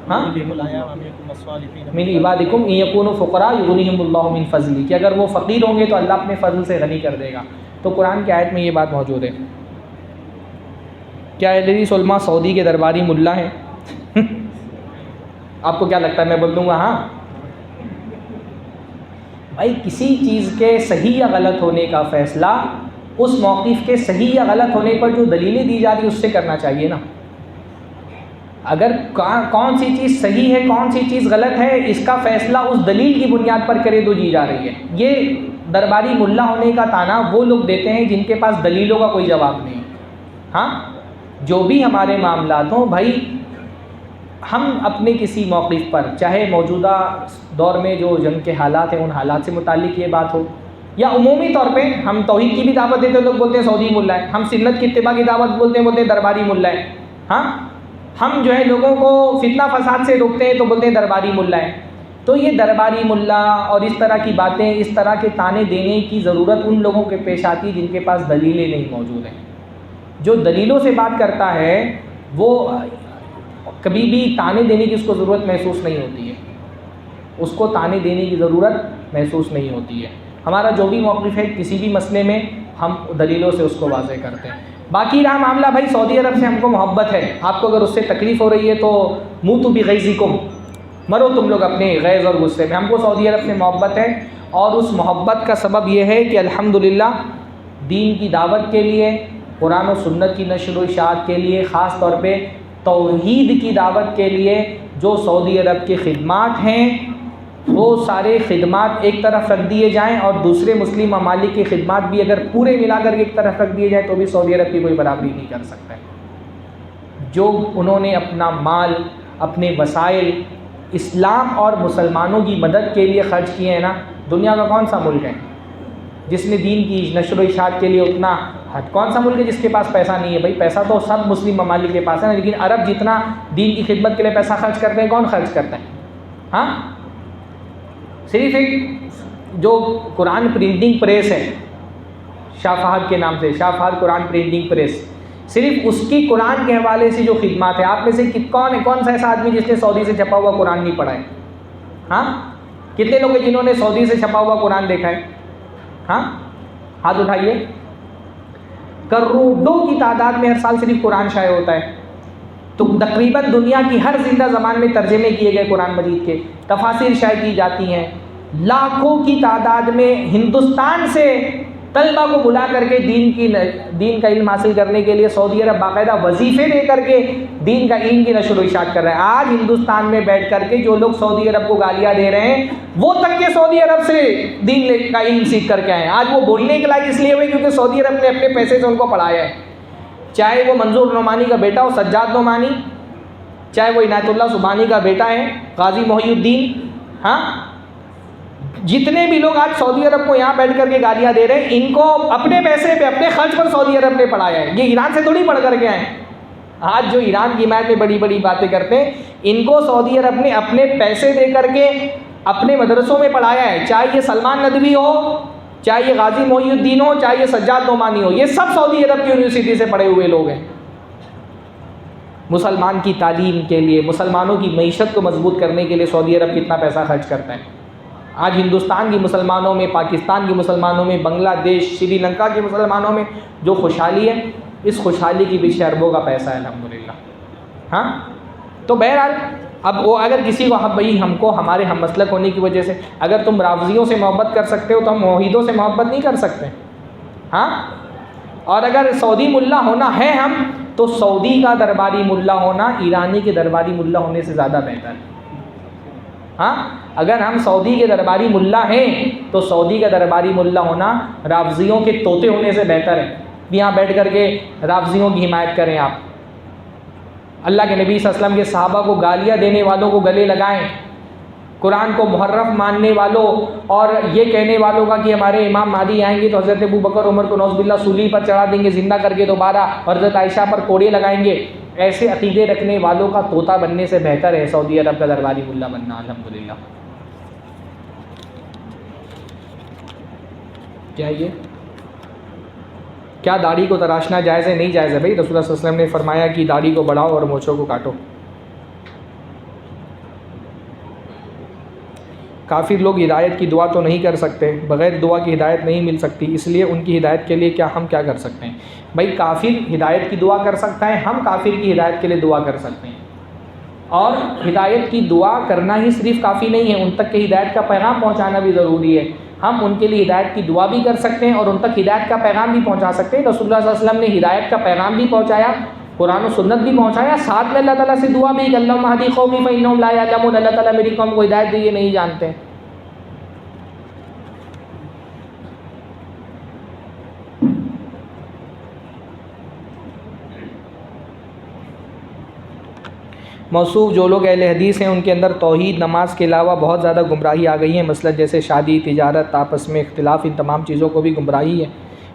S1: من عبادکم ان یکونوا فقراء یغنیہم اللہ من فضلہ، کہ اگر وہ فقیر ہوں گے تو اللہ اپنے فضل سے غنی کر دے گا. تو قرآن کی آیت میں یہ بات موجود ہے. کیا اہل حدیث علماء سعودی کے درباری ملا ہیں؟ آپ کو کیا لگتا ہے میں بول دوں گا ہاں؟ بھائی کسی چیز کے صحیح یا غلط ہونے کا فیصلہ اس موقف کے صحیح یا غلط ہونے پر جو دلیلیں دی جا رہی اس سے کرنا چاہیے نا. اگر کون سی چیز صحیح ہے کون سی چیز غلط ہے اس کا فیصلہ اس دلیل کی بنیاد پر کرے تو دی جا رہی ہے. یہ درباری ملا ہونے کا تانا وہ لوگ دیتے ہیں جن کے پاس دلیلوں کا کوئی جواب نہیں. ہاں جو بھی ہمارے معاملات ہوں بھائی، ہم اپنے کسی موقف پر، چاہے موجودہ دور میں جو جنگ کے حالات ہیں ان حالات سے متعلق یہ بات ہو، یا عمومی طور پہ ہم توحید کی بھی دعوت دیتے ہیں، لوگ بولتے ہیں سعودی ملا ہے، ہم سنت کی اتباع کی دعوت بولتے ہیں درباری ملا ہے. ہاں ہم جو ہے لوگوں کو فتنہ فساد سے روکتے ہیں تو بولتے ہیں درباری ملا ہے. تو یہ درباری ملا اور اس طرح کی باتیں، اس طرح کے تانے دینے کی ضرورت ان لوگوں کے پیش آتی جن کے پاس دلیلیں نہیں موجود ہیں. جو دلیلوں سے بات کرتا ہے وہ کبھی بھی تانے دینے کی اس کو ضرورت محسوس نہیں ہوتی ہے، اس کو تانے دینے کی ضرورت محسوس نہیں ہوتی ہے. ہمارا جو بھی موقف ہے کسی بھی مسئلے میں ہم دلیلوں سے اس کو واضح کرتے ہیں. باقی رہا معاملہ بھائی سعودی عرب سے ہم کو محبت ہے، آپ کو اگر اس سے تکلیف ہو رہی ہے تو موتوا بغیظکم، مرو تم لوگ اپنے غیظ اور غصے میں. ہم کو سعودی عرب سے محبت ہے اور اس محبت کا سبب یہ ہے کہ الحمدللہ دین کی دعوت کے لیے، قرآن و سنت کی نشر و اشاعت کے لیے، خاص طور پہ توحید کی دعوت کے لیے جو سعودی عرب کے خدمات ہیں وہ سارے خدمات ایک طرف رکھ دیے جائیں اور دوسرے مسلم ممالک کی خدمات بھی اگر پورے ملا کر ایک طرف رکھ دیے جائیں تو بھی سعودی عرب کی کوئی برابری نہیں کر سکتا ہے. جو انہوں نے اپنا مال، اپنے وسائل اسلام اور مسلمانوں کی مدد کے لیے خرچ کیے ہیں نا، دنیا کا کون سا ملک ہے جس نے دین کی نشر و اشاعت کے لیے اتنا، کون سا ملک ہے جس کے پاس پیسہ نہیں ہے؟ بھائی پیسہ تو سب مسلم ممالک کے پاس ہے، لیکن عرب جتنا دین کی خدمت کے لیے پیسہ خرچ کرتے ہیں کون خرچ کرتا ہے؟ ہاں صرف ایک جو قرآن پرنٹنگ پریس ہے شاہ فہد کے نام سے، شاہ فہد قرآن پرنٹنگ پریس، صرف اس کی قرآن کے حوالے سے جو خدمات ہیں، آپ میں سے کون سا ایسا آدمی جس نے سعودی سے چھپا ہوا قرآن نہیں پڑھا ہے؟ ہاں کتنے لوگ ہیں جنہوں نے سعودی سے چھپا ہوا قرآن دیکھا ہے؟ ہاں ہاتھ اٹھائیے. کروڑوں کی تعداد میں ہر سال صرف قرآن شائع ہوتا ہے. تو تقریباً دنیا کی ہر زندہ زبان میں ترجمے کیے گئے قرآن مجید کے، تفاسیر شائع کی جاتی ہیں. لاکھوں کی تعداد میں ہندوستان سے طلبہ کو بلا کر کے دین کا علم حاصل کرنے کے لیے سعودی عرب باقاعدہ وظیفے دے کر کے دین کا علم کی نشر و اشاعت کر رہے ہیں. آج ہندوستان میں بیٹھ کر کے جو لوگ سعودی عرب کو گالیاں دے رہے ہیں وہ تک کے سعودی عرب سے دین کا علم سیکھ کر کے آئے ہیں. آج وہ بولنے کے لائق اس لیے ہوئے کیونکہ سعودی عرب نے اپنے پیسے سے ان کو پڑھایا ہے. چاہے وہ منظور نعمانی کا بیٹا ہو سجاد نعمانی، چاہے وہ عنایت اللہ سبحانی کا بیٹا ہے قاضی محی الدین، ہاں جتنے بھی لوگ آج سعودی عرب کو یہاں بیٹھ کر کے گالیاں دے رہے ہیں ان کو اپنے پیسے پہ اپنے خرچ پر سعودی عرب نے پڑھایا ہے. یہ ایران سے تھوڑی پڑھ کر کے آئے. آج جو ایران کی حمایت میں بڑی بڑی باتیں کرتے ہیں، ان کو سعودی عرب نے اپنے پیسے دے کر کے اپنے مدرسوں میں پڑھایا ہے، چاہے یہ سلمان ندوی ہو، چاہے یہ غازی محی الدین ہو، چاہے یہ سجاد نعمانی ہو، یہ سب سعودی عرب کی یونیورسٹی سے پڑھے ہوئے لوگ ہیں۔ مسلمان کی تعلیم کے لیے، مسلمانوں کی معیشت کو مضبوط کرنے کے لیے سعودی عرب کتنا پیسہ خرچ کرتا ہے۔ آج ہندوستان کی مسلمانوں میں، پاکستان کی مسلمانوں میں، بنگلہ دیش، سری لنکا کے مسلمانوں میں جو خوشحالی ہے، اس خوشحالی کے پیچھے اربوں کا پیسہ ہے الحمدللہ۔ ہاں تو بہرحال اب وہ اگر کسی کو بھائی ہم کو ہمارے ہم مسلک ہونے کی وجہ سے، اگر تم رافضیوں سے محبت کر سکتے ہو تو ہم موحدوں سے محبت نہیں کر سکتے؟ ہاں، اور اگر سعودی ملا ہونا ہے ہم، تو سعودی کا درباری ملا ہونا ایرانی کے درباری ملا ہونے سے زیادہ بہتر ہے۔ ہاں، اگر ہم سعودی کے درباری ملا ہیں تو سعودی کا درباری ملا ہونا رافضیوں کے طوطے ہونے سے بہتر ہے۔ یہاں بیٹھ کر کے رافضیوں کی حمایت کریں آپ، اللہ کے نبی صلی اللہ علیہ وسلم کے صحابہ کو گالیاں دینے والوں کو گلے لگائیں، قرآن کو محرف ماننے والوں اور یہ کہنے والوں کا کہ ہمارے امام مہدی آئیں گے تو حضرت ابو بکر عمر کو نعوذ باللہ سولی پر چڑھا دیں گے زندہ کر کے دوبارہ، اور حضرت عائشہ پر کوڑے لگائیں گے، ایسے عقیدے رکھنے والوں کا طوطا بننے سے بہتر ہے سعودی عرب کا درباری ملا بننا الحمدللہ۔ کیا یہ کیا داڑھی کو تراشنا جائز ہے؟ نہیں جائز ہے بھائی، رسول اللہ صلی اللہ علیہ وسلم نے فرمایا کہ داڑھی کو بڑھاؤ اور مونچھوں کو کاٹو۔ کافر لوگ ہدایت کی دعا تو نہیں کر سکتے، بغیر دعا کی ہدایت نہیں مل سکتی، اس لیے ان کی ہدایت کے لیے ہم کیا کر سکتے ہیں؟ بھائی کافر ہدایت کی دعا کر سکتا ہے، ہم کافر کی ہدایت کے لیے دعا کر سکتے ہیں، اور ہدایت کی دعا کرنا ہی صرف کافی نہیں ہے، ان تک کہ ہدایت کا پیغام پہنچانا بھی ضروری ہے۔ ہم ان کے لیے ہدایت کی دعا بھی کر سکتے ہیں اور ان تک ہدایت کا پیغام بھی پہنچا سکتے ہیں۔ رسول اللہ صلی اللہ علیہ وسلم نے ہدایت کا پیغام بھی پہنچایا، قرآن و سنت بھی پہنچایا، ساتھ میں اللہ تعالیٰ سے دعا بھی کہ اللہم اہدی قومی فانہم لا یعلمون، اللہ تعالیٰ میری قوم کو ہدایت دے، یہ نہیں جانتے۔ موصوف جو لوگ اہل حدیث ہیں ان کے اندر توحید، نماز کے علاوہ بہت زیادہ گمراہی آ گئی ہے، مثلا جیسے شادی، تجارت، آپس میں اختلاف، ان تمام چیزوں کو بھی گمراہی ہے،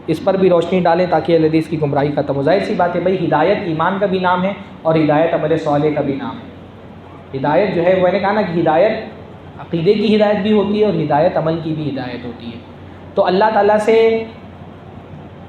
S1: اس پر بھی روشنی ڈالیں تاکہ اہل حدیث کی گمراہی ختم ہو۔ ظاہر سی بات ہے بھائی، ہدایت ایمان کا بھی نام ہے اور ہدایت عمل صالح کا بھی نام ہے۔ ہدایت جو ہے وہ نے کہا نا کہ ہدایت عقیدے کی ہدایت بھی ہوتی ہے اور ہدایت عمل کی بھی ہدایت ہوتی ہے، تو اللہ تعالیٰ سے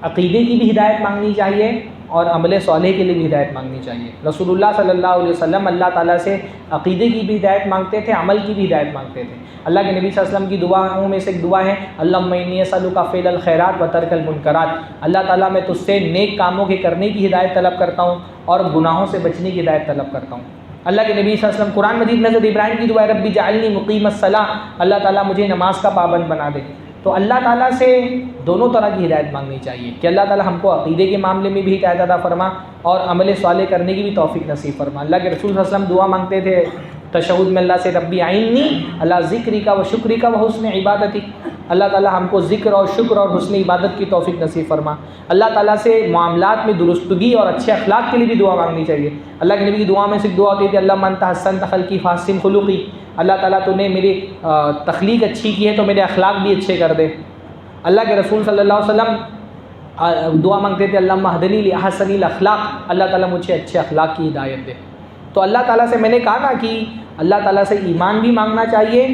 S1: عقیدے کی بھی ہدایت مانگنی چاہیے اور عمل صالح کے لیے بھی ہدایت مانگنی چاہیے۔ رسول اللہ صلی اللہ علیہ وسلم اللہ تعالیٰ سے عقیدے کی بھی ہدایت مانگتے تھے، عمل کی بھی ہدایت مانگتے تھے۔ اللہ کے نبی صلی اللہ علیہ وسلم کی دعاؤں میں سے ایک دعا ہے اللہم انی اسألک فعل الخیرات و ترک المنکرات، اللہ تعالیٰ میں تجھ سے نیک کاموں کے کرنے کی ہدایت طلب کرتا ہوں اور گناہوں سے بچنے کی ہدایت طلب کرتا ہوں۔ اللہ کے نبی صلی اللہ علیہ وسلم قرآن مجید میں حضرت ابراہیم کی دعا ہے ربی جعلنی مقیم الصلاۃ، اللہ تعالیٰ مجھے نماز کا پابند بنا دے۔ تو اللہ تعالیٰ سے دونوں طرح کی ہدایت مانگنی چاہیے کہ اللہ تعالیٰ ہم کو عقیدے کے معاملے میں بھی ہدایت عطا فرما اور عمل صالح کرنے کی بھی توفیق نصیب فرما۔ اللہ کے رسول صلی اللہ علیہ وسلم دعا مانگتے تھے تشہد میں اللہ سے ربی اعنی اللہ ذکری کا و شکری کا و حسن عبادتی، اللہ تعالیٰ ہم کو ذکر اور شکر اور حسن عبادت کی توفیق نصیب فرما۔ اللہ تعالیٰ سے معاملات میں درستگی اور اچھے اخلاق کے لیے بھی دعا مانگنی چاہیے۔ اللہ کے نبی کی دعا میں سے ایک دعا ہوتی ہے کہ اللہ انت حسنت خلقی فاحسن خلقی، اللہ تعالیٰ تو نے میری تخلیق اچھی کی ہے تو میرے اخلاق بھی اچھے کر دے۔ اللہ کے رسول صلی اللہ علیہ وسلم دعا مانگتے تھے اللہم اہدنی لاحسن الاخلاق، اللہ تعالیٰ مجھے اچھے اخلاق کی ہدایت دے۔ تو اللہ تعالیٰ سے میں نے کہا نا کہ اللہ تعالیٰ سے ایمان بھی مانگنا چاہیے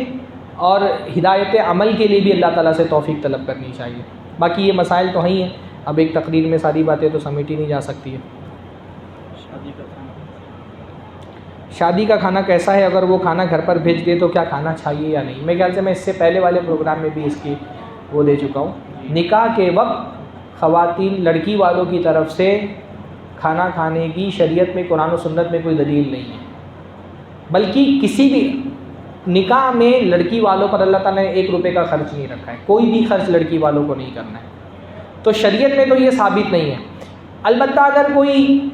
S1: اور ہدایت عمل کے لیے بھی اللہ تعالیٰ سے توفیق طلب کرنی چاہیے۔ باقی یہ مسائل تو ہیں، اب ایک تقریر میں ساری باتیں تو سمیٹی نہیں جا سکتی ہے۔ شادی کا کھانا کیسا ہے؟ اگر وہ کھانا گھر پر بھیج دے تو کیا کھانا چاہیے یا نہیں؟ میرے خیال سے میں اس سے پہلے والے پروگرام میں بھی اس کی وہ دے چکا ہوں۔ نکاح کے وقت خواتین لڑکی والوں کی طرف سے کھانا کھانے کی شریعت میں قرآن و سنت میں کوئی دلیل نہیں ہے، بلکہ کسی بھی نکاح میں لڑکی والوں پر اللہ تعالیٰ نے 1 روپے کا خرچ نہیں رکھا ہے، کوئی بھی خرچ لڑکی والوں کو نہیں کرنا ہے، تو شریعت میں تو یہ ثابت نہیں ہے۔ البتہ اگر کوئی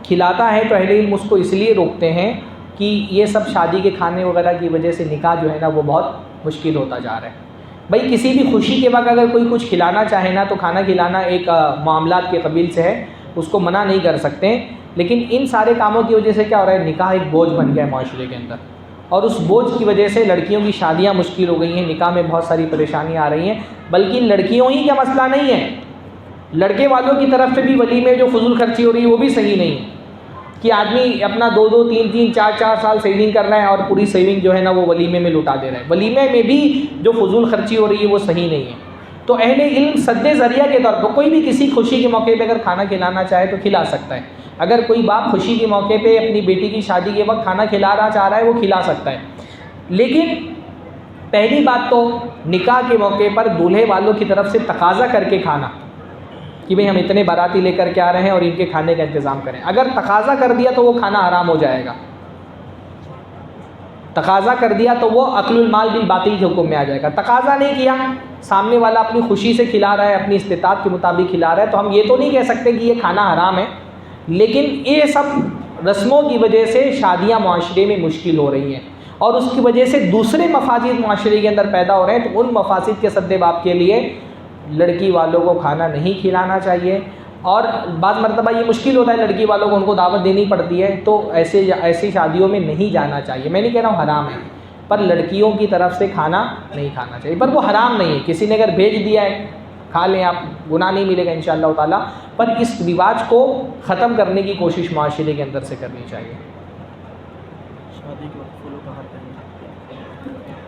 S1: کھلاتا ہے تو اہل علم اس کو اس لیے روکتے ہیں کہ یہ سب شادی کے کھانے وغیرہ کی وجہ سے نکاح جو ہے نا وہ بہت مشکل ہوتا جا رہا ہے۔ بھائی کسی بھی خوشی کے وقت اگر کوئی کچھ کھلانا چاہے نا تو کھانا کھلانا ایک معاملات کے قبیل سے ہے، اس کو منع نہیں کر سکتے، لیکن ان سارے کاموں کی وجہ سے کیا ہو رہا ہے، نکاح ایک بوجھ بن گیا ہے معاشرے کے اندر، اور اس بوجھ کی وجہ سے لڑکیوں کی شادیاں مشکل ہو گئی ہیں، نکاح میں بہت ساری پریشانیاں آ رہی ہیں۔ بلکہ لڑکیوں ہی کا مسئلہ نہیں ہے، لڑکے والوں کی طرف سے بھی ولی میں جو فضول خرچی ہو رہی ہے وہ بھی صحیح نہیں ہے۔ کہ آدمی اپنا 2-2 3-3 4-4 سال سیونگ کر رہا ہے اور پوری سیونگ جو ہے نا وہ ولیمے میں لٹا دے رہا ہے. ولیمے میں بھی جو فضول خرچی ہو رہی ہے وہ صحیح نہیں ہے. تو اہل علم سد ذریعہ کے طور پر کوئی بھی کسی خوشی کے موقع پہ اگر کھانا کھلانا چاہے تو کھلا سکتا ہے. اگر کوئی باپ خوشی کے موقع پہ اپنی بیٹی کی شادی کے وقت کھانا کھلانا چاہ رہا ہے وہ کھلا سکتا ہے. لیکن پہلی بات تو نکاح کے موقع پر دولہے والوں کی طرف سے تقاضا کر کے کھانا کہ بھئی ہم اتنے باراتی لے کر کے آ رہے ہیں اور ان کے کھانے کا انتظام کریں. اگر تقاضا کر دیا تو وہ کھانا حرام ہو جائے گا. تقاضا کر دیا تو وہ اکل المال بالباطل کے حکم میں آ جائے گا. تقاضا نہیں کیا, سامنے والا اپنی خوشی سے کھلا رہا ہے, اپنی استطاعت کے مطابق کھلا رہا ہے, تو ہم یہ تو نہیں کہہ سکتے کہ یہ کھانا حرام ہے. لیکن یہ سب رسموں کی وجہ سے شادیاں معاشرے میں مشکل ہو رہی ہیں اور اس کی وجہ سے دوسرے مفاسد معاشرے کے اندر پیدا ہو رہے ہیں. تو ان مفاسد کے سد باب کے لیے لڑکی والوں کو کھانا نہیں کھلانا چاہیے. اور بعض مرتبہ یہ مشکل ہوتا ہے لڑکی والوں کو, ان کو دعوت دینی پڑتی ہے, تو ایسی شادیوں میں نہیں جانا چاہیے. میں نہیں کہہ رہا ہوں حرام ہے, پر لڑکیوں کی طرف سے کھانا نہیں کھانا چاہیے. پر وہ حرام نہیں ہے, کسی نے اگر بھیج دیا ہے کھا لیں آپ, گناہ نہیں ملے گا انشاءاللہ تعالیٰ. پر اس رواج کو ختم کرنے کی کوشش معاشرے کے اندر سے کرنی چاہیے.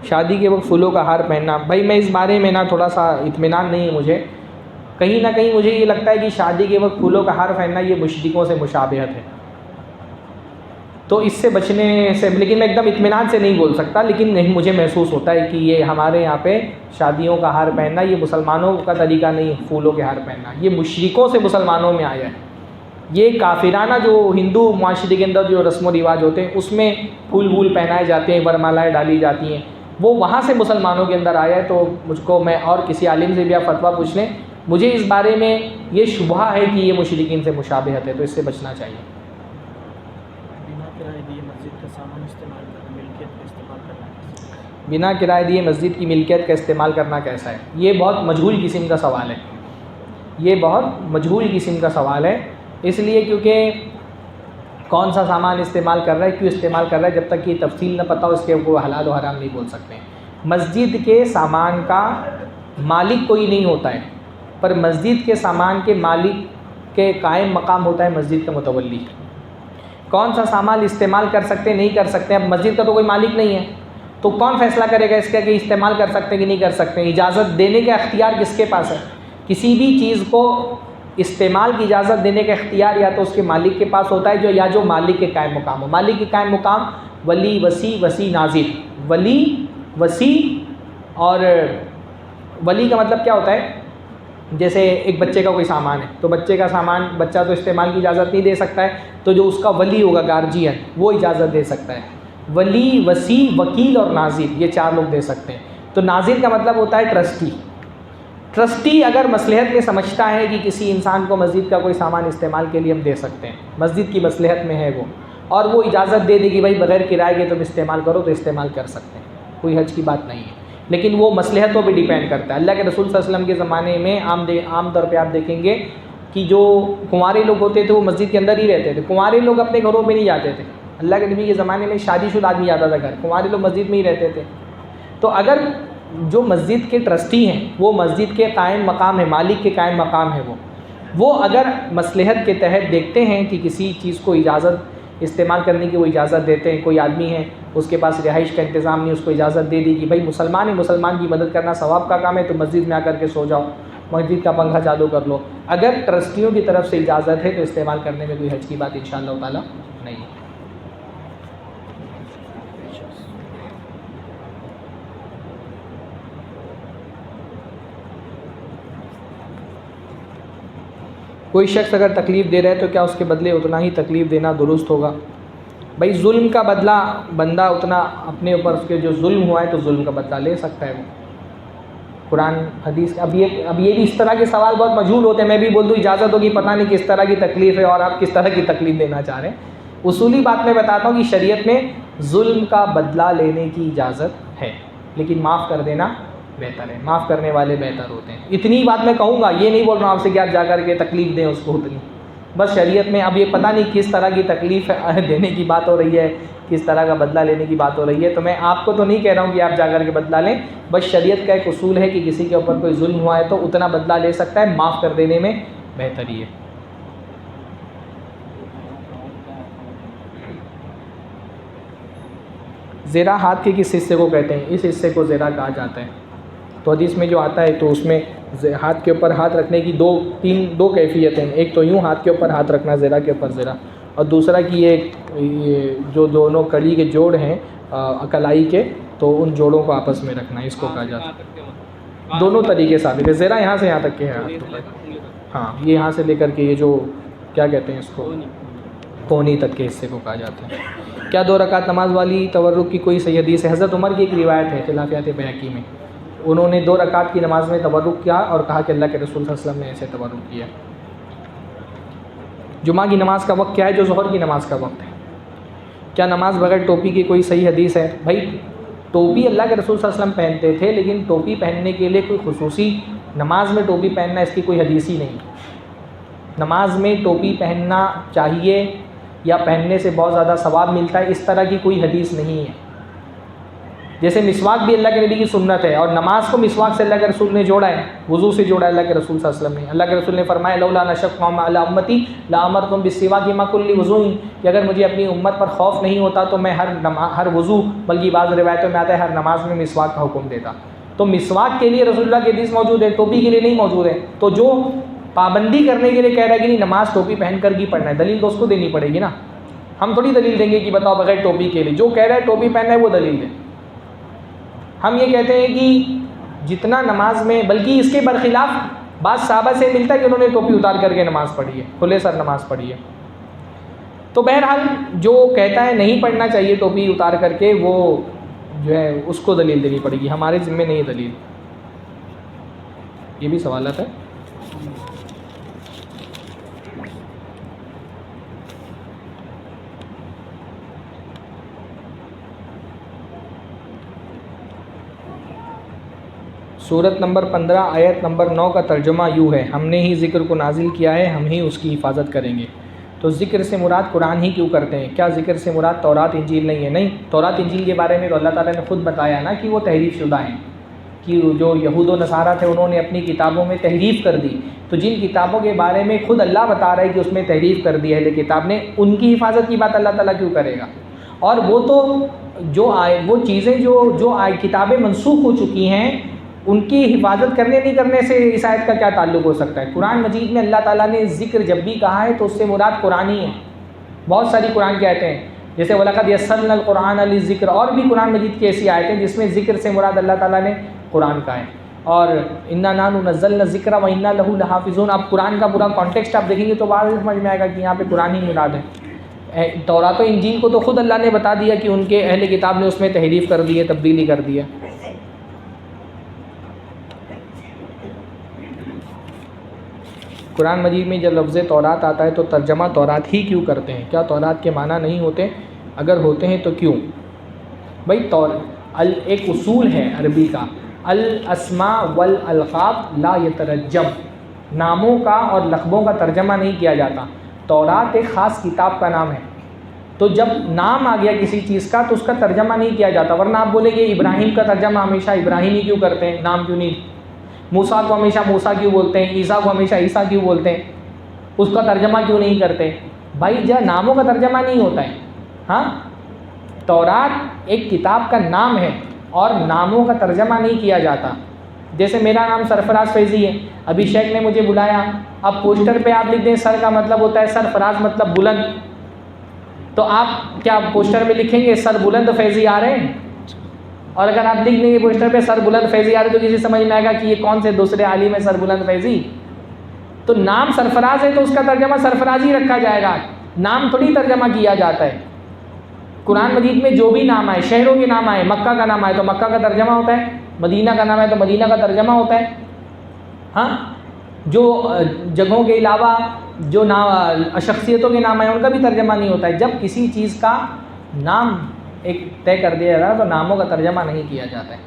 S1: شادی کے وقت پھولوں کا ہار پہننا, بھائی میں اس بارے میں نا تھوڑا سا اطمینان نہیں ہے مجھے. کہیں نہ کہیں مجھے یہ لگتا ہے کہ شادی کے وقت پھولوں کا ہار پہننا یہ مشرکوں سے مشابہت ہے. تو اس سے بچنے سے, لیکن میں ایک دم اطمینان سے نہیں بول سکتا, لیکن نہیں مجھے محسوس ہوتا ہے کہ یہ ہمارے یہاں پہ شادیوں کا ہار پہننا یہ مسلمانوں کا طریقہ نہیں ہے. پھولوں کے ہار پہننا یہ مشرکوں سے مسلمانوں میں آیا ہے. یہ کافرانہ جو ہندو معاشرے کے اندر جو رسم و رواج ہوتے ہیں اس میں پھول پہنائے جاتے ہیں, ورمالائیں ڈالی جاتی ہیں, وہ وہاں سے مسلمانوں کے اندر آیا ہے. تو مجھ کو, میں اور کسی عالم سے بھی آپ فتویٰ پوچھ لیں, مجھے اس بارے میں یہ شبہ ہے کہ یہ مشرکین سے مشابہت ہے, تو اس سے بچنا چاہیے. بنا کرائے دیے مسجد کی ملکیت کا استعمال کرنا کیسا ہے؟ یہ بہت مجہول قسم کا سوال ہے. یہ بہت مجہول قسم کا سوال ہے, اس لیے کیونکہ کون سا سامان استعمال کر رہا ہے, کیوں استعمال کر رہا ہے, جب تک یہ تفصیل نہ پتہ ہو اس کے وہ حلال و حرام نہیں بول سکتے. مسجد کے سامان کا مالک کوئی نہیں ہوتا ہے, پر مسجد کے سامان کے مالک کے قائم مقام ہوتا ہے مسجد کا متولی. کون سا سامان استعمال کر سکتے نہیں کر سکتے, اب مسجد کا تو کوئی مالک نہیں ہے, تو کون فیصلہ کرے گا اس کا کہ استعمال کر سکتے کہ نہیں کر سکتے؟ اجازت دینے کا اختیار کس کے پاس ہے؟ کسی بھی چیز کو استعمال کی اجازت دینے کا اختیار یا تو اس کے مالک کے پاس ہوتا ہے, یا جو مالک کے قائم مقام ہو. مالک کے قائم مقام ولی, وصی ناظر. ولی, وصی, اور ولی کا مطلب کیا ہوتا ہے؟ جیسے ایک بچے کا کوئی سامان ہے, تو بچے کا سامان بچہ تو استعمال کی اجازت نہیں دے سکتا ہے, تو جو اس کا ولی ہوگا, گارجین, وہ اجازت دے سکتا ہے. ولی, وصی, وکیل اور ناظر, یہ 4 لوگ دے سکتے ہیں. تو ناظر کا مطلب ہوتا ہے ٹرسٹی. ٹرسٹی اگر مصلحت میں سمجھتا ہے کہ کسی انسان کو مسجد کا کوئی سامان استعمال کے لیے ہم دے سکتے ہیں, مسجد کی مصلحت میں ہے وہ, اور وہ اجازت دے دے کہ بھائی بغیر کرائے کے تم استعمال کرو, تو استعمال کر سکتے ہیں, کوئی حرج کی بات نہیں ہے. لیکن وہ مصلحتوں پہ ڈیپینڈ کرتا ہے. اللہ کے رسول صلی اللہ علیہ وسلم کے زمانے میں عام طور پہ آپ دیکھیں گے کہ جو کنوارے لوگ ہوتے تھے وہ مسجد کے اندر ہی رہتے تھے. کنوارے لوگ اپنے گھروں میں نہیں جاتے تھے. اللہ کے نبی کے زمانے میں شادی شدہ آدمی جاتا تھا گھر, کنوارے لوگ مسجد میں ہی رہتے تھے. تو اگر جو مسجد کے ٹرسٹی ہیں وہ مسجد کے قائم مقام ہے, مالک کے قائم مقام ہے, وہ اگر مصلحت کے تحت دیکھتے ہیں کہ کسی چیز کو اجازت استعمال کرنے کی وہ اجازت دیتے ہیں, کوئی آدمی ہے اس کے پاس رہائش کا انتظام نہیں, اس کو اجازت دے دی کہ بھائی مسلمان ہے, مسلمان کی مدد کرنا ثواب کا کام ہے, تو مسجد میں آ کر کے سو جاؤ, مسجد کا پنکھا چالو کر لو. اگر ٹرسٹیوں کی طرف سے اجازت ہے تو استعمال کرنے میں کوئی حرج کی بات انشاءاللہ تعالیٰ نہیں ہے. کوئی شخص اگر تکلیف دے رہا ہے تو کیا اس کے بدلے اتنا ہی تکلیف دینا درست ہوگا؟ بھائی ظلم کا بدلہ بندہ اتنا اپنے اوپر اس کے جو ظلم ہوا ہے تو ظلم کا بدلہ لے سکتا ہے. وہ قرآن حدیث, اب یہ بھی اس طرح کے سوال بہت مجہول ہوتے ہیں. میں بھی بول دوں اجازت ہوگی, پتہ نہیں کس طرح کی تکلیف ہے اور آپ کس طرح کی تکلیف دینا چاہ رہے ہیں. اصولی بات میں بتاتا ہوں کہ شریعت میں ظلم کا بدلہ لینے کی اجازت ہے, لیکن معاف کر دینا بہتر ہے. معاف کرنے والے بہتر ہوتے ہیں. اتنی بات میں کہوں گا, یہ نہیں بول رہا ہوں آپ سے کہ آپ جا کر کے تکلیف دیں اس کو اتنی. بس شریعت میں اب یہ پتہ نہیں کس طرح کی تکلیف دینے کی بات ہو رہی ہے, کس طرح کا بدلہ لینے کی بات ہو رہی ہے. تو میں آپ کو تو نہیں کہہ رہا ہوں کہ آپ جا کر کے بدلہ لیں, بس شریعت کا ایک اصول ہے کہ کسی کے اوپر کوئی ظلم ہوا ہے تو اتنا بدلہ لے سکتا ہے, معاف کر دینے میں بہتری ہے. زیرہ ہاتھ کے کس حصے کو کہتے ہیں؟ اس حصے کو زیرہ کہا جاتا ہے. تو حدیث میں جو آتا ہے تو اس میں ہاتھ کے اوپر ہاتھ رکھنے کی دو کیفیتیں ہیں. ایک تو یوں ہاتھ کے اوپر ہاتھ رکھنا زیرہ کے اوپر زیرہ، اور دوسرا کہ یہ جو دونوں کڑی کے جوڑ ہیں کلائی کے، تو ان جوڑوں کو آپس میں رکھنا ہے، اس کو کہا جاتا ہے. دونوں طریقے ثابت ہے. زیرہ یہاں سے یہاں تک کے ہے ہاتھ کے اوپر، ہاں یہ یہاں سے لے کر کے یہ جو کیا کہتے ہیں اس کو کونی تک کے حصے کو کہا جاتا ہے. کیا 2 رکعت نماز والی تورک کی کوئی صحیح حدیث ہے؟ حضرت عمر کی ایک روایت ہے خلافیات بیہقی میں، انہوں نے 2 رکعت کی نماز میں تورک کیا اور کہا کہ اللہ کے رسول صلی اللہ علیہ وسلم نے ایسے تورک کیا. جمعہ کی نماز کا وقت کیا ہے جو ظہر کی نماز کا وقت ہے؟ کیا نماز بغیر ٹوپی کی کوئی صحیح حدیث ہے؟ بھائی ٹوپی اللہ کے رسول صلی اللہ علیہ وسلم پہنتے تھے، لیکن ٹوپی پہننے کے لیے کوئی خصوصی نماز میں ٹوپی پہننا اس کی کوئی حدیث ہی نہیں. نماز میں ٹوپی پہننا چاہیے یا پہننے سے بہت زیادہ ثواب ملتا ہے، اس طرح کی کوئی حدیث نہیں ہے. جیسے مسواک بھی اللہ کے نبی کی سنت ہے، اور نماز کو مسواک سے اللہ کے رسول نے جوڑا ہے، وضو سے جوڑا ہے اللہ کے رسول صلی اللہ علیہ وسلم نے. اللہ کے رسول نے فرمایا لولا نشق علی امتی لامرتم بالسواک مع کل وضوء، کہ اگر مجھے اپنی امت پر خوف نہیں ہوتا تو میں ہر وضو، بلکہ بعض روایتوں میں آتا ہے ہر نماز میں مسواک کا حکم دیتا. تو مسواک کے لیے رسول اللہ کی حدیث موجود ہے، ٹوپی کے لیے نہیں موجود ہے. تو جو پابندی کرنے کے لیے کہہ رہا ہے کہ نہیں نماز ٹوپی پہن کر ہی پڑھنا ہے، دلیل تو اس کو دینی پڑے گی نا. ہم تھوڑی دلیل دیں گے کہ بتاؤ بغیر ٹوپی کے لیے، جو کہہ رہا ہے ٹوپی پہننا ہے وہ دلیل دیں. ہم یہ کہتے ہیں کہ جتنا نماز میں، بلکہ اس کے برخلاف بعض صحابہ سے ملتا ہے کہ انہوں نے ٹوپی اتار کر کے نماز پڑھی ہے، کھلے سر نماز پڑھی ہے. تو بہرحال جو کہتا ہے نہیں پڑھنا چاہیے ٹوپی اتار کر کے، وہ جو ہے اس کو دلیل دینی پڑے گی، ہمارے ذمہ نہیں دلیل. یہ بھی سوالات ہے. سورت نمبر 15 آیت نمبر 9 کا ترجمہ یوں ہے: ہم نے ہی ذکر کو نازل کیا ہے، ہم ہی اس کی حفاظت کریں گے. تو ذکر سے مراد قرآن ہی کیوں کرتے ہیں؟ کیا ذکر سے مراد تورات انجیل نہیں ہے؟ نہیں، تورات انجیل کے بارے میں تو اللہ تعالیٰ نے خود بتایا نا کہ وہ تحریف شدہ ہیں، کہ جو یہود و نصارہ تھے انہوں نے اپنی کتابوں میں تحریف کر دی. تو جن کتابوں کے بارے میں خود اللہ بتا رہا ہے کہ اس میں تحریف کر دی اہل کتاب نے، ان کی حفاظت کی بات اللہ تعالیٰ کیوں کرے گا؟ اور وہ تو وہ چیزیں جو کتابیں منسوخ ہو چکی ہیں ان کی حفاظت کرنے نہیں کرنے سے اس آیت کا کیا تعلق ہو سکتا ہے؟ قرآن مجید میں اللہ تعالیٰ نے ذکر جب بھی کہا ہے تو اس سے مراد قرآن ہی ہے. بہت ساری قرآن کی آیتیں ہیں، جیسے وَلَقَدْ يَسَّرْنَا الْقُرْآنَ لِلذِّكْرِ، اور بھی قرآن مجید کی ایسی آیتیں جس میں ذکر سے مراد اللہ تعالیٰ نے قرآن کا ہے. اور اِنَّا نَحْنُ نَزَّلْنَا الذِّكْرَ وَإِنَّا لَهُ لَحَافِظُونَ. اب قرآن کا پورا کانٹیکسٹ آپ دیکھیں گے تو بعد سمجھ میں آئے گا کہ یہاں پہ قرآن ہی مراد ہے. تورات و انجیل کو تو خود اللہ نے بتا دیا کہ ان کے اہل کتاب نے اس میں تحریف کر دی ہے، تبدیلی کر دی ہے. قرآن مجید میں جب لفظ تورات آتا ہے تو ترجمہ تورات ہی کیوں کرتے ہیں؟ کیا تورات کے معنی نہیں ہوتے؟ اگر ہوتے ہیں تو کیوں؟ بھائی ایک اصول ہے عربی کا، الاسماء والالقاب لا یترجم، ناموں کا اور لقبوں کا ترجمہ نہیں کیا جاتا. تورات ایک خاص کتاب کا نام ہے، تو جب نام آ گیا کسی چیز کا تو اس کا ترجمہ نہیں کیا جاتا. ورنہ آپ بولیں گے ابراہیم کا ترجمہ ہمیشہ ابراہیم ہی کیوں کرتے ہیں، نام کیوں نہیں؟ موسیٰ کو ہمیشہ موسیٰ کیوں بولتے ہیں، عیسیٰ کو ہمیشہ عیسیٰ کیوں بولتے ہیں، اس کا ترجمہ کیوں نہیں کرتے؟ بھائی جب ناموں کا ترجمہ نہیں ہوتا ہے. ہاں، تورات ایک کتاب کا نام ہے اور ناموں کا ترجمہ نہیں کیا جاتا. جیسے میرا نام سرفراز فیضی ہے، ابھی شیخ نے مجھے بلایا، اب پوسٹر پہ آپ لکھ دیں سر کا مطلب ہوتا ہے سرفراز مطلب بلند، تو آپ کیا پوسٹر میں لکھیں گے سر بلند فیضی آ رہے ہیں؟ اور اگر آپ لکھ دیں گے پوسٹر پہ سر بلند فیضی آ رہے تو کسی سمجھ میں آئے گا کہ یہ کون سے دوسرے عالم ہے سر بلند فیضی؟ تو نام سرفراز ہے تو اس کا ترجمہ سرفراز ہی رکھا جائے گا، نام تھوڑی ترجمہ کیا جاتا ہے. قرآن مجید میں جو بھی نام آئے، شہروں کے نام آئے، مکہ کا نام آئے تو مکہ کا ترجمہ ہوتا ہے، مدینہ کا نام آئے تو مدینہ کا ترجمہ ہوتا ہے. ہاں، جو جگہوں کے علاوہ جو شخصیتوں کے نام آئے ان کا بھی ترجمہ نہیں ہوتا ہے. جب کسی چیز کا نام ایک طے کر دیا جاتا ہے تو ناموں کا ترجمہ نہیں کیا جاتا ہے.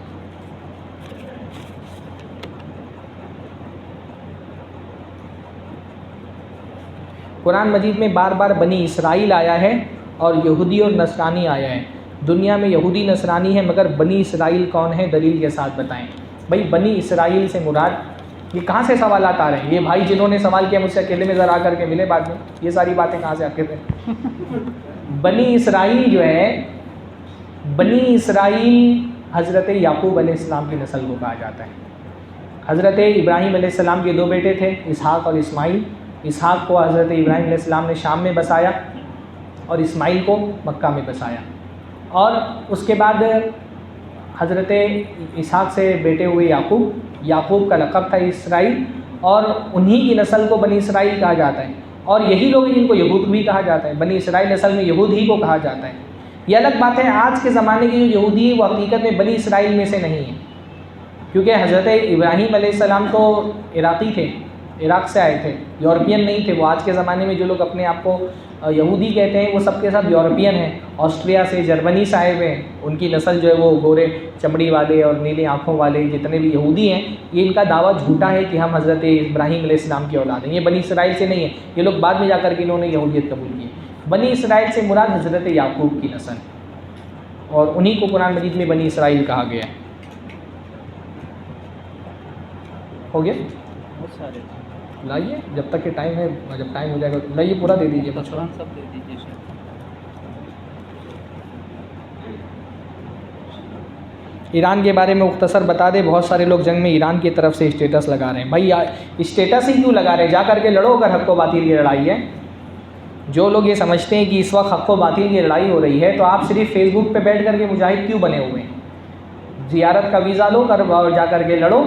S1: قرآن مجید میں بار بار بنی اسرائیل آیا ہے اور یہودی اور نصرانی آیا ہے. دنیا میں یہودی نصرانی ہے مگر بنی اسرائیل کون ہے؟ دلیل کے ساتھ بتائیں. بھائی بنی اسرائیل سے مراد، یہ کہاں سے سوالات آ رہے ہیں؟ یہ بھائی جنہوں نے سوال کیا مجھ سے اکیلے میں ذرا آ کر کے ملے بعد میں، یہ ساری باتیں کہاں سے آتے تھے؟ بنی اسرائیل جو ہے بنی اسرائیل حضرت یعقوب علیہ السلام کی نسل کو کہا جاتا ہے. حضرت ابراہیم علیہ السلام کے 2 بیٹے تھے، اسحاق اور اسماعیل. اسحاق کو حضرت ابراہیم علیہ السلام نے شام میں بسایا اور اسماعیل کو مکہ میں بسایا. اور اس کے بعد حضرت اسحاق سے بیٹے ہوئے یعقوب. یعقوب کا لقب تھا اسرائیل، اور انہی کی نسل کو بنی اسرائیل کہا جاتا ہے. اور یہی لوگ جن کو یہود بھی کہا جاتا ہے. بنی اسرائیل اصل میں یہود ہی کو کہا جاتا ہے. یہ الگ بات ہے آج کے زمانے کے جو یہودی ہیں وہ حقیقت میں بنی اسرائیل میں سے نہیں ہیں، کیونکہ حضرت ابراہیم علیہ السلام تو عراقی تھے، عراق سے آئے تھے، یورپین نہیں تھے. وہ آج کے زمانے میں جو لوگ اپنے آپ کو یہودی کہتے ہیں وہ سب کے سب یورپین ہیں، آسٹریا سے، جرمنی سے آئے ہوئے ہیں. ان کی نسل جو ہے وہ گورے چمڑی والے اور نیلی آنکھوں والے جتنے بھی یہودی ہیں، یہ ان کا دعویٰ جھوٹا ہے کہ ہم حضرت ابراہیم علیہ السلام کی اولاد ہیں. یہ بنی اسرائیل سے نہیں ہے. یہ لوگ بعد میں جا کر کے انہوں نے یہودیت قبول کی. بنی اسرائیل سے مراد حضرت یعقوب کی نسل، اور انہی کو قرآن مجید میں بنی اسرائیل کہا گیا ہے. ہو گیا؟
S4: بہت سارے
S1: لائیے جب تک کہ ٹائم ہے، جب ٹائم ہو جائے گا لائیے پورا دے دیجیے.
S4: قرآن سب دے دیجیے.
S1: ایران کے بارے میں مختصر بتا دیں. بہت سارے لوگ جنگ میں ایران کی طرف سے اسٹیٹس لگا رہے ہیں. بھائی اسٹیٹس ہی کیوں لگا رہے ہیں؟ جا کر کے لڑو. اگر حق و باطل کی لڑائی ہے، جو لوگ یہ سمجھتے ہیں کہ اس وقت حق و باطل کی لڑائی ہو رہی ہے، تو آپ صرف فیس بک پہ بیٹھ کر کے مجاہد کیوں بنے ہوئے ہیں؟ زیارت کا ویزا لو اور جا کر کے لڑو.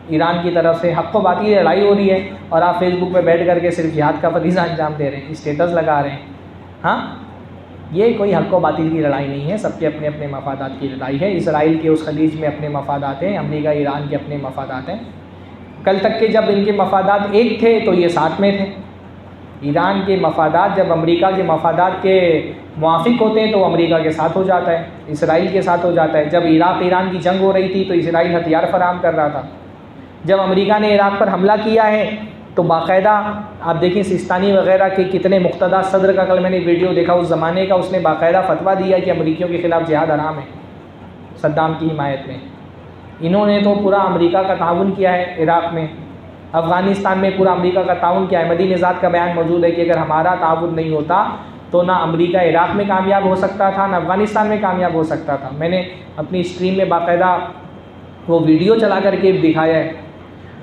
S1: ایران کی طرف سے حق و باطل کی لڑائی ہو رہی ہے اور آپ فیس بک پہ بیٹھ کر کے صرف جہاد کا فریضہ انجام دے رہے ہیں، اسٹیٹس لگا رہے ہیں. ہاں، یہ کوئی حق و باطل کی لڑائی نہیں ہے. سب کے اپنے اپنے مفادات کی لڑائی ہے. اسرائیل کے اس خلیج میں اپنے مفادات ہیں، امریکہ ایران کے اپنے مفادات ہیں. کل تک کے جب ان کے مفادات ایک تھے تو یہ ساتھ میں تھے. ایران کے مفادات جب امریکہ کے مفادات کے موافق ہوتے ہیں تو وہ امریکہ کے ساتھ ہو جاتا ہے، اسرائیل کے ساتھ ہو جاتا ہے. جب عراق ایران کی جنگ ہو رہی تھی تو اسرائیل ہتھیار فراہم کر رہا تھا. جب امریکہ نے عراق پر حملہ کیا ہے تو باقاعدہ آپ دیکھیں سیستانی وغیرہ کے کتنے مقتدر صدر کا کل میں نے ویڈیو دیکھا اس زمانے کا، اس نے باقاعدہ فتویٰ دیا کہ امریکیوں کے خلاف جہاد حرام ہے صدام کی حمایت میں. انہوں نے تو پورا امریکہ کا تعاون کیا ہے عراق میں، افغانستان میں پورا امریکہ کا تعاون کیا ہے. مہدی نژاد کا بیان موجود ہے کہ اگر ہمارا تعاون نہیں ہوتا تو نہ امریکہ عراق میں کامیاب ہو سکتا تھا، نہ افغانستان میں کامیاب ہو سکتا تھا. میں نے اپنی اسٹریم میں باقاعدہ وہ ویڈیو چلا کر کے دکھایا ہے.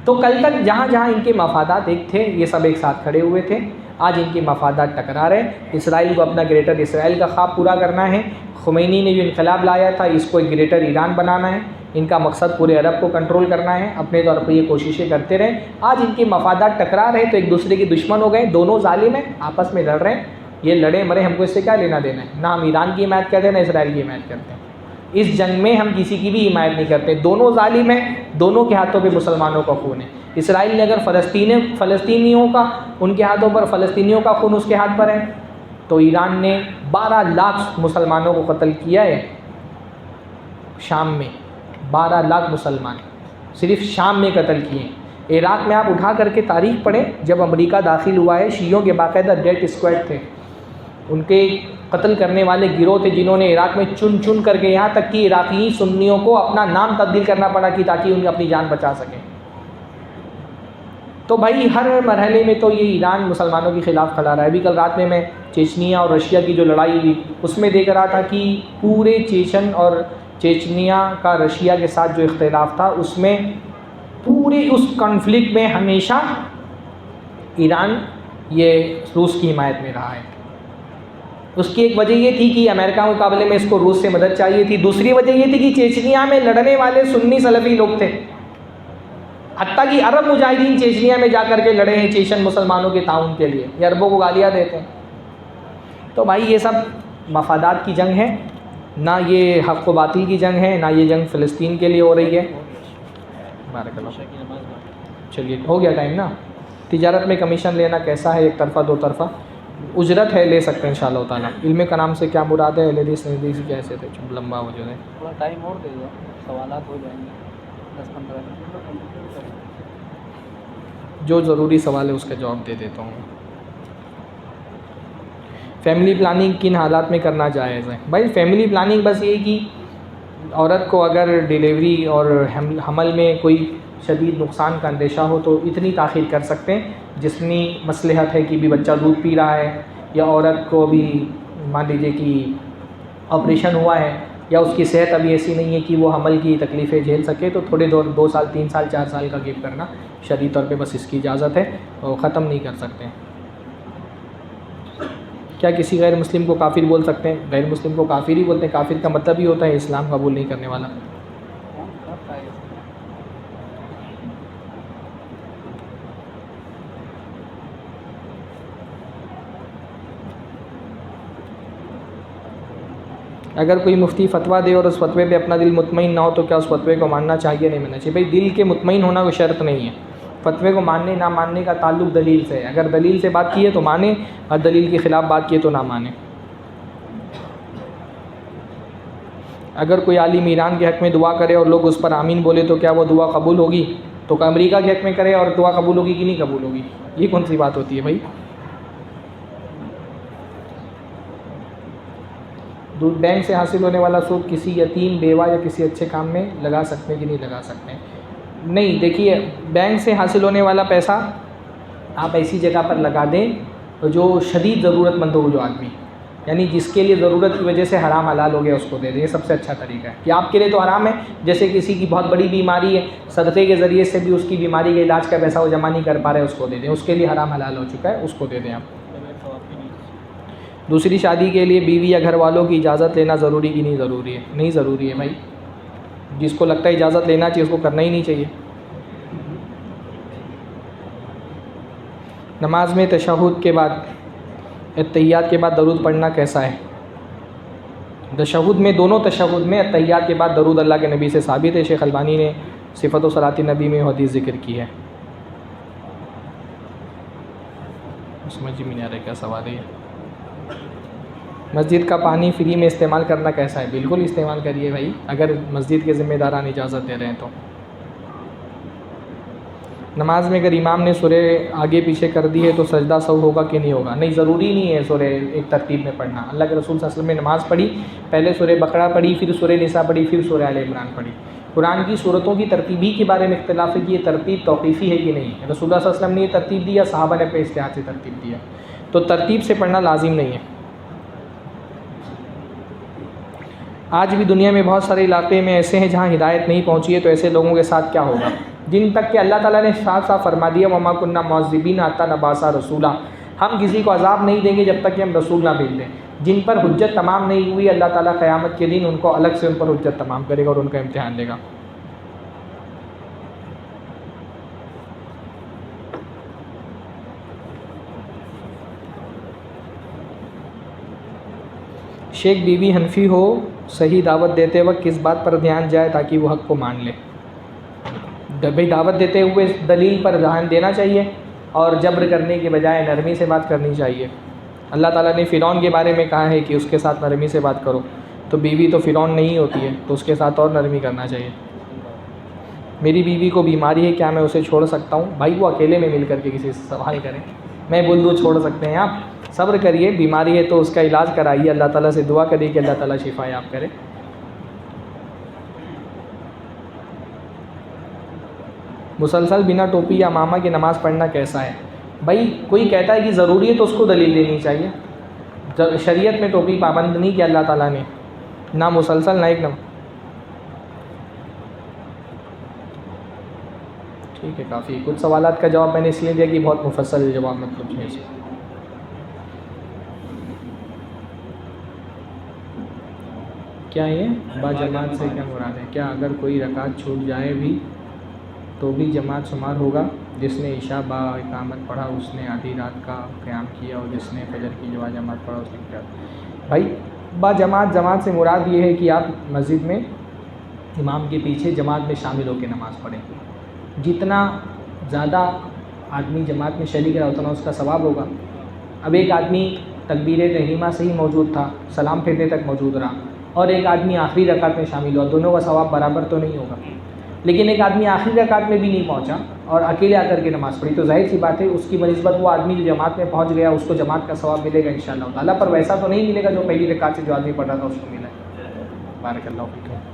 S1: تو کل تک جہاں جہاں ان کے مفادات ایک تھے یہ سب ایک ساتھ کھڑے ہوئے تھے. آج ان کے مفادات ٹکرا رہے. اسرائیل کو اپنا گریٹر اسرائیل کا خواب پورا کرنا ہے. خمینی نے جو انقلاب لایا تھا اس کو ایک گریٹر ایران بنانا ہے. ان کا مقصد پورے عرب کو کنٹرول کرنا ہے. اپنے طور پر یہ کوششیں کرتے رہے. آج ان کے مفادات ٹکرا رہے تو ایک دوسرے کے دشمن ہو گئے. دونوں ظالم ہیں، آپس میں لڑ رہے ہیں. یہ لڑے مرے، ہم کو اس سے کیا لینا دینا ہے؟ نہ ہم ایران کی حمایت کرتے ہیں نہ اسرائیل کی حمایت کرتے ہیں. اس جنگ میں ہم کسی کی بھی حمایت نہیں کرتے. دونوں ظالم ہیں، دونوں کے ہاتھوں پہ مسلمانوں کا خون ہے. اسرائیل نے اگر فلسطینیوں کا ان کے ہاتھوں پر، فلسطینیوں کا خون اس کے ہاتھ پر ہے، تو ایران نے 12 لاکھ مسلمانوں کو قتل کیا ہے شام میں. 12 لاکھ مسلمان صرف شام میں قتل کیے. عراق میں آپ اٹھا کر کے تاریخ پڑھیں، جب امریکہ داخل ہوا ہے شیعوں کے باقاعدہ ڈیتھ اسکواڈ تھے. ان کے قتل کرنے والے گروہ تھے جنہوں نے عراق میں چن چن کر کے، یہاں تک کہ عراقی سنیوں کو اپنا نام تبدیل کرنا پڑا کہ تاکہ ان اپنی جان بچا سکیں. تو بھائی ہر مرحلے میں تو یہ ایران مسلمانوں کے خلاف کھڑا رہا ہے. ابھی کل رات میں چیچنیا اور رشیا کی جو لڑائی ہوئی اس میں دیکھ رہا تھا کہ پورے چیچن اور چیچنیا کا رشیا کے ساتھ جو اختلاف تھا اس میں پورے اس کنفلکٹ میں ہمیشہ ایران یہ روس کی حمایت میں رہا ہے. اس کی ایک وجہ یہ تھی کہ امریکہ کے مقابلے میں اس کو روس سے مدد چاہیے تھی. دوسری وجہ یہ تھی کہ چیچنیا میں لڑنے والے سنی سلفی لوگ تھے. حتیٰ کہ عرب مجاہدین چیچنیا میں جا کر کے لڑے ہیں چیچن مسلمانوں کے تعاون کے لیے. یہ عربوں کو گالیاں دیتے ہیں. تو بھائی یہ سب مفادات کی جنگ ہے، نہ یہ حق و باطل کی جنگ ہے، نہ یہ جنگ فلسطین کے لیے ہو رہی ہے. بارک اللہ. چلیے ہو گیا ٹائم نا. تجارت میں کمیشن لینا کیسا ہے؟ ایک طرفہ دو طرفہ؟ اجرت ہے، لے سکتے ہیں انشاءاللہ تعالیٰ. علم کلام سے کیا مراد ہے؟ حدیث سے کیسے تھے؟ لمبا ہو جو ہے.
S4: تھوڑا ٹائم اور دے دو، سوالات ہو جائیں گے 10-15 منٹ.
S1: جو ضروری سوال ہے اس کا جواب دے دیتا ہوں. فیملی پلاننگ کن حالات میں کرنا جائز ہے؟ بھائی فیملی پلاننگ بس یہ کہ عورت کو اگر ڈیلیوری اور حمل میں کوئی شدید نقصان کا اندیشہ ہو تو اتنی تاخیر کر سکتے ہیں جسمی مصلحت ہے کہ بھی بچہ دودھ پی رہا ہے، یا عورت کو بھی مان لیجیے کہ آپریشن ہوا ہے یا اس کی صحت ابھی ایسی نہیں ہے کہ وہ حمل کی تکلیفیں جھیل سکے، تو تھوڑے 2 سال 3 سال 4 سال کا گیپ کرنا شرعی طور پہ بس اس کی اجازت ہے، اور ختم نہیں کر سکتے۔ کیا کسی غیر مسلم کو کافر بول سکتے ہیں؟ غیر مسلم کو کافر ہی بولتے ہیں، کافر کا مطلب ہی ہوتا ہے اسلام قبول نہیں کرنے والا۔ اگر کوئی مفتی فتویٰ دے اور اس فتوے پہ اپنا دل مطمئن نہ ہو تو کیا اس فتوے کو ماننا چاہیے؟ نہیں ماننا چاہیے۔ بھائی دل کے مطمئن ہونا کوئی شرط نہیں ہے، فتوے کو ماننے نہ ماننے کا تعلق دلیل سے ہے۔ اگر دلیل سے بات کی ہے تو مانیں، اور دلیل کے خلاف بات کی ہے تو نہ مانیں۔ اگر کوئی عالم ایران کے حق میں دعا کرے اور لوگ اس پر آمین بولے تو کیا وہ دعا قبول ہوگی؟ تو امریکہ کے حق میں کرے اور دعا قبول ہوگی کہ نہیں قبول ہوگی؟ یہ کون سی بات ہوتی ہے بھائی؟ بینک سے حاصل ہونے والا سود کسی یتیم، بیوہ یا کسی اچھے کام میں لگا سکتے ہیں کہ نہیں لگا سکتے ہیں؟ نہیں، دیکھیے بینک سے حاصل ہونے والا پیسہ آپ ایسی جگہ پر لگا دیں جو شدید ضرورت مند ہو، جو آدمی یعنی جس کے لیے ضرورت کی وجہ سے حرام حلال ہو گیا اس کو دے دیں، یہ سب سے اچھا طریقہ ہے۔ کہ آپ کے لیے تو حرام ہے، جیسے کسی کی بہت بڑی بیماری ہے، صدقے کے ذریعے سے بھی اس کی بیماری کے علاج کا پیسہ وہ جمع نہیں کر پا رہے، اس کو دے دیں، اس کے لیے حرام حلال ہو چکا ہے، اس کو دے دیں آپ۔ دوسری شادی کے لیے بیوی یا گھر والوں کی اجازت لینا ضروری کہ نہیں ضروری ہے؟ نہیں ضروری ہے بھائی، جس کو لگتا ہے اجازت لینا چاہیے اس کو کرنا ہی نہیں چاہیے۔ نماز میں تشہد کے بعد، اتحیات کے بعد درود پڑھنا کیسا ہے؟ تشہد میں، دونوں تشہد میں اتحیات کے بعد درود اللہ کے نبی سے ثابت ہے، شیخ البانی نے صفت و صلاۃ النبی میں حدیث ذکر کی ہے۔ سمجھ میں نہیں آ رہا کیا سوال ہے۔ مسجد کا پانی فری میں استعمال کرنا کیسا ہے؟ بالکل استعمال کریے بھائی، اگر مسجد کے ذمہ داران اجازت دے رہے ہیں تو۔ نماز میں اگر امام نے سورہ آگے پیچھے کر دی ہے تو سجدہ سہو ہوگا کہ نہیں ہوگا؟ نہیں، ضروری نہیں ہے سورہ ایک ترتیب میں پڑھنا۔ اللہ کے رسول صلی اللہ علیہ وسلم نے نماز پڑھی، پہلے سورہ بقرہ پڑھی، پھر سورہ نساء پڑھی، پھر سورہ آل عمران پڑھی۔ قرآن کی صورتوں کی ترتیب ہی کے بارے میں اختلاف ہے کہ یہ ترتیب توقیفی ہے کہ نہیں۔ رسول اللہ صلی اللہ علیہ وسلم نے یہ ترتیب دی یا صحابہ نے اپنے اجتہاد سے ترتیب دیا؟ تو ترتیب سے پڑھنا لازم نہیں ہے۔ آج بھی دنیا میں بہت سارے علاقے میں ایسے ہیں جہاں ہدایت نہیں پہنچی ہے، تو ایسے لوگوں کے ساتھ کیا ہوگا؟ جن تک کہ اللہ تعالیٰ نے صاف صاف فرما دیا وَمَا كُنَّا مُعَذِّبِينَ حَتَّىٰ نَبْعَثَ رَسُولًا، ہم کسی کو عذاب نہیں دیں گے جب تک کہ ہم رسول نہ بھیج دیں۔ جن پر حجت تمام نہیں ہوئی، اللہ تعالیٰ قیامت کے دن ان کو الگ سے ان پر حجت تمام کرے گا اور ان کا امتحان لے گا۔ شیخ بیوی حنفی ہو، صحیح دعوت دیتے وقت کس بات پر دھیان جائے تاکہ وہ حق کو مان لے؟ بھائی دعوت دیتے ہوئے دلیل پر دھیان دینا چاہیے، اور جبر کرنے کے بجائے نرمی سے بات کرنی چاہیے۔ اللہ تعالیٰ نے فرعون کے بارے میں کہا ہے کہ اس کے ساتھ نرمی سے بات کرو، تو بیوی تو فرعون نہیں ہوتی ہے، تو اس کے ساتھ اور نرمی کرنا چاہیے۔ میری بیوی کو بیماری ہے، کیا میں اسے چھوڑ سکتا ہوں؟ بھائی وہ اکیلے میں مل کر کے کسی سے سوال کریں، میں بول دوں چھوڑ سکتے ہیں آپ؟ صبر کریے، بیماری ہے تو اس کا علاج کرائیے، اللہ تعالیٰ سے دعا کریے کہ اللہ تعالیٰ شفا یاب کرے۔ مسلسل بنا ٹوپی یا امامہ کی نماز پڑھنا کیسا ہے؟ بھائی کوئی کہتا ہے کہ ضروری ہے تو اس کو دلیل دینی چاہیے۔ شریعت میں ٹوپی پابند نہیں کیا اللہ تعالیٰ نے، نہ مسلسل نہ ایک دم۔ ٹھیک ہے، کافی کچھ سوالات کا جواب میں نے اس لیے دیا کہ بہت مفصل جواب مطلب ہے۔ کیا یہ با جماعت سے کیا مراد ہے؟ کیا اگر کوئی رکعت چھوٹ جائے بھی تو بھی جماعت شمار ہوگا؟ جس نے عشاء با اقامت پڑھا اس نے آدھی رات کا قیام کیا، اور جس نے فجر کی جماعت پڑھا اس نے کیا؟ بھائی با جماعت سے مراد یہ ہے کہ آپ مسجد میں امام کے پیچھے جماعت میں شامل ہو کے نماز پڑھیں۔ جتنا زیادہ آدمی جماعت میں شریک رہا اتنا اس کا ثواب ہوگا۔ اب ایک آدمی تکبیر تحریمہ سے ہی موجود تھا، سلام پھیرنے تک موجود رہا، اور ایک آدمی آخری رکعت میں شامل ہوا، دونوں کا ثواب برابر تو نہیں ہوگا۔ لیکن ایک آدمی آخری رکعت میں بھی نہیں پہنچا اور اکیلے آ کر کے نماز پڑھی، تو ظاہر سی بات ہے اس کی بنسبت وہ آدمی جو جماعت میں پہنچ گیا اس کو جماعت کا ثواب ملے گا انشاءاللہ تعالیٰ، پر ویسا تو نہیں ملے گا جو پہلی رکعت سے جو آدمی پڑھ رہا تھا اس کو ملا ہے۔ بارک اللہ فیکم۔